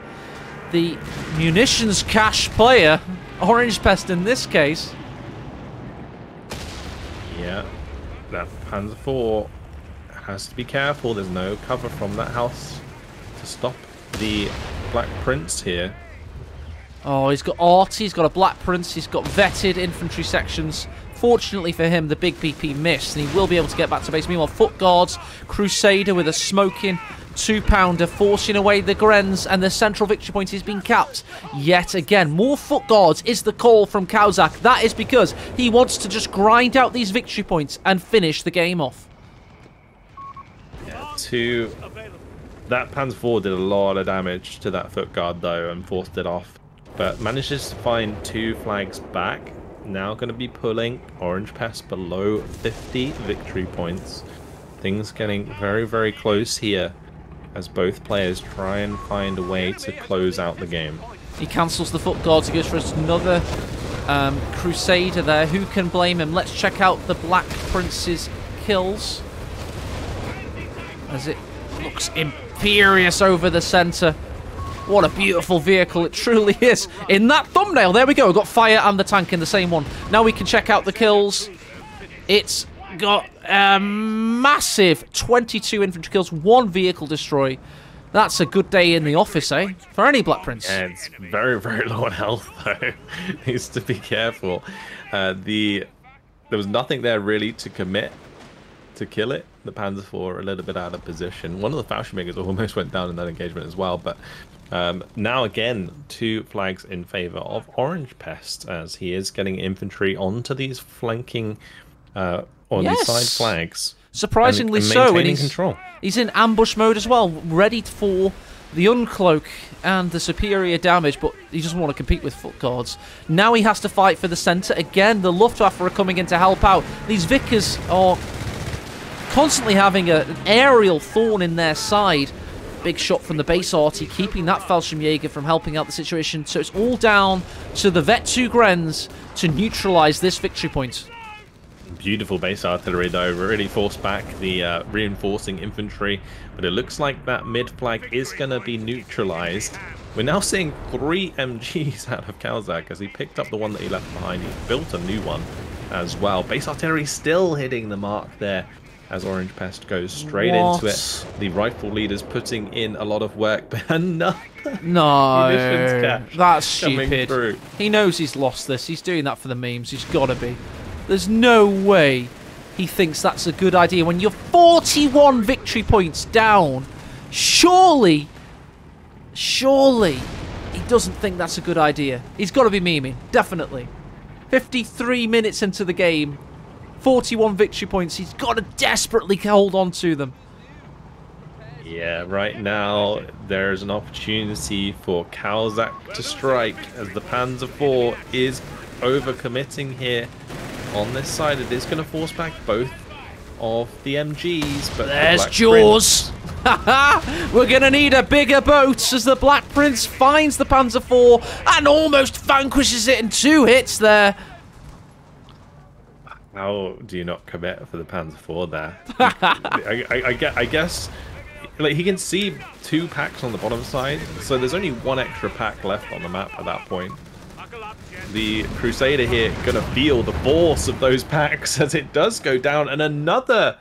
the munitions cache player, OrangePest in this case. Yeah, that Panzer IV has to be careful. There's no cover from that house to stop the Black Prince here. Oh, he's got arty, he's got a Black Prince, he's got vetted infantry sections. Fortunately for him, the big BP missed, and he will be able to get back to base. Meanwhile, Foot Guards, Crusader with a smoking 2-pounder, forcing away the Grens, and the central victory point is being capped yet again. More Foot Guards is the call from Caosak. That is because he wants to just grind out these victory points and finish the game off. Yeah, that Panzer IV did a lot of damage to that Foot Guard, though, and forced it off. But manages to find 2 flags back. Now going to be pulling OrangePest below 50 victory points. Things getting very, very close here as both players try and find a way to close out the game. He cancels the Foot Guards. He goes for another Crusader there. Who can blame him? Let's check out the Black Prince's kills, as it looks imperious over the centre. What a beautiful vehicle it truly is. In that thumbnail, there we go. We've got fire and the tank in the same one. Now we can check out the kills. It's got a massive 22 infantry kills, 1 vehicle destroy. That's a good day in the office, eh? For any Black Prince. Yeah, it's very, very low on health, though. Needs to be careful. There was nothing there really to commit to kill it. The Panzer IV a little bit out of position. One of the Fallschirmjägers almost went down in that engagement as well, but now again 2 flags in favor of OrangePest, as he is getting infantry onto these flanking these side flags. Surprisingly and so, and he's in ambush mode as well, ready for the uncloak and the superior damage, but he doesn't want to compete with Foot Guards. Now he has to fight for the centre. Again, the Luftwaffe are coming in to help out. These Vickers are constantly having an aerial thorn in their side. Big shot from the base arty, keeping that Fallschirmjäger from helping out the situation. So it's all down to the Vet 2 Grens to neutralise this victory point. Beautiful base artillery, though, really forced back the reinforcing infantry, but it looks like that mid flag is going to be neutralized. We're now seeing 3 MGs out of Caosak, as he picked up the one that he left behind. He built a new one as well. Base artillery still hitting the mark there as OrangePest goes straight into it. The rifle leader's putting in a lot of work, but another munitions cache that's stupid. He knows he's lost this. He's doing that for the memes. He's got to be. There's no way he thinks that's a good idea when you're 41 victory points down. Surely he doesn't think that's a good idea. He's got to be memeing, definitely. 53 minutes into the game, 41 victory points. He's got to desperately hold on to them. Yeah, right now there's an opportunity for Caosak to strike, as the Panzer IV is overcommitting here. On this side, it is going to force back both of the MGs, but there's Jaws. We're going to need a bigger boat, as the Black Prince finds the Panzer IV and almost vanquishes it in 2 hits there. How do you not commit for the Panzer IV there? I guess like, he can see 2 packs on the bottom side, so there's only 1 extra pack left on the map at that point. The Crusader here gonna feel the force of those packs as it does go down, and another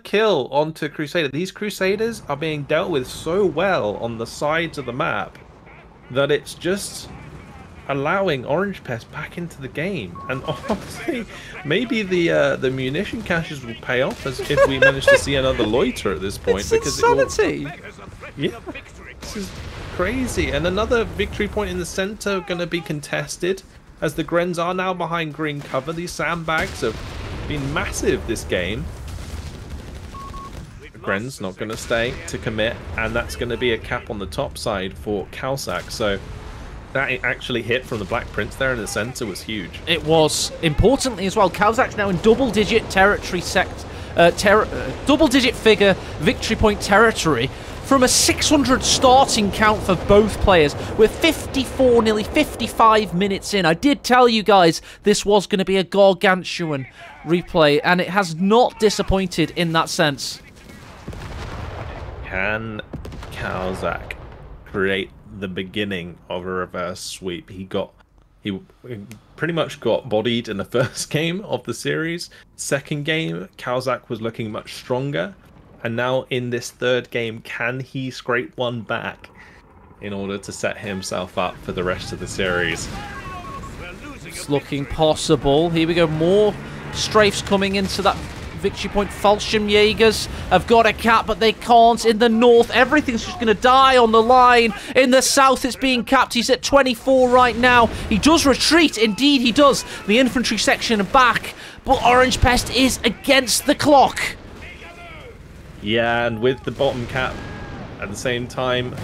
kill onto Crusader. These Crusaders are being dealt with so well on the sides of the map that it's just allowing OrangePest back into the game. And honestly, maybe the munition caches will pay off as if we manage to see another loiter at this point. It's because insanity. Yeah, this is crazy. And another victory point in the center going to be contested, as the Grens are now behind green cover. These sandbags have been massive this game. The Grens not going to stay to commit, and that's going to be a cap on the top side for Caosak. So that actually hit from the Black Prince there in the center was huge. It was. Importantly as well, Caosak's now in double-digit territory double-digit figure victory point territory. from a 600 starting count for both players. We're 54, nearly 55 minutes in. I did tell you guys this was going to be a gargantuan replay, and it has not disappointed in that sense. Can Caosak create the beginning of a reverse sweep? He pretty much got bodied in the first game of the series. Second game, Caosak was looking much stronger. And now in this third game, can he scrape one back in order to set himself up for the rest of the series? It's looking possible. Here we go, more strafes coming into that victory point. Fallschirmjägers have got a cap, but they can't. In the north, everything's just going to die on the line. In the south, it's being capped. He's at 24 right now. He does retreat. Indeed, he does. The infantry section back, but OrangePest is against the clock. Yeah, and with the bottom cap at the same time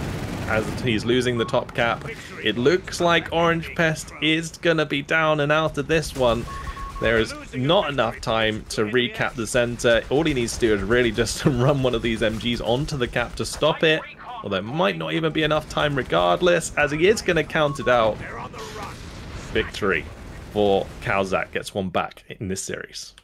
as he's losing the top cap, it looks like OrangePest is going to be down and out of this one. There is not enough time to recap the center. All he needs to do is really just run one of these MGs onto the cap to stop it. Although there might not even be enough time regardless, as he is going to count it out. Victory for Caosak, gets one back in this series.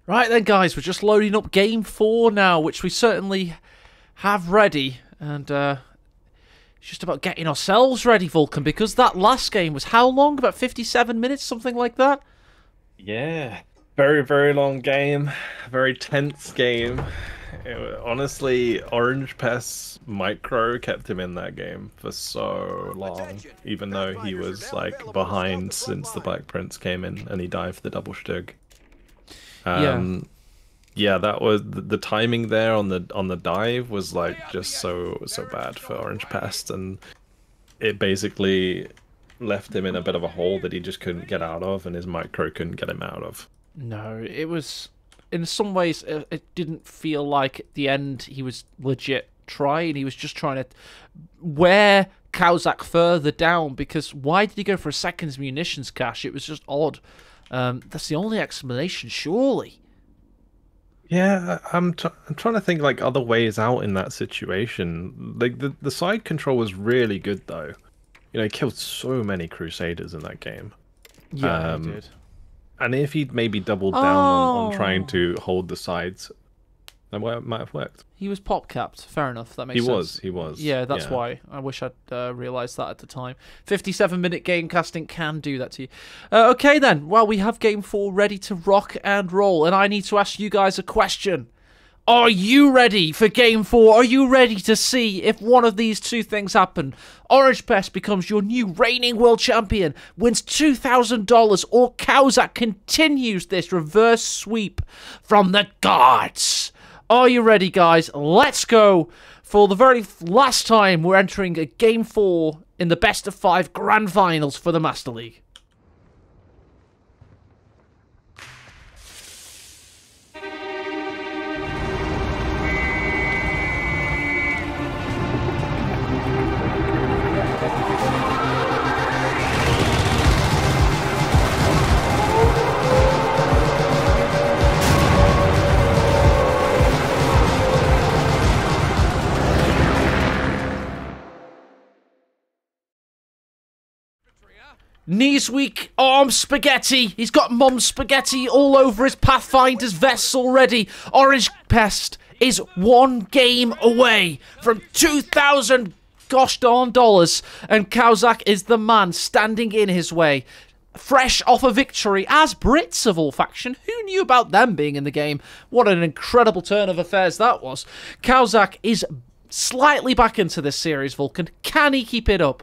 Right then, guys, we're just loading up Game 4 now, which we certainly have ready. And it's just about getting ourselves ready, Vulcan, because that last game was how long? About 57 minutes, something like that? Yeah, very, very long game. Very tense game. Honestly, OrangePest's micro kept him in that game for so long, even though he was like behind since the Black Prince came in and he died for the double stug. Yeah, that was the timing there on the dive was like just so bad for OrangePest, and it basically left him in a bit of a hole that he just couldn't get out of, and his micro couldn't get him out of. No, it was... In some ways, it didn't feel like at the end he was legit trying. He was just trying to wear Caosak further down, because why did he go for a second's munitions cache? It was just odd. That's the only explanation, surely. Yeah, I'm trying to think like other ways out in that situation. Like the side control was really good though. You know, he killed so many Crusaders in that game. Yeah, he did. And if he'd maybe doubled down on trying to hold the sides, that might have worked. He was pop capped. Fair enough. That makes sense. He was. Yeah, that's why. I wish I'd realised that at the time. 57-minute game casting can do that to you. Okay then. Well, we have Game 4 ready to rock and roll, and I need to ask you guys a question. Are you ready for Game 4? Are you ready to see if one of these two things happen? OrangePest becomes your new reigning world champion, wins $2,000, or Caosak continues this reverse sweep from the gods? Are you ready, guys? Let's go. For the very last time, we're entering a Game 4 in the best of 5 grand finals for the Master League. Knees weak, arms spaghetti. He's got mom spaghetti all over his Pathfinder's vest already. OrangePest is one game away from 2,000 gosh darn dollars, and Caosak is the man standing in his way. Fresh off a victory as Brits of all faction. Who knew about them being in the game? What an incredible turn of affairs that was. Caosak is slightly back into this series, Vulcan. Can he keep it up?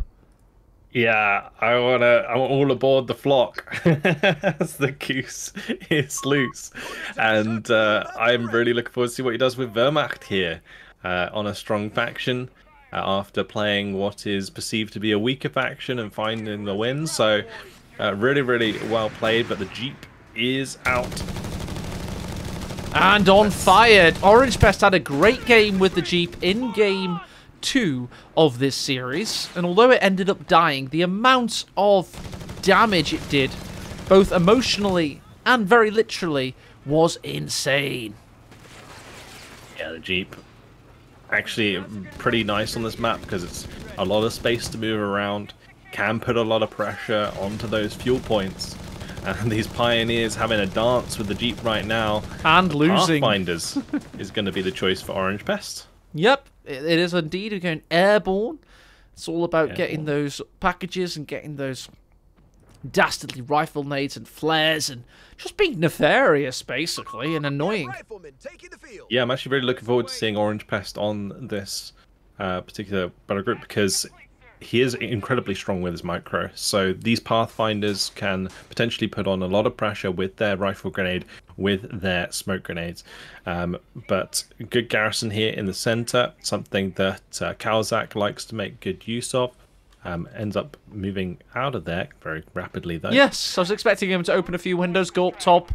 Yeah, I want all aboard the flock as the goose is loose. And I'm really looking forward to see what he does with Wehrmacht here on a strong faction after playing what is perceived to be a weaker faction and finding the win. So really, really well played, but the Jeep is out. And on fire. OrangePest had a great game with the Jeep in Game 2 of this series, and although it ended up dying, the amount of damage it did, both emotionally and very literally, was insane. Yeah, the Jeep actually pretty nice on this map because it's a lot of space to move around, can put a lot of pressure onto those fuel points, and these Pioneers having a dance with the Jeep right now, and losing. Pathfinders is going to be the choice for OrangePest. Yep, it is indeed. We're going airborne. It's all about getting those packages and getting those dastardly rifle nades and flares and just being nefarious, basically, and annoying. Yeah, I'm actually really looking forward to seeing OrangePest on this particular battle group because he is incredibly strong with his micro. So these Pathfinders can potentially put on a lot of pressure with their rifle grenade, with their smoke grenades. But good garrison here in the center, something that Caosak likes to make good use of. Ends up moving out of there very rapidly, though. Yes, I was expecting him to open a few windows, go up top.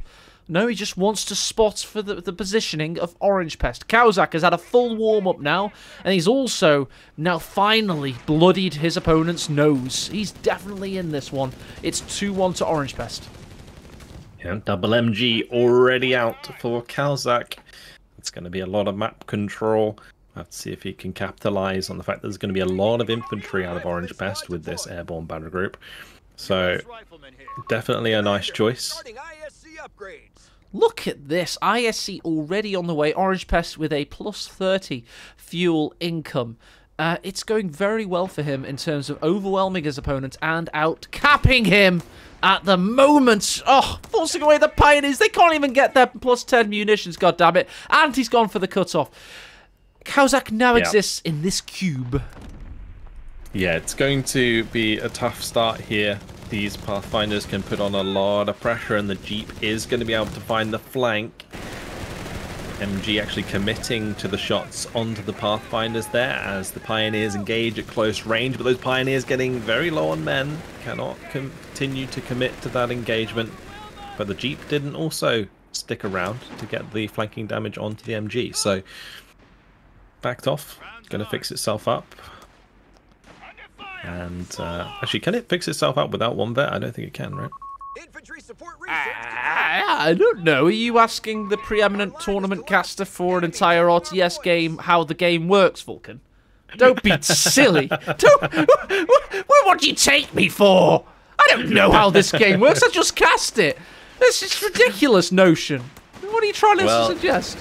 No, he just wants to spot for the positioning of OrangePest. Caosak has had a full warm-up now, and he's also now finally bloodied his opponent's nose. He's definitely in this one. It's 2-1 to OrangePest. Yeah, double MG already out for Caosak. It's going to be a lot of map control. Let's see if he can capitalize on the fact that there's going to be a lot of infantry out of OrangePest with this airborne battle group. So, definitely a nice choice. Look at this. ISC already on the way. OrangePest with a plus 30 fuel income. It's going very well for him in terms of overwhelming his opponent and out-capping him at the moment. Oh, forcing away the Pioneers. They can't even get their plus 10 munitions, goddammit. And he's gone for the cutoff. Caosak now exists in this cube. Yeah, it's going to be a tough start here. These Pathfinders can put on a lot of pressure, and the Jeep is going to be able to find the flank. MG actually committing to the shots onto the Pathfinders there as the Pioneers engage at close range, but those Pioneers getting very low on men, cannot continue to commit to that engagement. But the Jeep didn't also stick around to get the flanking damage onto the MG, so backed off, going to fix itself up. And actually, can it fix itself up without one vet? I don't think it can, right? I don't know. Are you asking the preeminent tournament caster for an entire RTS game how the game works, Vulcan? Don't be silly. What do you take me for? I don't know how this game works. I just cast it. This is ridiculous notion. What are you trying to suggest?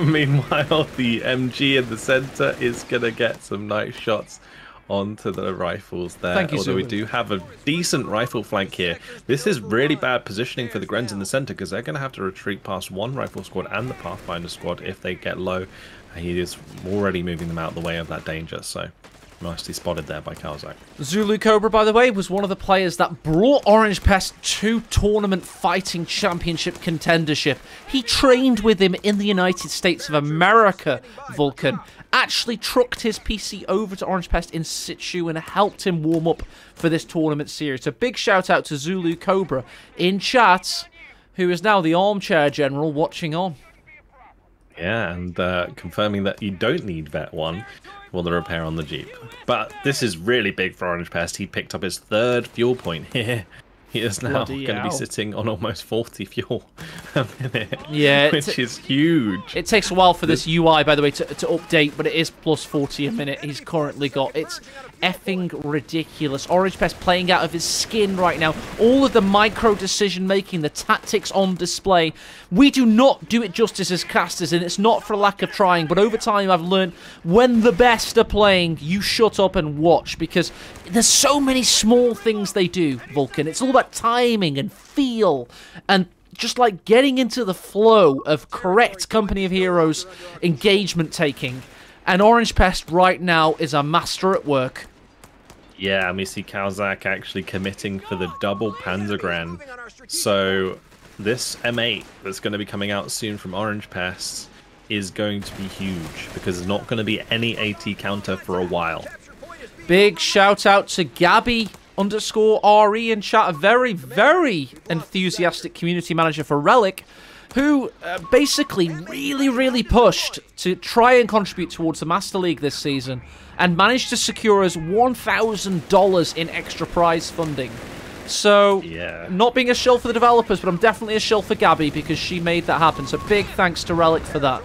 Meanwhile, the MG in the center is going to get some nice shots onto the rifles there. Thank you, although we do have a decent rifle flank here. This is really bad positioning for the Grens in the center because they're going to have to retreat past one rifle squad and the Pathfinder squad if they get low. He is already moving them out of the way of that danger, so nicely spotted there by Caosak. Zulu Cobra, by the way, was one of the players that brought OrangePest to Tournament Fighting Championship contendership. He trained with him in the United States of America, Vulcan. Actually trucked his PC over to OrangePest in situ and helped him warm up for this tournament series. So big shout out to Zulu Cobra in chat, who is now the armchair general watching on. Yeah, and confirming that you don't need Vet 1 for the repair on the Jeep. But this is really big for OrangePest. He picked up his third fuel point here. He is now going to be sitting on almost 40 fuel a minute, which is huge. It takes a while for this UI, by the way, to update, but it is plus 40 a minute he's currently got. It's effing ridiculous. OrangePest playing out of his skin right now. All of the micro decision-making, the tactics on display. We do not do it justice as casters, and it's not for lack of trying, but over time I've learned when the best are playing, you shut up and watch, because there's so many small things they do, Vulcan. It's all about timing and feel and just like getting into the flow of correct Company of Heroes engagement taking. And OrangePest right now is a master at work. Yeah, and we see Caosak actually committing for the double Panzergran. So this M8 that's going to be coming out soon from OrangePest is going to be huge because there's not going to be any AT counter for a while. Big shout out to Gabby_RE in chat, a very, very enthusiastic community manager for Relic, who basically really pushed to try and contribute towards the Master League this season and managed to secure us $1,000 in extra prize funding. So, not being a shill for the developers, but I'm definitely a shill for Gabby because she made that happen. So big thanks to Relic for that.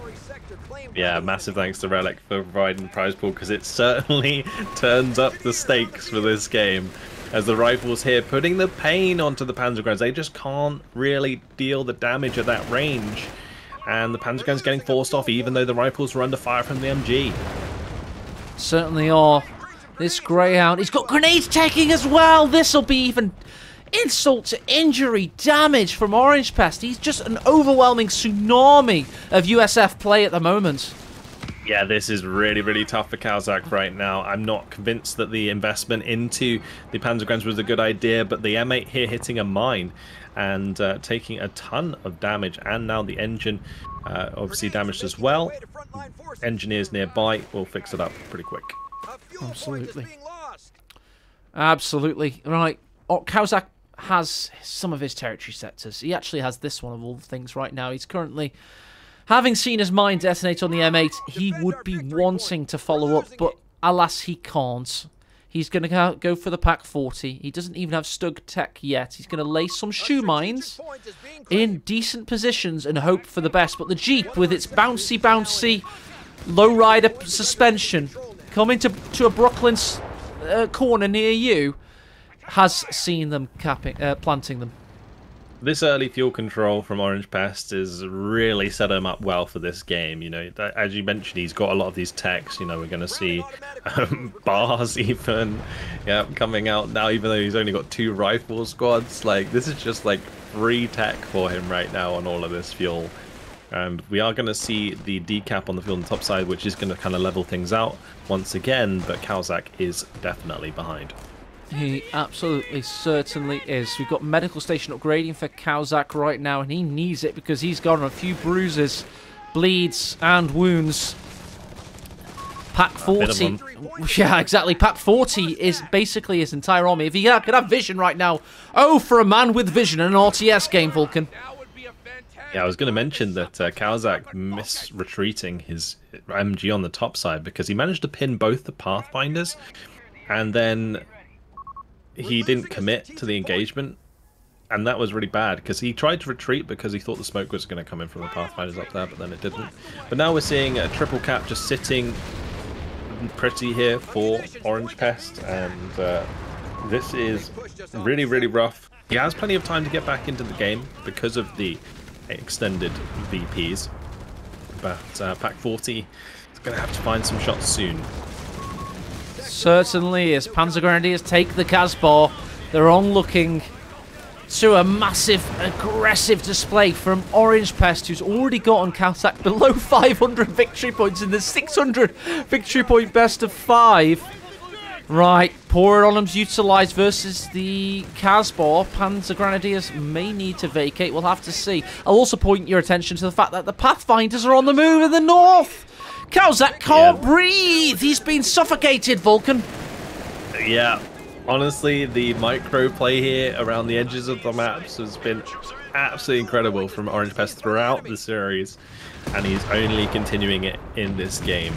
Yeah, massive thanks to Relic for providing the prize pool because it certainly turns up the stakes for this game. As the rifles here putting the pain onto the Panzergrans, they just can't really deal the damage at that range. And the Panzergrans getting forced off even though the rifles were under fire from the MG. Certainly are. This Greyhound, he's got grenades taking as well. This will be even insult to injury damage from OrangePest. He's just an overwhelming tsunami of USF play at the moment. Yeah, this is really tough for Caosak right now. I'm not convinced that the investment into the Panzergrans was a good idea, but the M8 here hitting a mine and taking a ton of damage, and now the engine obviously damaged as well. Engineers nearby will fix it up pretty quick. Absolutely. Right. Caosak has some of his territory sectors. He actually has this one of all the things right now. He's currently, having seen his mine detonate on the M8, he would be wanting to follow up, but alas, he can't. He's going to go for the Pack 40. He doesn't even have Stug Tech yet. He's going to lay some shoe mines in decent positions and hope for the best. But the Jeep, with its bouncy lowrider suspension, coming to a Brooklyn's corner near you, has seen them planting them. this early fuel control from OrangePest is really set him up well for this game. You know, as you mentioned, he's got a lot of these techs. You know, we're going to see bars even, yeah, coming out now. Even though he's only got 2 rifle squads, like this is just like free tech for him right now on all of this fuel. And we are going to see the decap on the fuel on the top side, which is going to kind of level things out once again. But Caosak is definitely behind. He absolutely certainly is. We've got medical station upgrading for Caosak right now, and he needs it because he's got a few bruises, bleeds, and wounds. Pack 40. Yeah, exactly. Pack 40 is basically his entire army. If he could have vision right now. Oh, for a man with vision in an RTS game, Vulcan. Yeah, I was going to mention that Caosak missed retreating his MG on the top side because he managed to pin both the Pathfinders, and then he didn't commit to the engagement, and that was really bad because he tried to retreat because he thought the smoke was going to come in from the Pathfinders up there, but then it didn't. But now we're seeing a triple cap just sitting pretty here for OrangePest, and this is really, really rough. He has plenty of time to get back into the game because of the extended VPs, but Pack 40 is going to have to find some shots soon. Certainly is. Panzer Grenadiers take the Casbah. They're on looking to a massive, aggressive display from OrangePest, who's already got on Caosak below 500 victory points in the 600 victory point best of 5. Right, Poor Anonyms utilised versus the Casbah. Panzer Grenadiers may need to vacate. We'll have to see. I'll also point your attention to the fact that the Pathfinders are on the move in the north. Caosak can't breathe. He's been suffocated, Vulcan. Yeah, honestly, the micro play here around the edges of the maps has been absolutely incredible from OrangePest throughout the series, and he's only continuing it in this game.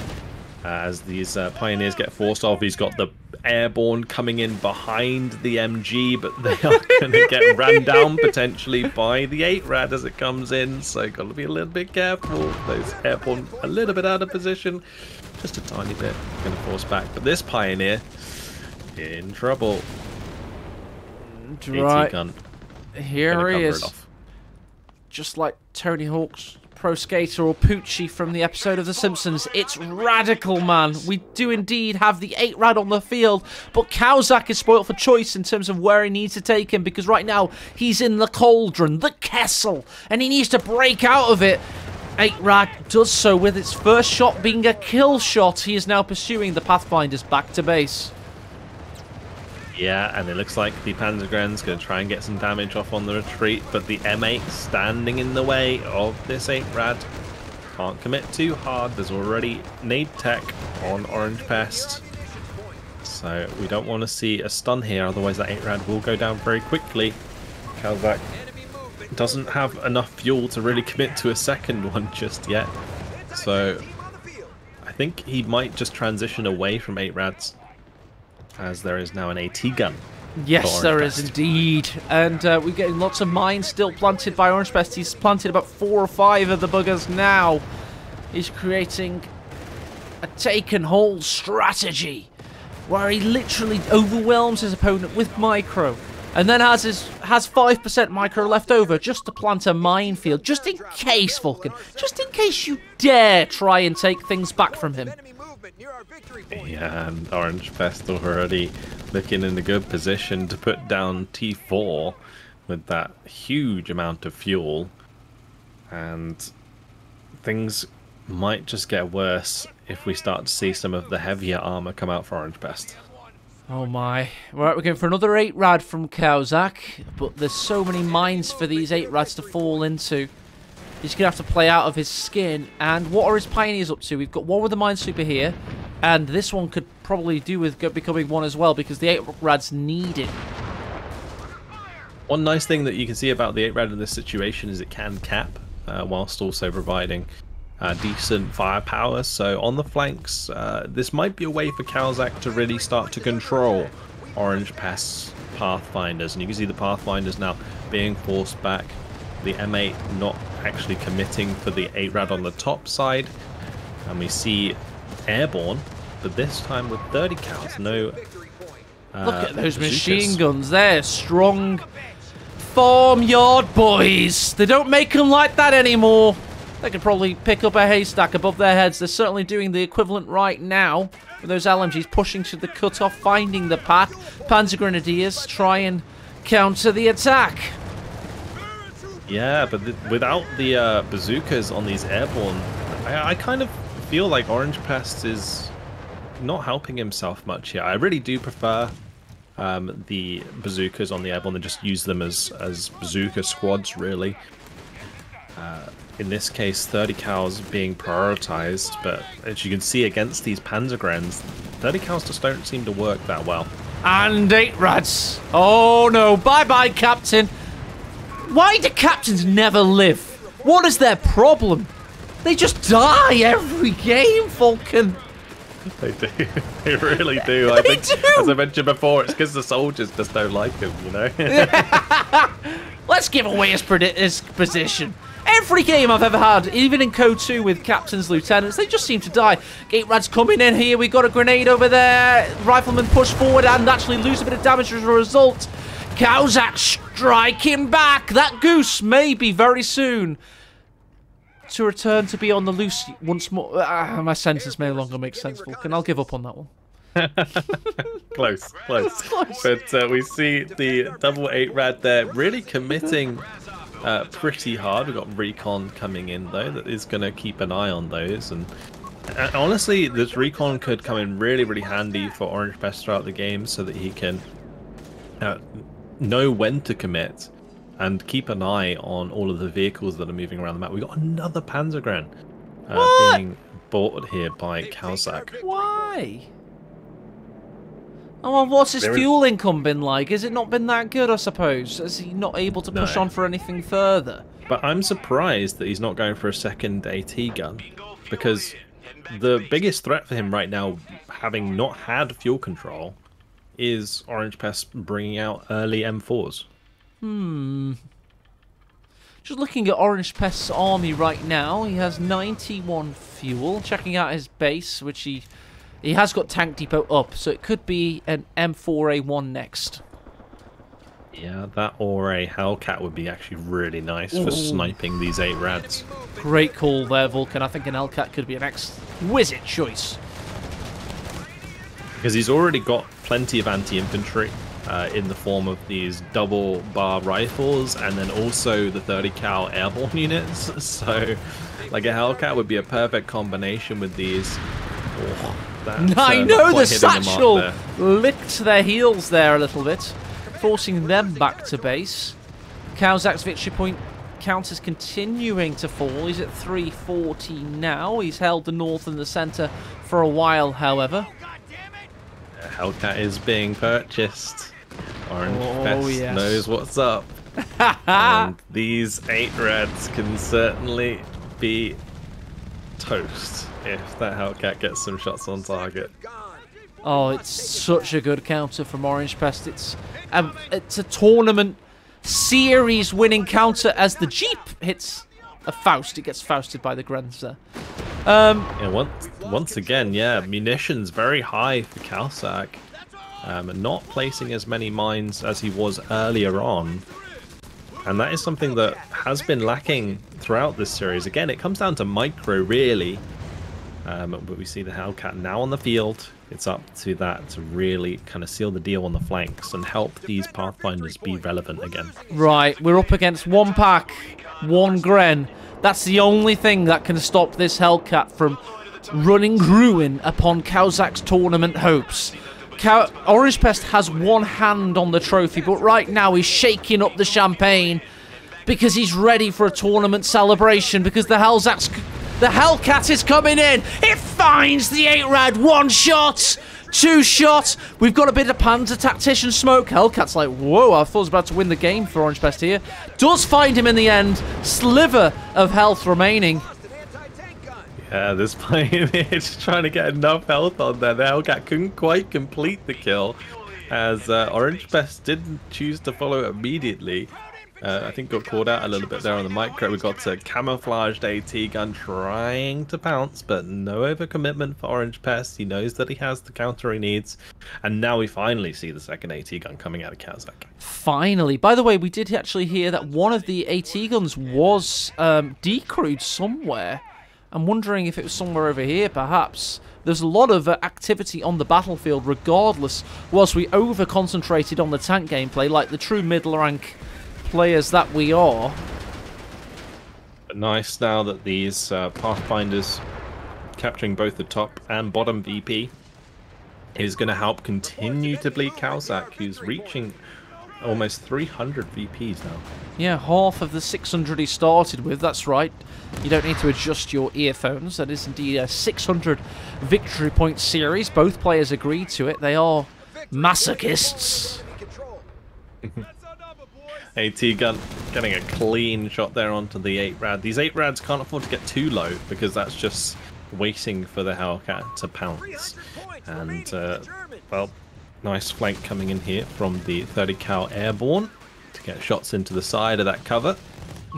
As these pioneers get forced off, he's got the airborne coming in behind the MG, but they are going to get ran down potentially by the 8-Rad as it comes in, so got to be a little bit careful. Those airborne a little bit out of position, just a tiny bit, going to force back. But this pioneer in trouble. Right, AT gun. Here he is, just like Tony Hawk's Pro Skater or Poochie from the episode of The Simpsons. It's radical, man. We do indeed have the 8-Rad on the field, but Caosak is spoilt for choice in terms of where he needs to take him, because right now he's in the cauldron, the Kessel, and he needs to break out of it. 8-Rad does so with its first shot being a kill shot. He is now pursuing the Pathfinders back to base. Yeah, and it looks like the Panzergren's going to try and get some damage off on the retreat, but the M8 standing in the way of this 8-Rad. Can't commit too hard. There's already nade tech on OrangePest, so we don't want to see a stun here, otherwise that 8-Rad will go down very quickly. Caosak doesn't have enough fuel to really commit to a second one just yet, so I think he might just transition away from 8-Rads, as there is now an AT gun. Yes, there is indeed. And we're getting lots of mines still planted by OrangePest. He's planted about 4 or 5 of the buggers now. He's creating a take and hold strategy where he literally overwhelms his opponent with micro, and then has 5% micro left over just to plant a minefield, just in case, Vulcan, just in case you dare try and take things back from him. Yeah, and OrangePest already looking in a good position to put down T4 with that huge amount of fuel, and things might just get worse if we start to see some of the heavier armor come out for OrangePest. Oh my. Right, we're going for another 8-Rad from Caosak, but there's so many mines for these 8-Rads to fall into. He's going to have to play out of his skin. And what are his pioneers up to? We've got one with the Minesweeper here, and this one could probably do with becoming one as well, because the 8-Rads need it. One nice thing that you can see about the 8-Rad in this situation is it can cap, whilst also providing decent firepower. So on the flanks, this might be a way for Caosak to really start to control OrangePest's Pathfinders. And you can see the Pathfinders now being forced back. The M8 not actually committing for the 8-Rad on the top side. And we see airborne, but this time with 30 counts. No. Look at those machine guns. They're strong, farmyard boys. They don't make them like that anymore. They could probably pick up a haystack above their heads. They're certainly doing the equivalent right now. With those LMGs pushing to the cutoff, finding the pack. Panzer Grenadiers try and counter the attack. Yeah, but without the bazookas on these airborne, I kind of feel like OrangePest is not helping himself much here. I really do prefer the bazookas on the airborne and just use them as bazooka squads, really. In this case, 30 cows being prioritized, but as you can see against these Panzergrens, 30 cows just don't seem to work that well. And 8 rads. Oh no, bye-bye, Captain. Why do captains never live? What is their problem? They just die every game, Vulcan. They do. They really do. I think, as I mentioned before, it's because the soldiers just don't like him, you know? Let's give away his position. Every game I've ever had, even in CoH3 with captains, lieutenants, they just seem to die. Gate Rad's coming in here. We got a grenade over there. Rifleman push forward and actually lose a bit of damage as a result. Caosak striking back. That goose may be very soon to return to be on the loose once more. My sentence may no longer make sense, Vulcan. I'll give up on that one. Close. But we see the double 8 rad there really committing pretty hard. We've got recon coming in though that is going to keep an eye on those, and honestly this recon could come in really handy for OrangePest throughout the game so that he can know when to commit and keep an eye on all of the vehicles that are moving around the map. We got another Panzergren being bought here by Caosak. Why? Oh, well, what's his fuel income been like? Has it not been that good, I suppose? Is he not able to push on for anything further? But I'm surprised that he's not going for a second AT gun, because the biggest threat for him right now, having not had fuel control, is OrangePest bringing out early M4s. Just looking at OrangePest's army right now, he has 91 fuel. Checking out his base, which he has got tank depot up, so it could be an M4A1 next. Yeah, that or a Hellcat would be actually really nice for sniping these 8 rads. Great call there, Vulcan. I think an Hellcat could be an exquisite choice. Because he's already got plenty of anti-infantry in the form of these double bar rifles and then also the 30 cal airborne units. So, like a Hellcat would be a perfect combination with these. I know the satchel licked their heels there a little bit, forcing them back to base. Caosak's victory point count is continuing to fall. He's at 340 now. He's held the north and the centre for a while, however. Hellcat is being purchased. OrangePest knows what's up. And these 8 rads can certainly be toast if that Hellcat gets some shots on target. Oh, it's such a good counter from OrangePest. It's a tournament series winning counter as the Jeep hits a Faust. It gets Fausted by the Grens there. Yeah, once again, yeah, munitions very high for Caosak. Not placing as many mines as he was earlier on. And that is something that has been lacking throughout this series. Again, it comes down to micro, really. But we see the Hellcat now on the field. It's up to that to really kind of seal the deal on the flanks and help these Pathfinders be relevant again. Right, we're up against one pack, one Gren. That's the only thing that can stop this Hellcat from running ruin upon Caosak's tournament hopes. OrangePest has one hand on the trophy, but right now he's shaking up the champagne because he's ready for a tournament celebration, because the Hellcat is coming in. It finds the 8 rad. 1 shot, 2 shot. We've got a bit of Panzer Tactician smoke. Hellcat's like, whoa, I thought I was about to win the game for OrangePest here. Does find him in the end. Sliver of health remaining. Yeah, this Pioneer is trying to get enough health on there. The Hellcat couldn't quite complete the kill, as OrangePest didn't choose to follow immediately. I think got called out a little bit there on the micro. We got a camouflaged AT gun trying to pounce, but no overcommitment for OrangePest. He knows that he has the counter he needs, and now we finally see the second AT gun coming out of Caosak. Finally. By the way, we did actually hear that one of the AT guns was decrewed somewhere. I'm wondering if it was somewhere over here, perhaps. There's a lot of activity on the battlefield regardless, whilst we over-concentrated on the tank gameplay like the true mid-rank players that we are. But nice now that these Pathfinders capturing both the top and bottom VP is going to help continue to bleed Caosak, who's reaching almost 300 VPs now. Yeah, half of the 600 he started with, that's right. You don't need to adjust your earphones. That is indeed a 600 victory point series. Both players agreed to it. They are masochists. AT gun getting a clean shot there onto the 8-rad. These 8-rads can't afford to get too low because that's just waiting for the Hellcat to pounce. And, well, nice flank coming in here from the 30 cal airborne to get shots into the side of that cover.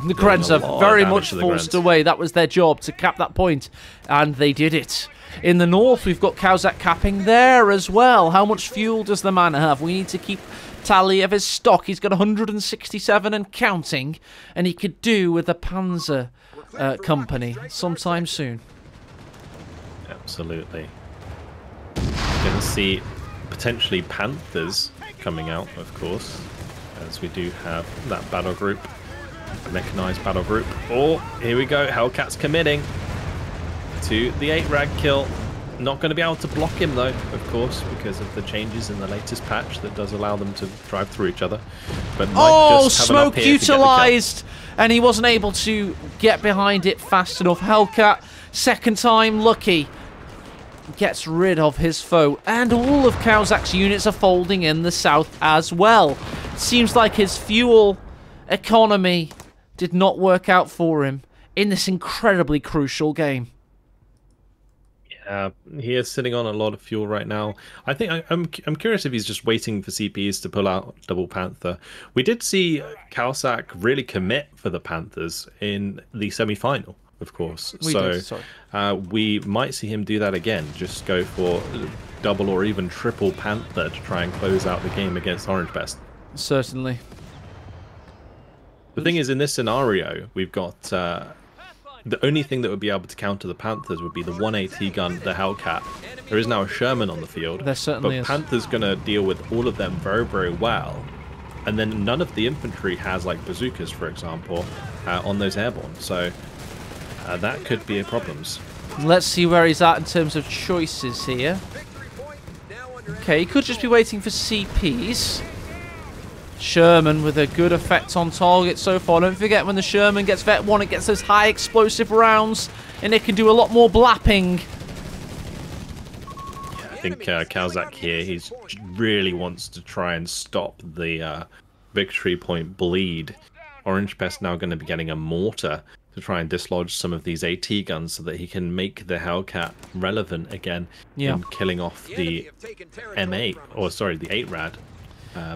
The Grens are very much forced away. That was their job, to cap that point, and they did it. In the north, we've got Caosak capping there as well. How much fuel does the man have? We need to keep tally of his stock. He's got 167 and counting, and he could do with a Panzer company sometime soon. Absolutely. Going to see potentially Panthers coming out, of course, as we do have that battle group, mechanized battle group. Oh, here we go. Hellcat's committing to the 8-rad kill. Not going to be able to block him though, of course, because of the changes in the latest patch that does allow them to drive through each other. But just have smoke utilized, and he wasn't able to get behind it fast enough. Hellcat, second time lucky, gets rid of his foe, and all of Caosak's units are folding in the south as well. Seems like his fuel economy did not work out for him in this incredibly crucial game. He is sitting on a lot of fuel right now. I think I'm curious if he's just waiting for CPs to pull out Double Panther. We did see Caosak really commit for the Panthers in the semi-final, of course. We might see him do that again. Just go for double or even triple Panther to try and close out the game against OrangePest. Certainly. The thing is, in this scenario, we've got the only thing that would be able to counter the Panthers would be the 1AT gun, the Hellcat. There is now a Sherman on the field. There certainly is. Panther's going to deal with all of them very, very well. And then none of the infantry has, like, bazookas, for example, on those airborne. So that could be a problem. Let's see where he's at in terms of choices here. Okay, he could just be waiting for CPs. Sherman with a good effect on target so far. Don't forget, when the Sherman gets Vet 1, it gets those high explosive rounds, and it can do a lot more blapping. Yeah, I think Caosak here, he really wants to try and stop the victory point bleed. OrangePest now going to be getting a mortar to try and dislodge some of these AT guns so that he can make the Hellcat relevant again in killing off the M8, or sorry, the 8-rad.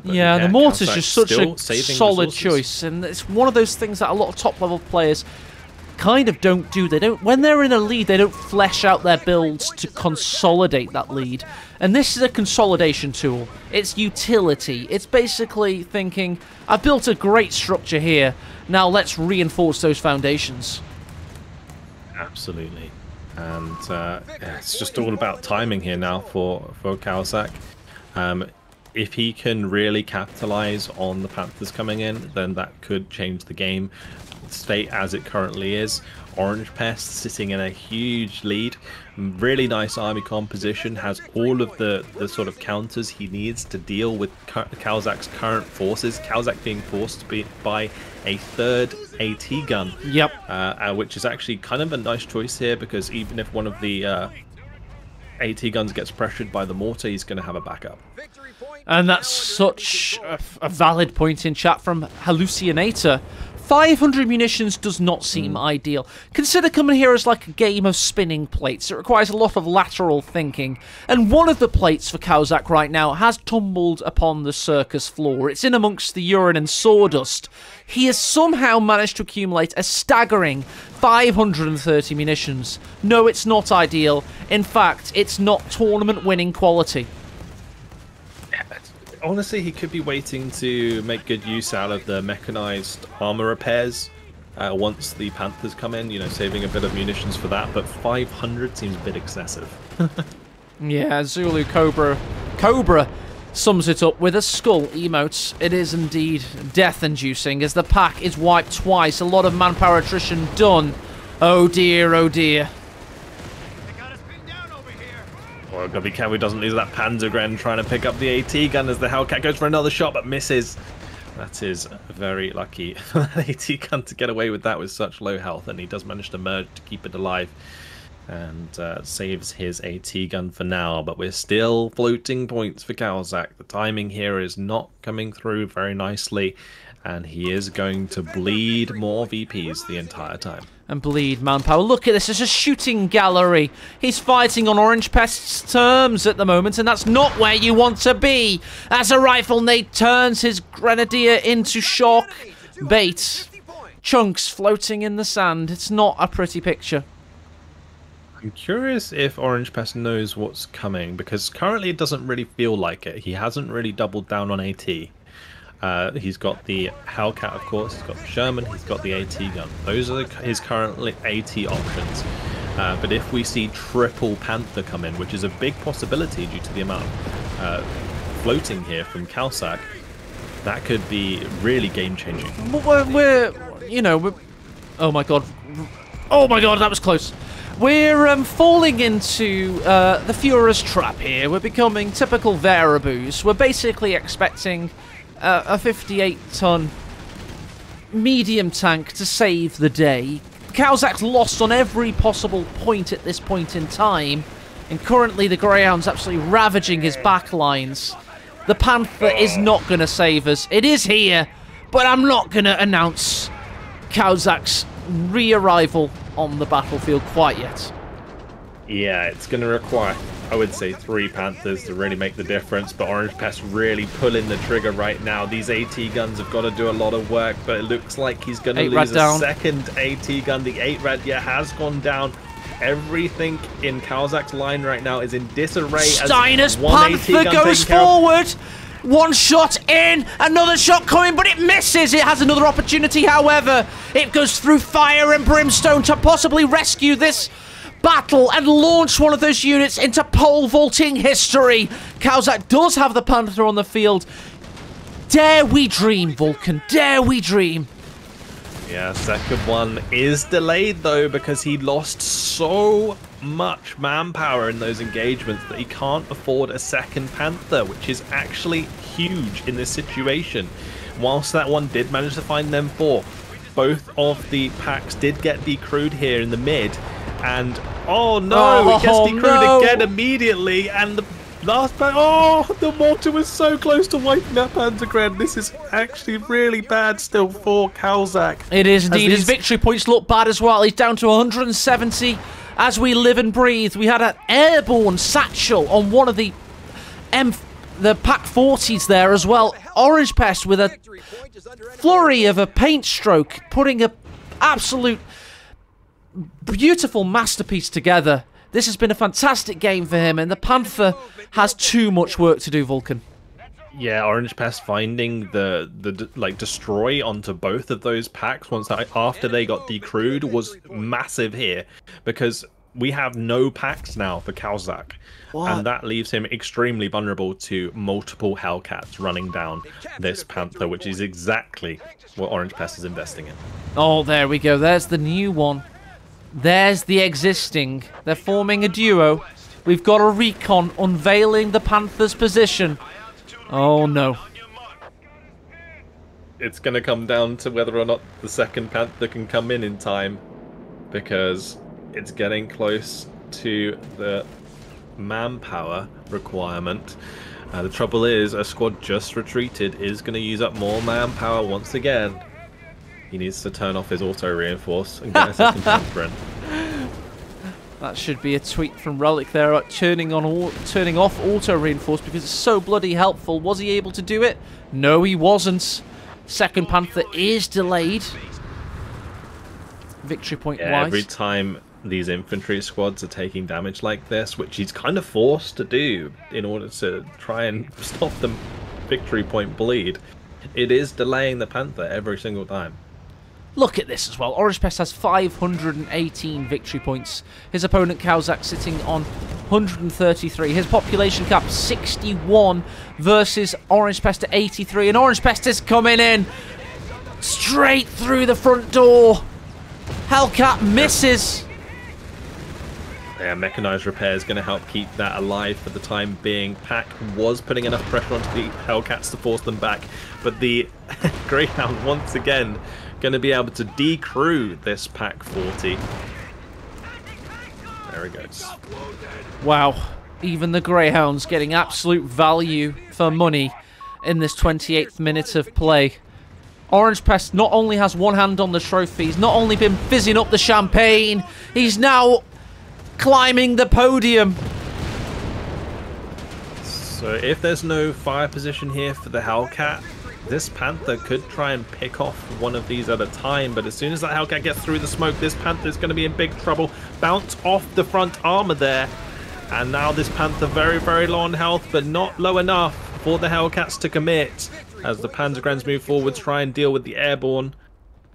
Yeah, the mortar's just such a solid choice, and it's one of those things that a lot of top-level players kind of don't do. They don't, when they're in a lead, they don't flesh out their builds to consolidate that lead. And this is a consolidation tool. It's utility. It's basically thinking, I've built a great structure here, now let's reinforce those foundations. Absolutely. And it's just all about timing here now for Caosak. If he can really capitalize on the Panthers coming in, then that could change the game state as it currently is. OrangePest sitting in a huge lead. Really nice army composition. Has all of the sort of counters he needs to deal with Caosak's current forces. Caosak being forced to be by a third AT gun. Yep. Which is actually kind of a nice choice here, because even if one of the AT guns gets pressured by the mortar, he's going to have a backup. And that's such a valid point in chat from Hallucinator. 500 munitions does not seem ideal. Consider coming here as like a game of spinning plates. It requires a lot of lateral thinking. And one of the plates for Caosak right now has tumbled upon the circus floor. It's in amongst the urine and sawdust. He has somehow managed to accumulate a staggering 530 munitions. No, it's not ideal. In fact, it's not tournament-winning quality. Honestly, he could be waiting to make good use out of the mechanized armor repairs once the Panthers come in, you know, saving a bit of munitions for that, but 500 seems a bit excessive. Yeah, Zulu Cobra sums it up with a skull emote. It is indeed death-inducing as the pack is wiped twice. A lot of manpower attrition done. Oh dear, oh dear. Well, gotta be careful he doesn't lose that Panzergren trying to pick up the AT gun as the Hellcat goes for another shot but misses. That is very lucky for that AT gun to get away with that with such low health, and he does manage to merge to keep it alive and saves his AT gun for now. But we're still floating points for Caosak. The timing here is not coming through very nicely, and he is going to bleed more VPs the entire time. And bleed manpower. Look at this, it's a shooting gallery. He's fighting on OrangePest's terms at the moment, and that's not where you want to be. As a rifle nade turns his grenadier into shock bait. Chunks floating in the sand. It's not a pretty picture. I'm curious if OrangePest knows what's coming, because currently it doesn't really feel like it. He hasn't really doubled down on AT. He's got the Hellcat, of course, he's got the Sherman, he's got the AT gun. Those are his currently AT options. But if we see triple Panther come in, which is a big possibility due to the amount floating here from Caosak, that could be really game-changing. Oh my god. Oh my god, that was close. We're falling into the Führer's trap here. We're becoming typical Variaboos. We're basically expecting a 58-ton medium tank to save the day. Caosak's lost on every possible point at this point in time, and currently the Greyhound's absolutely ravaging his backlines. The Panther is not going to save us. It is here, but I'm not going to announce Caosak's re-arrival on the battlefield quite yet. Yeah, it's going to require, I would say, 3 Panthers to really make the difference, but OrangePest really pulling the trigger right now. These AT guns have got to do a lot of work, but it looks like he's going to lose a second AT gun. The 8-Rad, yeah, has gone down. Everything in Caosak's line right now is in disarray. Steiner's Panther goes forward. One shot in, another shot coming, but it misses. It has another opportunity, however. It goes through fire and brimstone to possibly rescue this battle and launch one of those units into pole vaulting history. Caosak does have the Panther on the field. Dare we dream, Vulcan? Dare we dream? Yeah, second one is delayed though because he lost so much manpower in those engagements that he can't afford a second Panther, which is actually huge in this situation. Whilst that one did manage to find them 4, both of the packs did get decrewed here in the mid, and oh no, it gets decrewed again immediately, and the last pack, the mortar was so close to wiping that Panzergren. This is actually really bad still for Caosak. It is indeed. His victory points look bad as well. He's down to 170 as we live and breathe. We had an airborne satchel on one of the Pack 40s there as well. OrangePest with a flurry of a paint stroke, putting a absolute beautiful masterpiece together. This has been a fantastic game for him, and the Panther has too much work to do, Vulcan. Yeah, OrangePest finding the destroy onto both of those packs after they got decrewed was massive here, because we have no packs now for Caosak, and that leaves him extremely vulnerable to multiple Hellcats running down this Panther, which is exactly what OrangePest is investing in. Oh, there we go. There's the new one. There's the existing. They're forming a duo. We've got a recon unveiling the Panther's position. Oh no. It's going to come down to whether or not the second Panther can come in time, because it's getting close to the manpower requirement. The trouble is, a squad just retreated is going to use up more manpower once again. He needs to turn off his auto-reinforce and get a second panther in. That should be a tweet from Relic there, turning off auto-reinforce because it's so bloody helpful. Was he able to do it? No, he wasn't. Second panther is delayed. Victory point wise. Every time these infantry squads are taking damage like this, which he's kind of forced to do in order to try and stop the victory point bleed, it is delaying the panther every single time. Look at this as well. OrangePest has 518 victory points. His opponent Caosak sitting on 133. His population cap 61 versus OrangePest at 83. And OrangePest is coming in straight through the front door. Hellcat misses. Yeah, mechanized repair is going to help keep that alive for the time being. Pack was putting enough pressure onto the Hellcats to force them back, but the Greyhound once again going to be able to decrew this Pack 40. There he goes. Wow, even the Greyhounds getting absolute value for money in this 28th minute of play. OrangePest not only has one hand on the trophy, he's not only been fizzing up the champagne, he's now climbing the podium. So if there's no fire position here for the Hellcat, this Panther could try and pick off one of these at a time, but as soon as that Hellcat gets through the smoke, this Panther is going to be in big trouble. Bounce off the front armor there, and now this Panther very, very low on health, but not low enough for the Hellcats to commit. As the Panzergrens move forward, try and deal with the airborne.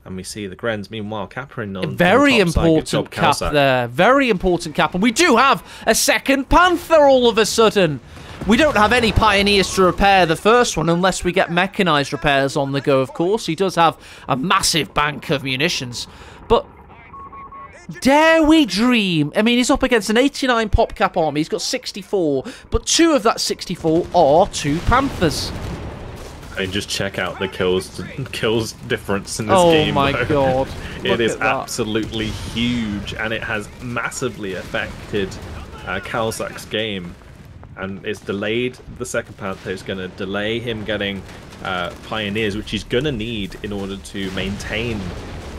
And we see the Grens, meanwhile, capturing on very the top side. important cap there. Very important cap. And we do have a second Panther all of a sudden. We don't have any Pioneers to repair the first one unless we get mechanized repairs on the go, of course. He does have a massive bank of munitions. But dare we dream? I mean, he's up against an 89 pop cap army. He's got 64. But 2 of that 64 are 2 Panthers. I mean, just check out the kills difference in this game. Oh my god. It is absolutely huge, and it has massively affected Caosak's game. And it's delayed the second Panther. It's going to delay him getting Pioneers, which he's going to need in order to maintain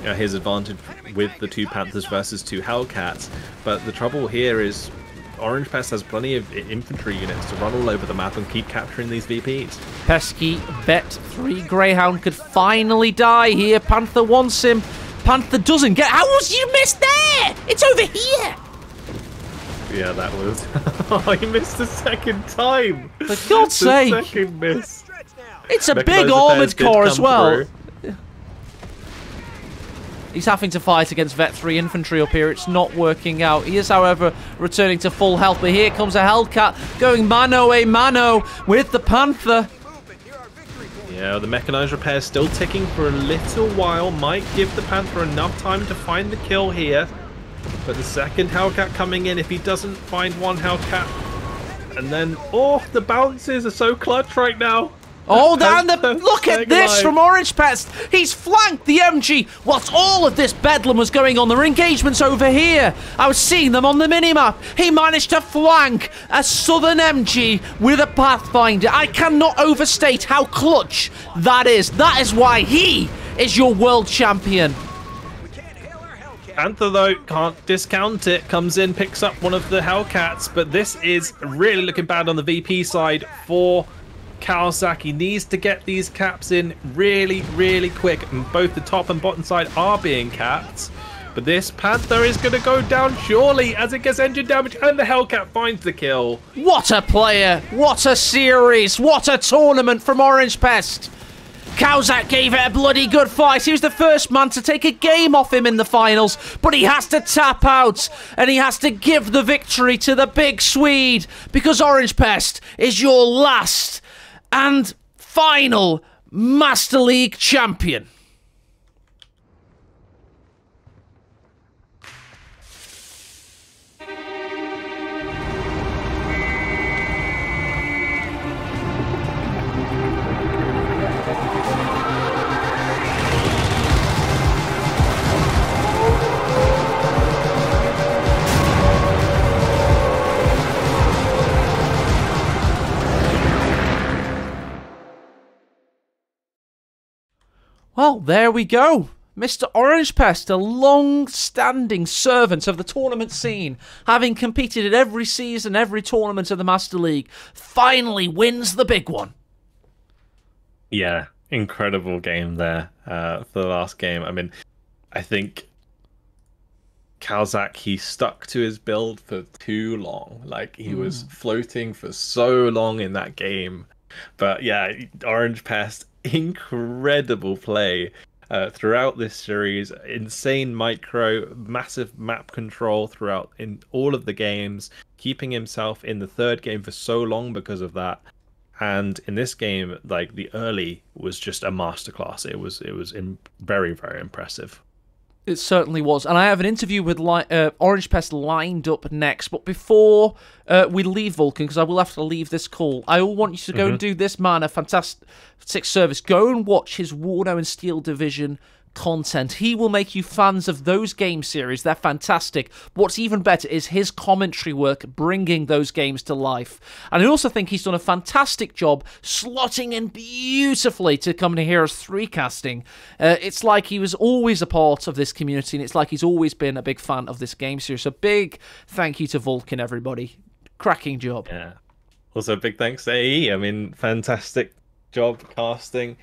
his advantage with the 2 Panthers versus 2 Hellcats. But the trouble here is OrangePest has plenty of infantry units to run all over the map and keep capturing these VPs. Pesky Bet3 Greyhound could finally die here. Panther wants him. Panther doesn't get... How was you missed there? It's over here. Yeah, that was... Oh, he missed the second time. For God's sake. Second miss. It's a big armoured core as well. Through. He's having to fight against Vet 3 infantry up here. It's not working out. He is, however, returning to full health. But here comes a Hellcat going mano a mano with the Panther. Yeah, the mechanized repair is still ticking for a little while. Might give the Panther enough time to find the kill here. But the second Hellcat coming in, if he doesn't find one Hellcat. And then, oh, the bounces are so clutch right now. Oh, and look at this from OrangePest. He's flanked the MG whilst all of this bedlam was going on. There are engagements over here. I was seeing them on the minimap. He managed to flank a southern MG with a Pathfinder. I cannot overstate how clutch that is. That is why he is your world champion. Panther, though, can't discount it. Comes in, picks up one of the Hellcats. But this is really looking bad on the VP side for Caosak. He needs to get these caps in really, really quick. And both the top and bottom side are being capped. But this Panther is going to go down surely as it gets engine damage and the Hellcat finds the kill. What a player. What a series. What a tournament from OrangePest. Caosak gave it a bloody good fight. He was the first man to take a game off him in the finals, but he has to tap out and he has to give the victory to the big Swede because OrangePest is your last and final Master League champion. Well, there we go. Mr. OrangePest, a long-standing servant of the tournament scene, having competed at every season, every tournament of the Master League, finally wins the big one. Yeah, incredible game there for the last game. I mean, I think Caosak, he stuck to his build for too long. Like, he was floating for so long in that game. But yeah, OrangePest, incredible play throughout this series. Insane micro, massive map control throughout in all of the games, keeping himself in the third game for so long because of that. And in this game, like, the early was just a masterclass. It was very, very impressive. It certainly was. And I have an interview with OrangePest lined up next. But before we leave Vulcan, because I will have to leave this call, I will want you to go and do this man a fantastic service. Go and watch his Warno and Steel Division content. He will make you fans of those game series. They're fantastic. What's even better is his commentary work bringing those games to life. And I also think he's done a fantastic job slotting in beautifully to Company Heroes 3 casting. It's like he was always a part of this community, and it's like he's always been a big fan of this game series. So big thank you to Vulcan, everybody. Cracking job. Yeah. Also, big thanks to AE. I mean, fantastic job casting.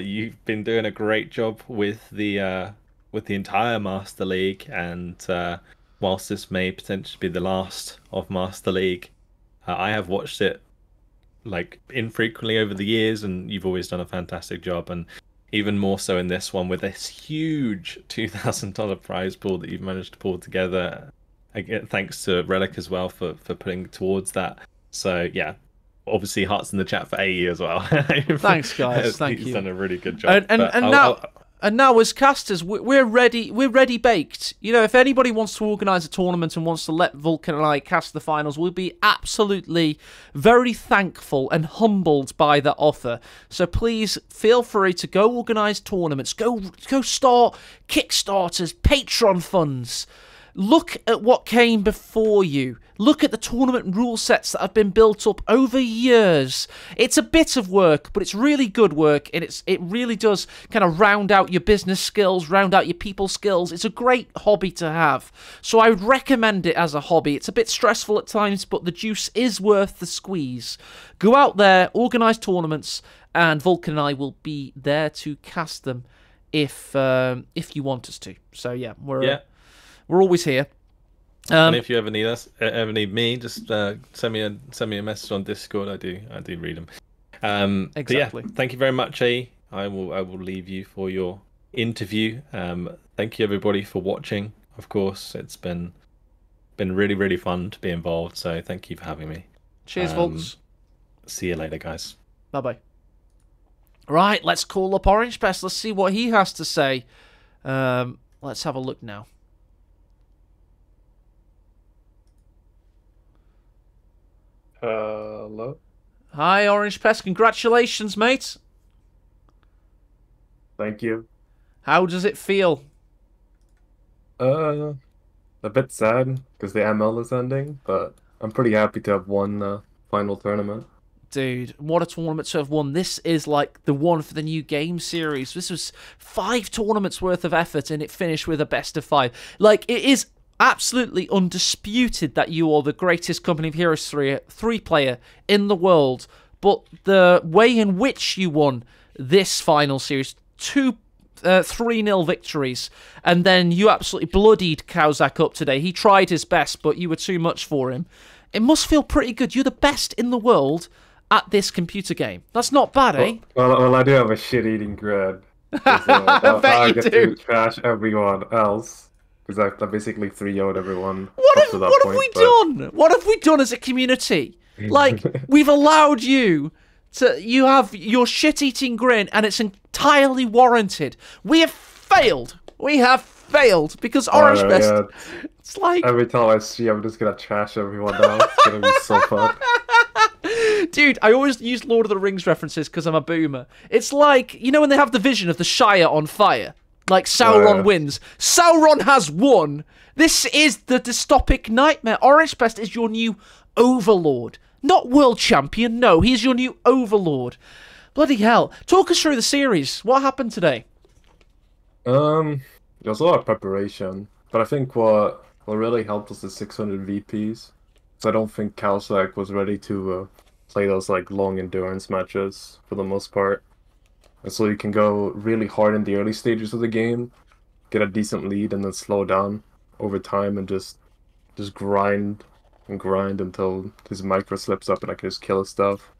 You've been doing a great job with the entire Master League, and whilst this may potentially be the last of Master League, I have watched it like infrequently over the years, and you've always done a fantastic job, and even more so in this one with this huge $2,000 prize pool that you've managed to pull together. Again, thanks to Relic as well for putting towards that. So yeah. Obviously, hearts in the chat for AE as well. Thanks, guys. Thank He's you. done a really good job. And now, as casters, we're ready. We're ready baked. You know, if anybody wants to organise a tournament and wants to let Vulcan and I cast the finals, we'll be absolutely very thankful and humbled by that offer. So please feel free to go organise tournaments. Go start Kickstarters, Patreon funds. Look at what came before you. Look at the tournament rule sets that have been built up over years. It's a bit of work, but it's really good work, and it really does kind of round out your business skills, round out your people skills. It's a great hobby to have. So I would recommend it as a hobby. It's a bit stressful at times, but the juice is worth the squeeze. Go out there, organise tournaments, and Vulcan and I will be there to cast them if you want us to. So yeah, we're always here. And if you ever need us, ever need me, just send me a message on Discord. I do read them. Exactly. Yeah, thank you very much, A. I will leave you for your interview. Thank you everybody for watching. Of course, it's been really, really fun to be involved. So thank you for having me. Cheers, folks. See you later, guys. Bye bye. Right, let's call up OrangePest. Let's see what he has to say. Let's have a look now. Hello. Hi, OrangePest. Congratulations, mate. Thank you. How does it feel? A bit sad because the ML is ending, but I'm pretty happy to have won the final tournament. Dude, what a tournament to have won. This is like the one for the new game series. This was 5 tournaments worth of effort, and it finished with a best of 5. Like, it is absolutely undisputed that you are the greatest Company of Heroes 3 player in the world, but the way in which you won this final series, 3-0 victories, and then you absolutely bloodied Caosak up today. He tried his best, but you were too much for him. It must feel pretty good. You're the best in the world at this computer game. That's not bad, eh? Well, I do have a shit-eating grid. I bet you do. To trash everyone else. Because I basically 3-0'd everyone. What have we done? What have we done as a community? Like, we've allowed you have your shit-eating grin, and it's entirely warranted. We have failed. We have failed because OrangePest. Yeah. It's like every time I see, I'm just gonna trash everyone else. It's gonna be so fun. Dude, I always use Lord of the Rings references because I'm a boomer. It's like, you know when they have the vision of the Shire on fire? Like Sauron wins. Sauron has won. This is the dystopic nightmare. OrangePest is your new overlord. Not world champion, no. He's your new overlord. Bloody hell. Talk us through the series. What happened today? There's a lot of preparation, but I think what really helped was the 600 VPs. So I don't think Caosak was ready to play those like long endurance matches for the most part. And so you can go really hard in the early stages of the game, get a decent lead, and then slow down over time and just grind and grind until his micro slips up and I can just kill his stuff.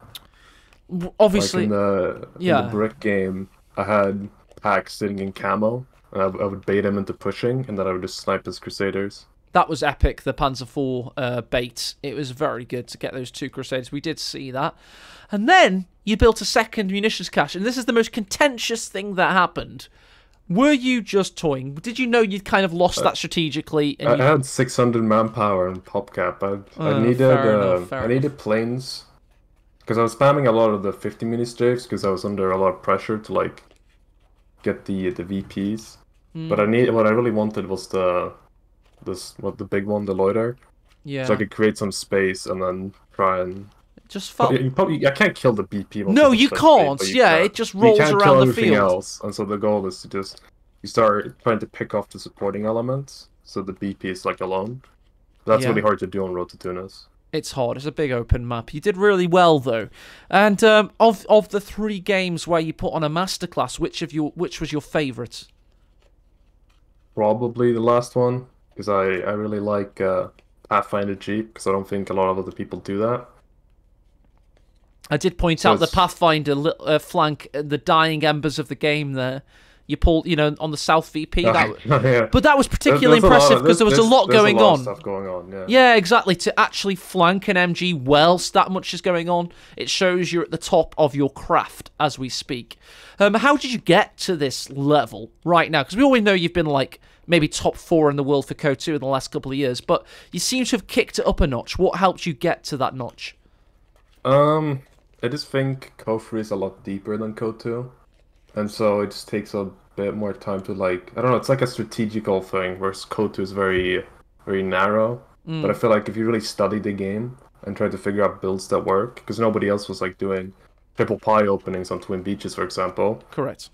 Obviously, Like in the brick game, I had Pax sitting in camo, and I would bait him into pushing, and then I would just snipe his Crusaders. that was epic, the Panzer IV bait. It was very good to get those 2 Crusaders. We did see that. And then you built a second munitions cache, and this is the most contentious thing that happened. Were you just toying? Did you know you'd kind of lost that strategically? And I had 600 manpower and PopCap. I needed planes, because I was spamming a lot of the 50 mini strafes because I was under a lot of pressure to like get the VPs. But what I really wanted was the big one, the loiter. Yeah. So I could create some space and then try and just felt... I can't kill the BP. No, you can't. Yeah, it just rolls around the field. Else. And so the goal is to just you start trying to pick off the supporting elements, so the BP is like alone. That's really hard to do on Road to Tunis. It's hard. It's a big open map. You did really well though. And of the 3 games where you put on a masterclass, which was your favourite? Probably the last one, because I really like Pathfinder Jeep, because I don't think a lot of other people do that. I did point out the Pathfinder flank, the dying embers of the game there. You pulled, on the South VP. But that was particularly impressive because there was a lot going on. Stuff going on, yeah. Yeah, exactly. To actually flank an MG whilst that much is going on, it shows you're at the top of your craft as we speak. How did you get to this level right now? Because we always know you've been like maybe top 4 in the world for CoH3 in the last couple of years, but you seem to have kicked it up a notch. What helped you get to that notch? I just think CoH3 is a lot deeper than CoH2. And so it just takes a bit more time to like, I don't know, it's like a strategical thing, whereas CoH2 is very, very narrow. But I feel like if you really study the game and try to figure out builds that work, because nobody else was like doing triple pie openings on Twin Beaches, for example. Correct.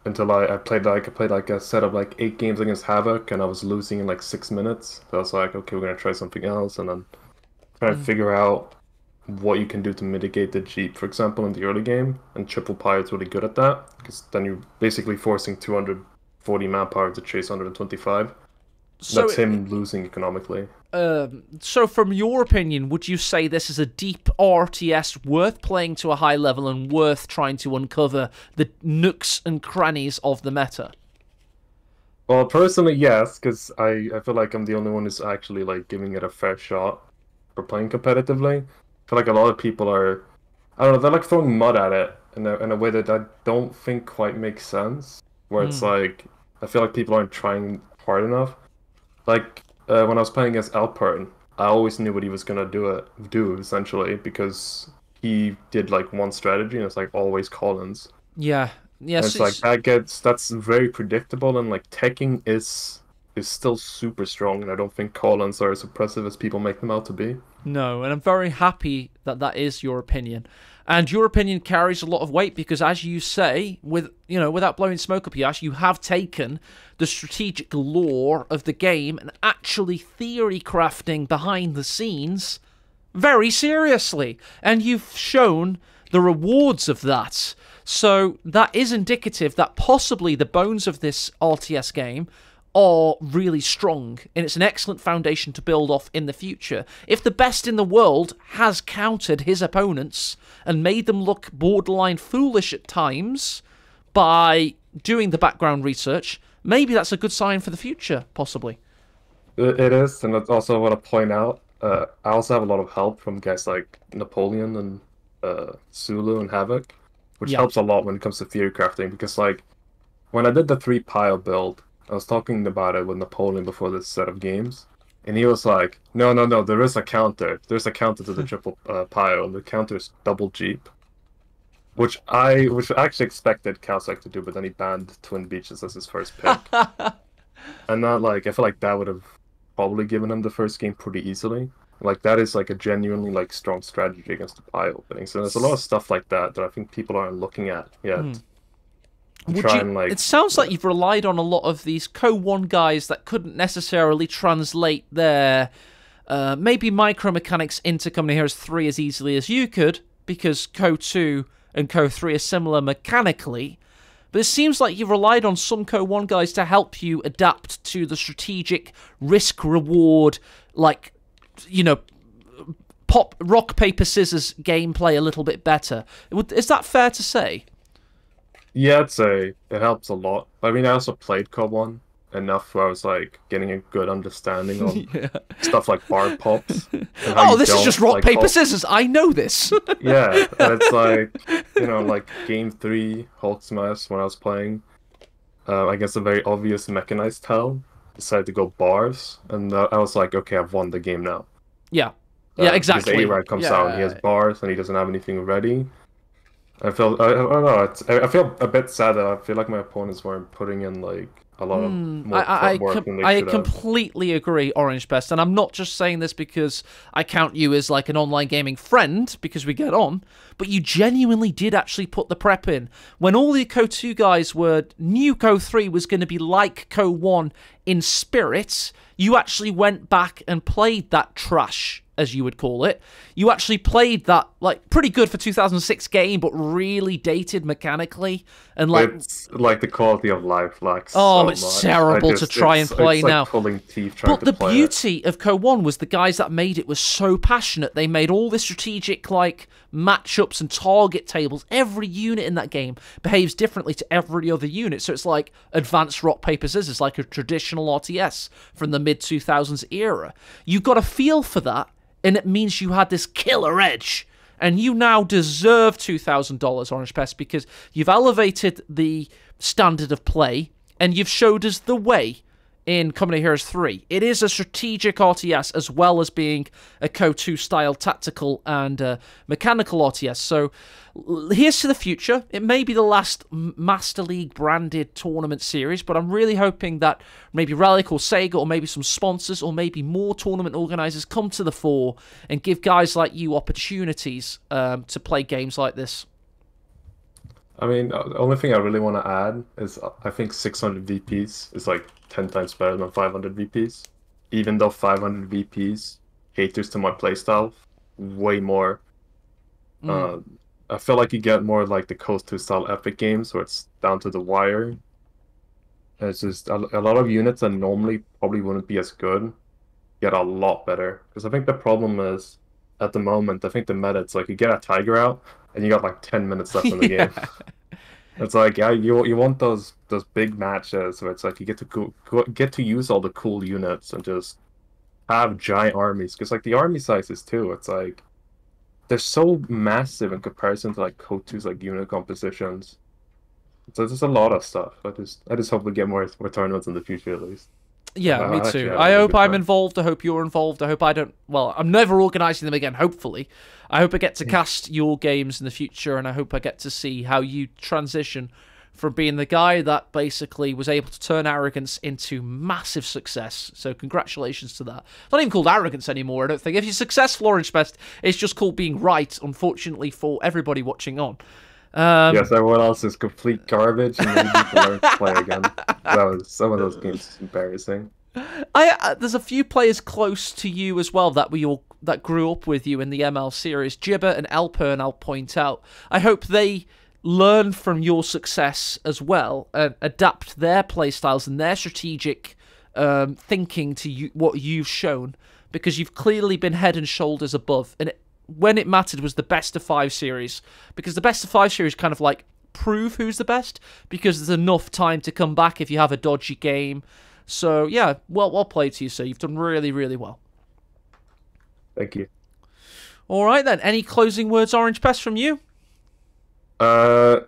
Until I played like a set of like 8 games against Havoc, and I was losing in like 6 minutes. So I was like, okay, we're gonna try something else, and then try to figure out what you can do to mitigate the Jeep, for example, in the early game. And triple pie is really good at that, because then you're basically forcing 240 manpower to chase 125. So that's him losing economically. So from your opinion, would you say this is a deep RTS worth playing to a high level and worth trying to uncover the nooks and crannies of the meta? Well, personally, yes, because I feel like I'm the only one who's actually like giving it a fair shot for playing competitively. I feel like a lot of people are, I don't know, they're like throwing mud at it in a way that I don't think quite makes sense. Where it's like, I feel like people aren't trying hard enough. Like, when I was playing against Alpern, I always knew what he was gonna do essentially, because he did like one strategy, and it's like always Collins. Yeah, yes. And it's like that's very predictable, and like teching is still super strong, and I don't think Collins are as impressive as people make them out to be. No, and I'm very happy that that is your opinion. And your opinion carries a lot of weight because, as you say, without blowing smoke up your ass, you have taken the strategic lore of the game and actually theory crafting behind the scenes very seriously. And you've shown the rewards of that. So that is indicative that possibly the bones of this RTS game are really strong, and it's an excellent foundation to build off in the future. If the best in the world has countered his opponents and made them look borderline foolish at times by doing the background research, maybe that's a good sign for the future, possibly. It is, and I also want to point out, I also have a lot of help from guys like Napoleon and Zulu and Havoc, which helps a lot when it comes to theory crafting, because like, when I did the 3-pile build, I was talking about it with Napoleon before this set of games, and he was like, no, there is a counter. There's a counter to the triple pile, and the counter is double Jeep. Which I actually expected Caosak to do, but then he banned Twin Beaches as his first pick. And I feel like that would have probably given him the first game pretty easily. Like, that is like a genuinely like strong strategy against the pie opening. So there's a lot of stuff like that I think people aren't looking at yet. It sounds like you've relied on a lot of these Co1 guys that couldn't necessarily translate their maybe micro mechanics into Company Heroes 3 as easily as you could, because Co2 and Co3 are similar mechanically. But it seems like you've relied on some Co1 guys to help you adapt to the strategic risk-reward, like, you know, pop rock, paper, scissors gameplay a little bit better. Is that fair to say? Yeah, I'd say it helps a lot. I mean, I also played Co1 enough where I was like getting a good understanding of stuff like bar pops. Oh, this is just rock, paper, scissors. I know this. Yeah, and it's like, you know, like game 3 Hulk Smash when I was playing against a very obvious mechanized tile, decided to go bars, and I was like, okay, I've won the game now. Yeah. Yeah, exactly. His A-Ride comes out, and he has bars, and he doesn't have anything ready. I don't know, I feel a bit sad that I feel like my opponents weren't putting in, like, a lot of more prep work than they should have. Completely agree, OrangePest, and I'm not just saying this because I count you as, like, an online gaming friend, because we get on, but you genuinely did actually put the prep in. When all the Co2 guys knew Co3 was going to be like Co1 in spirit, you actually went back and played that trash, as you would call it. You actually played that, like, pretty good for 2006 game, but really dated mechanically. And like, it's like the quality of life lacks it's terrible to try and play it's like now. Pulling teeth trying but to the play beauty of Co1 was the guys that made it was so passionate. They made all the strategic, like, matchups and target tables. Every unit in that game behaves differently to every other unit. So it's like advanced rock, paper, scissors, like a traditional RTS from the mid-2000s era. You got a feel for that, and it means you had this killer edge. And you now deserve $2,000, OrangePest, because you've elevated the standard of play, and you've showed us the way in Company Heroes 3. It is a strategic RTS as well as being a Co2 style tactical and mechanical RTS. So here's to the future. It may be the last Master League branded tournament series, but I'm really hoping that maybe Relic or Sega or maybe some sponsors or maybe more tournament organizers come to the fore and give guys like you opportunities to play games like this. I mean, the only thing I really want to add is I think 600 VPs is like 10 times better than 500 VPs. Even though 500 VPs caters to my playstyle way more. I feel like you get more like the CoH3 style epic games where it's down to the wire. It's just a lot of units that normally probably wouldn't be as good get a lot better. Because I think the problem is, at the moment, I think the meta, it's like you get a Tiger out and you got like 10 minutes left in the game. It's like, yeah, you want those big matches where it's like you get to use all the cool units and just have giant armies. Because like the army sizes too, it's like they're so massive in comparison to like Co2's like unit compositions. So there's a lot of stuff. I just hope we get more tournaments in the future at least. Yeah, me too. I hope I'm involved. I hope you're involved. I hope I don't... Well, I'm never organising them again, hopefully. I hope I get to cast your games in the future, and I hope I get to see how you transition from being the guy that basically was able to turn arrogance into massive success. So congratulations to that. It's not even called arrogance anymore, I don't think. If you're successful, OrangePest, it's just called being right, unfortunately, for everybody watching on. Yes, everyone else is complete garbage, and then you can learn to play again. Some of those games is embarrassing. There's a few players close to you as well that grew up with you in the ML series. Gibber and Elpern, I'll point out. I hope they learn from your success as well and adapt their playstyles and their strategic thinking to what you've shown, because you've clearly been head and shoulders above. And when it mattered was the best of 5 series, because the best of 5 series kind of like prove who's the best, because there's enough time to come back if you have a dodgy game. So yeah, well played to you, sir. You've done really, really well. Thank you. All right then. Any closing words, OrangePest, from you? No.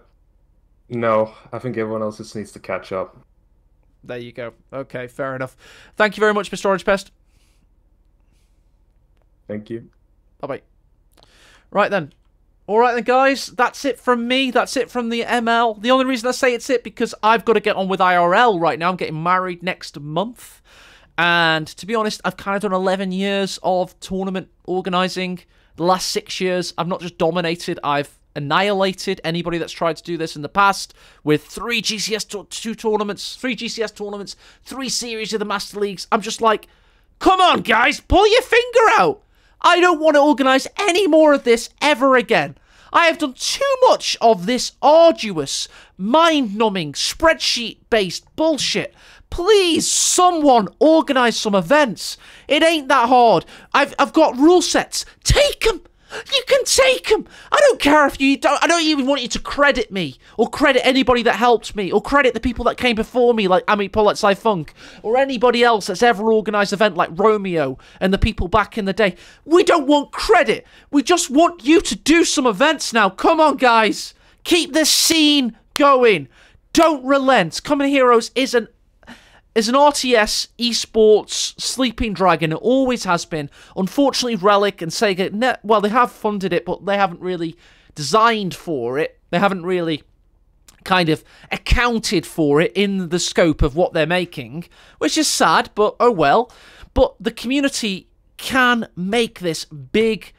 I think everyone else just needs to catch up. There you go. Okay, fair enough. Thank you very much, Mr. OrangePest. Thank you. Bye-bye. Right then. All right then, guys. That's it from me. That's it from the ML. The only reason I say it's it because I've got to get on with IRL right now. I'm getting married next month. And to be honest, I've kind of done 11 years of tournament organising. The last 6 years, I've not just dominated, I've annihilated anybody that's tried to do this in the past with 3 GCS tournaments, 3 series of the Master Leagues. I'm just like, come on, guys, pull your finger out. I don't want to organise any more of this ever again. I have done too much of this arduous, mind-numbing, spreadsheet-based bullshit. Please, someone organise some events. It ain't that hard. I've got rule sets. Take them. You can take them. I don't care if you don't. I don't even want you to credit me or credit anybody that helped me or credit the people that came before me like Amit Politsai Funk or anybody else that's ever organised an event like Romeo and the people back in the day. We don't want credit. We just want you to do some events now. Come on, guys. Keep this scene going. Don't relent. Common Heroes is an RTS esports sleeping dragon. It always has been. Unfortunately, Relic and Sega, well, they have funded it, but they haven't really designed for it. They haven't really kind of accounted for it in the scope of what they're making, which is sad, but oh well. But the community can make this big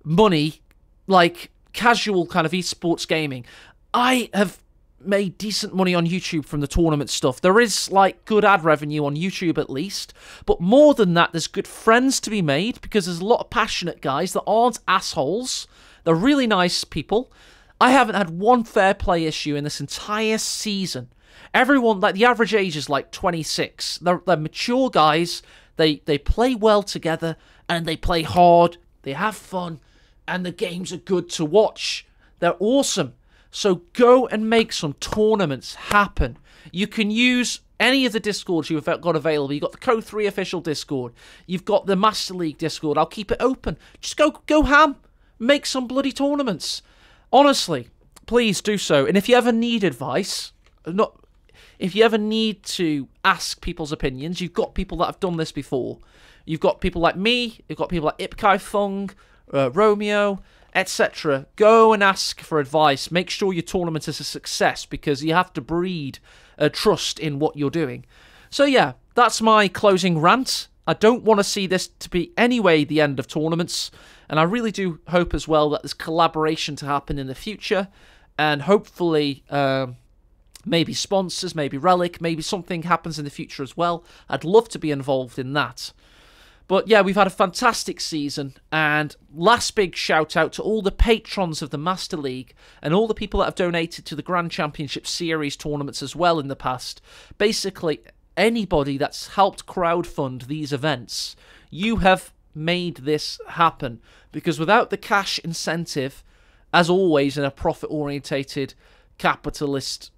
money, like casual kind of esports gaming. I have made decent money on YouTube from the tournament stuff. There is, like, good ad revenue on YouTube at least. But more than that, there's good friends to be made because there's a lot of passionate guys that aren't assholes. They're really nice people. I haven't had one fair play issue in this entire season. Everyone, like, the average age is, like, 26. They're mature guys. They play well together, and they play hard. They have fun, and the games are good to watch. They're awesome. So go and make some tournaments happen. You can use any of the Discords you've got available. You've got the CoH3 official Discord. You've got the Master League Discord. I'll keep it open. Just go ham. Make some bloody tournaments. Honestly, please do so. And if you ever need advice, if you ever need to ask people's opinions, you've got people that have done this before. You've got people like me. You've got people like Ipkai Fung, Romeo, etc. Go and ask for advice. Make sure your tournament is a success because you have to breed trust in what you're doing. So yeah, that's my closing rant. I don't want to see this to be anyway the end of tournaments, and I really do hope as well that there's collaboration to happen in the future, and hopefully maybe sponsors, maybe Relic, maybe something happens in the future as well. I'd love to be involved in that. But yeah, we've had a fantastic season, and last big shout out to all the patrons of the Master League and all the people that have donated to the Grand Championship Series tournaments as well in the past. Basically, anybody that's helped crowdfund these events, you have made this happen. Because without the cash incentive, as always in a profit-orientated capitalist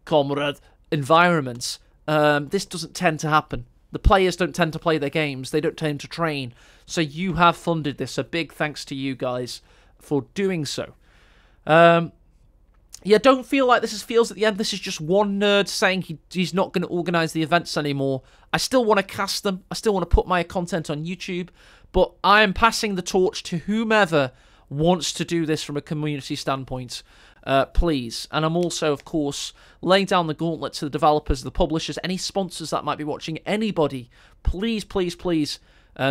comrade environment, this doesn't tend to happen. The players don't tend to play their games. They don't tend to train. So you have funded this. A big thanks to you guys for doing so. Yeah, don't feel like this feels at the end. This is just one nerd saying he's not going to organise the events anymore. I still want to cast them. I still want to put my content on YouTube. But I am passing the torch to whomever wants to do this from a community standpoint. Please. And I'm also, of course, laying down the gauntlet to the developers, the publishers, any sponsors that might be watching, anybody, please, please, please,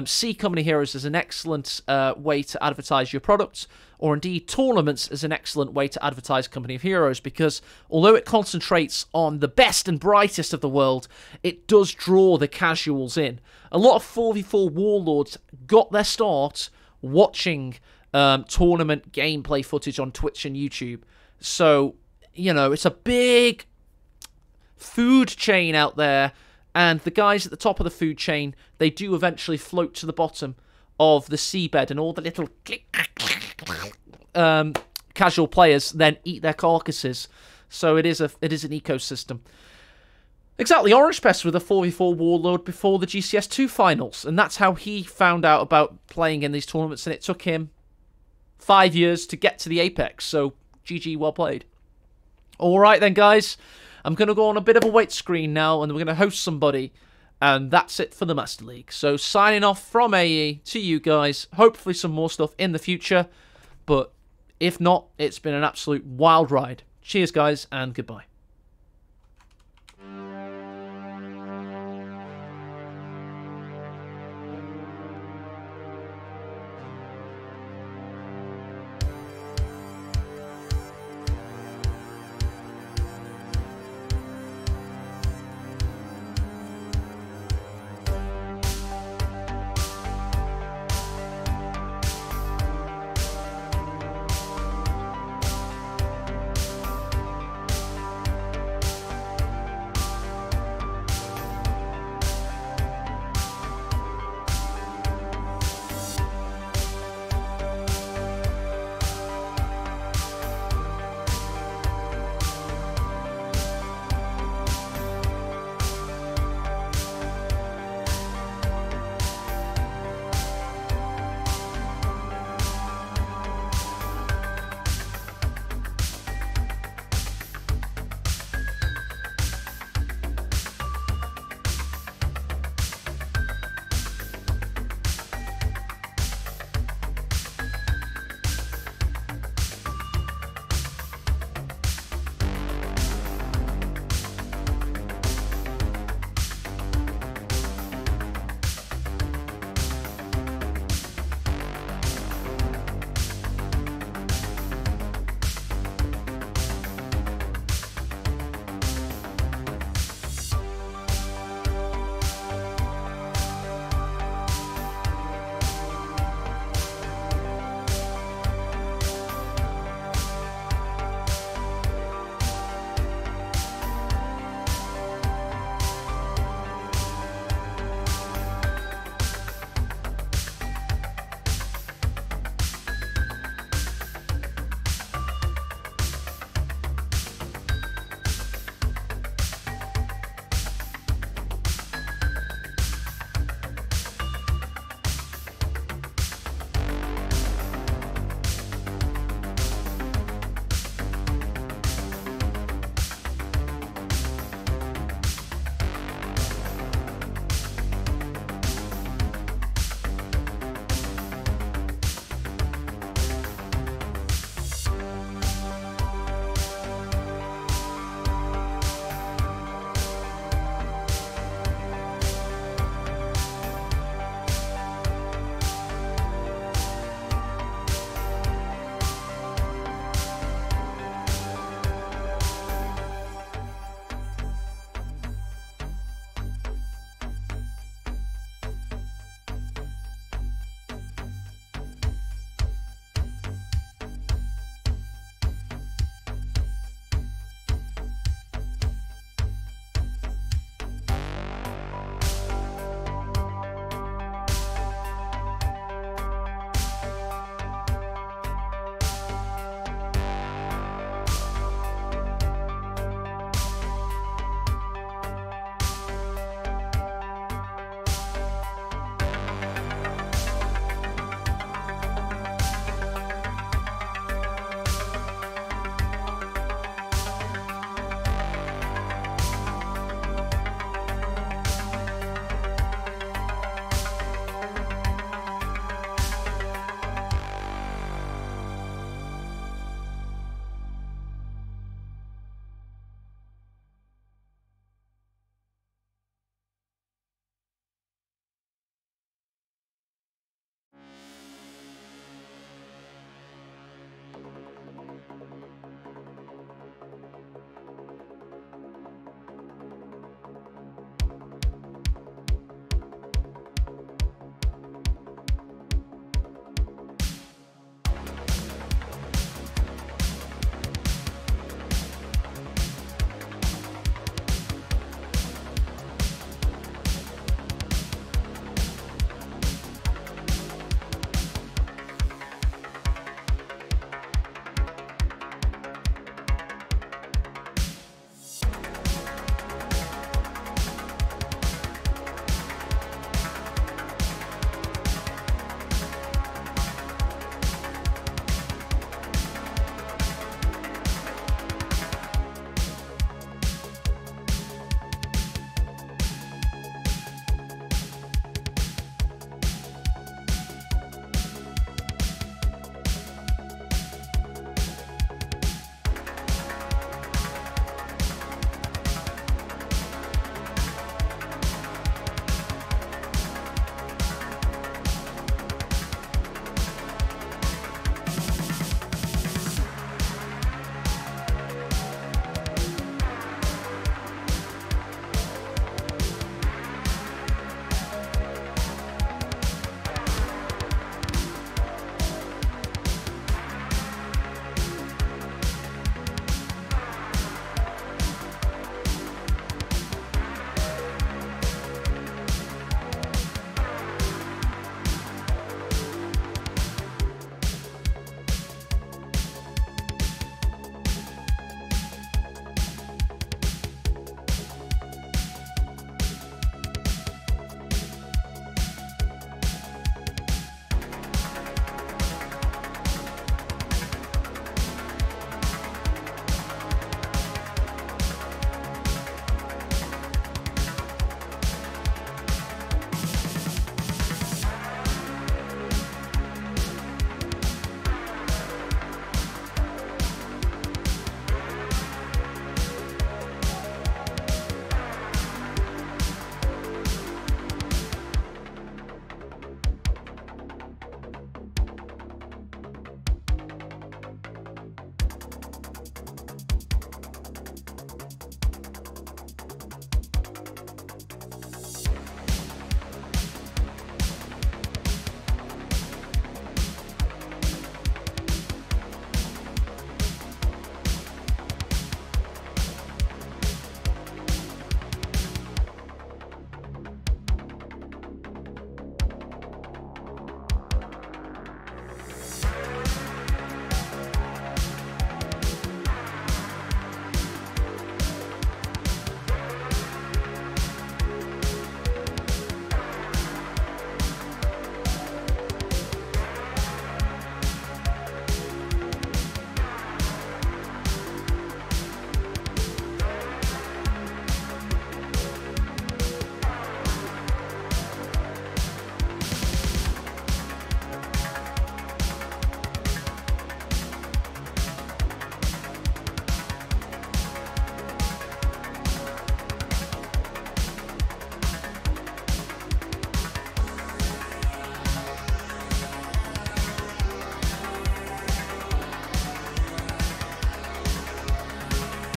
see Company Heroes as an excellent way to advertise your products, or indeed tournaments as an excellent way to advertise Company of Heroes, because although it concentrates on the best and brightest of the world, it does draw the casuals in. A lot of 4v4 warlords got their start watching tournament gameplay footage on Twitch and YouTube. So, you know, it's a big food chain out there, and the guys at the top of the food chain, they do eventually float to the bottom of the seabed, and all the little casual players then eat their carcasses. So it is an ecosystem. Exactly, OrangePest with a 4v4 warlord before the GCS2 finals, and that's how he found out about playing in these tournaments, and it took him 5 years to get to the apex, so GG, well played. Alright then, guys. I'm going to go on a bit of a wait screen now, and we're going to host somebody, and that's it for the Master League. So, signing off from AE to you guys. Hopefully some more stuff in the future, but if not, it's been an absolute wild ride. Cheers, guys, and goodbye.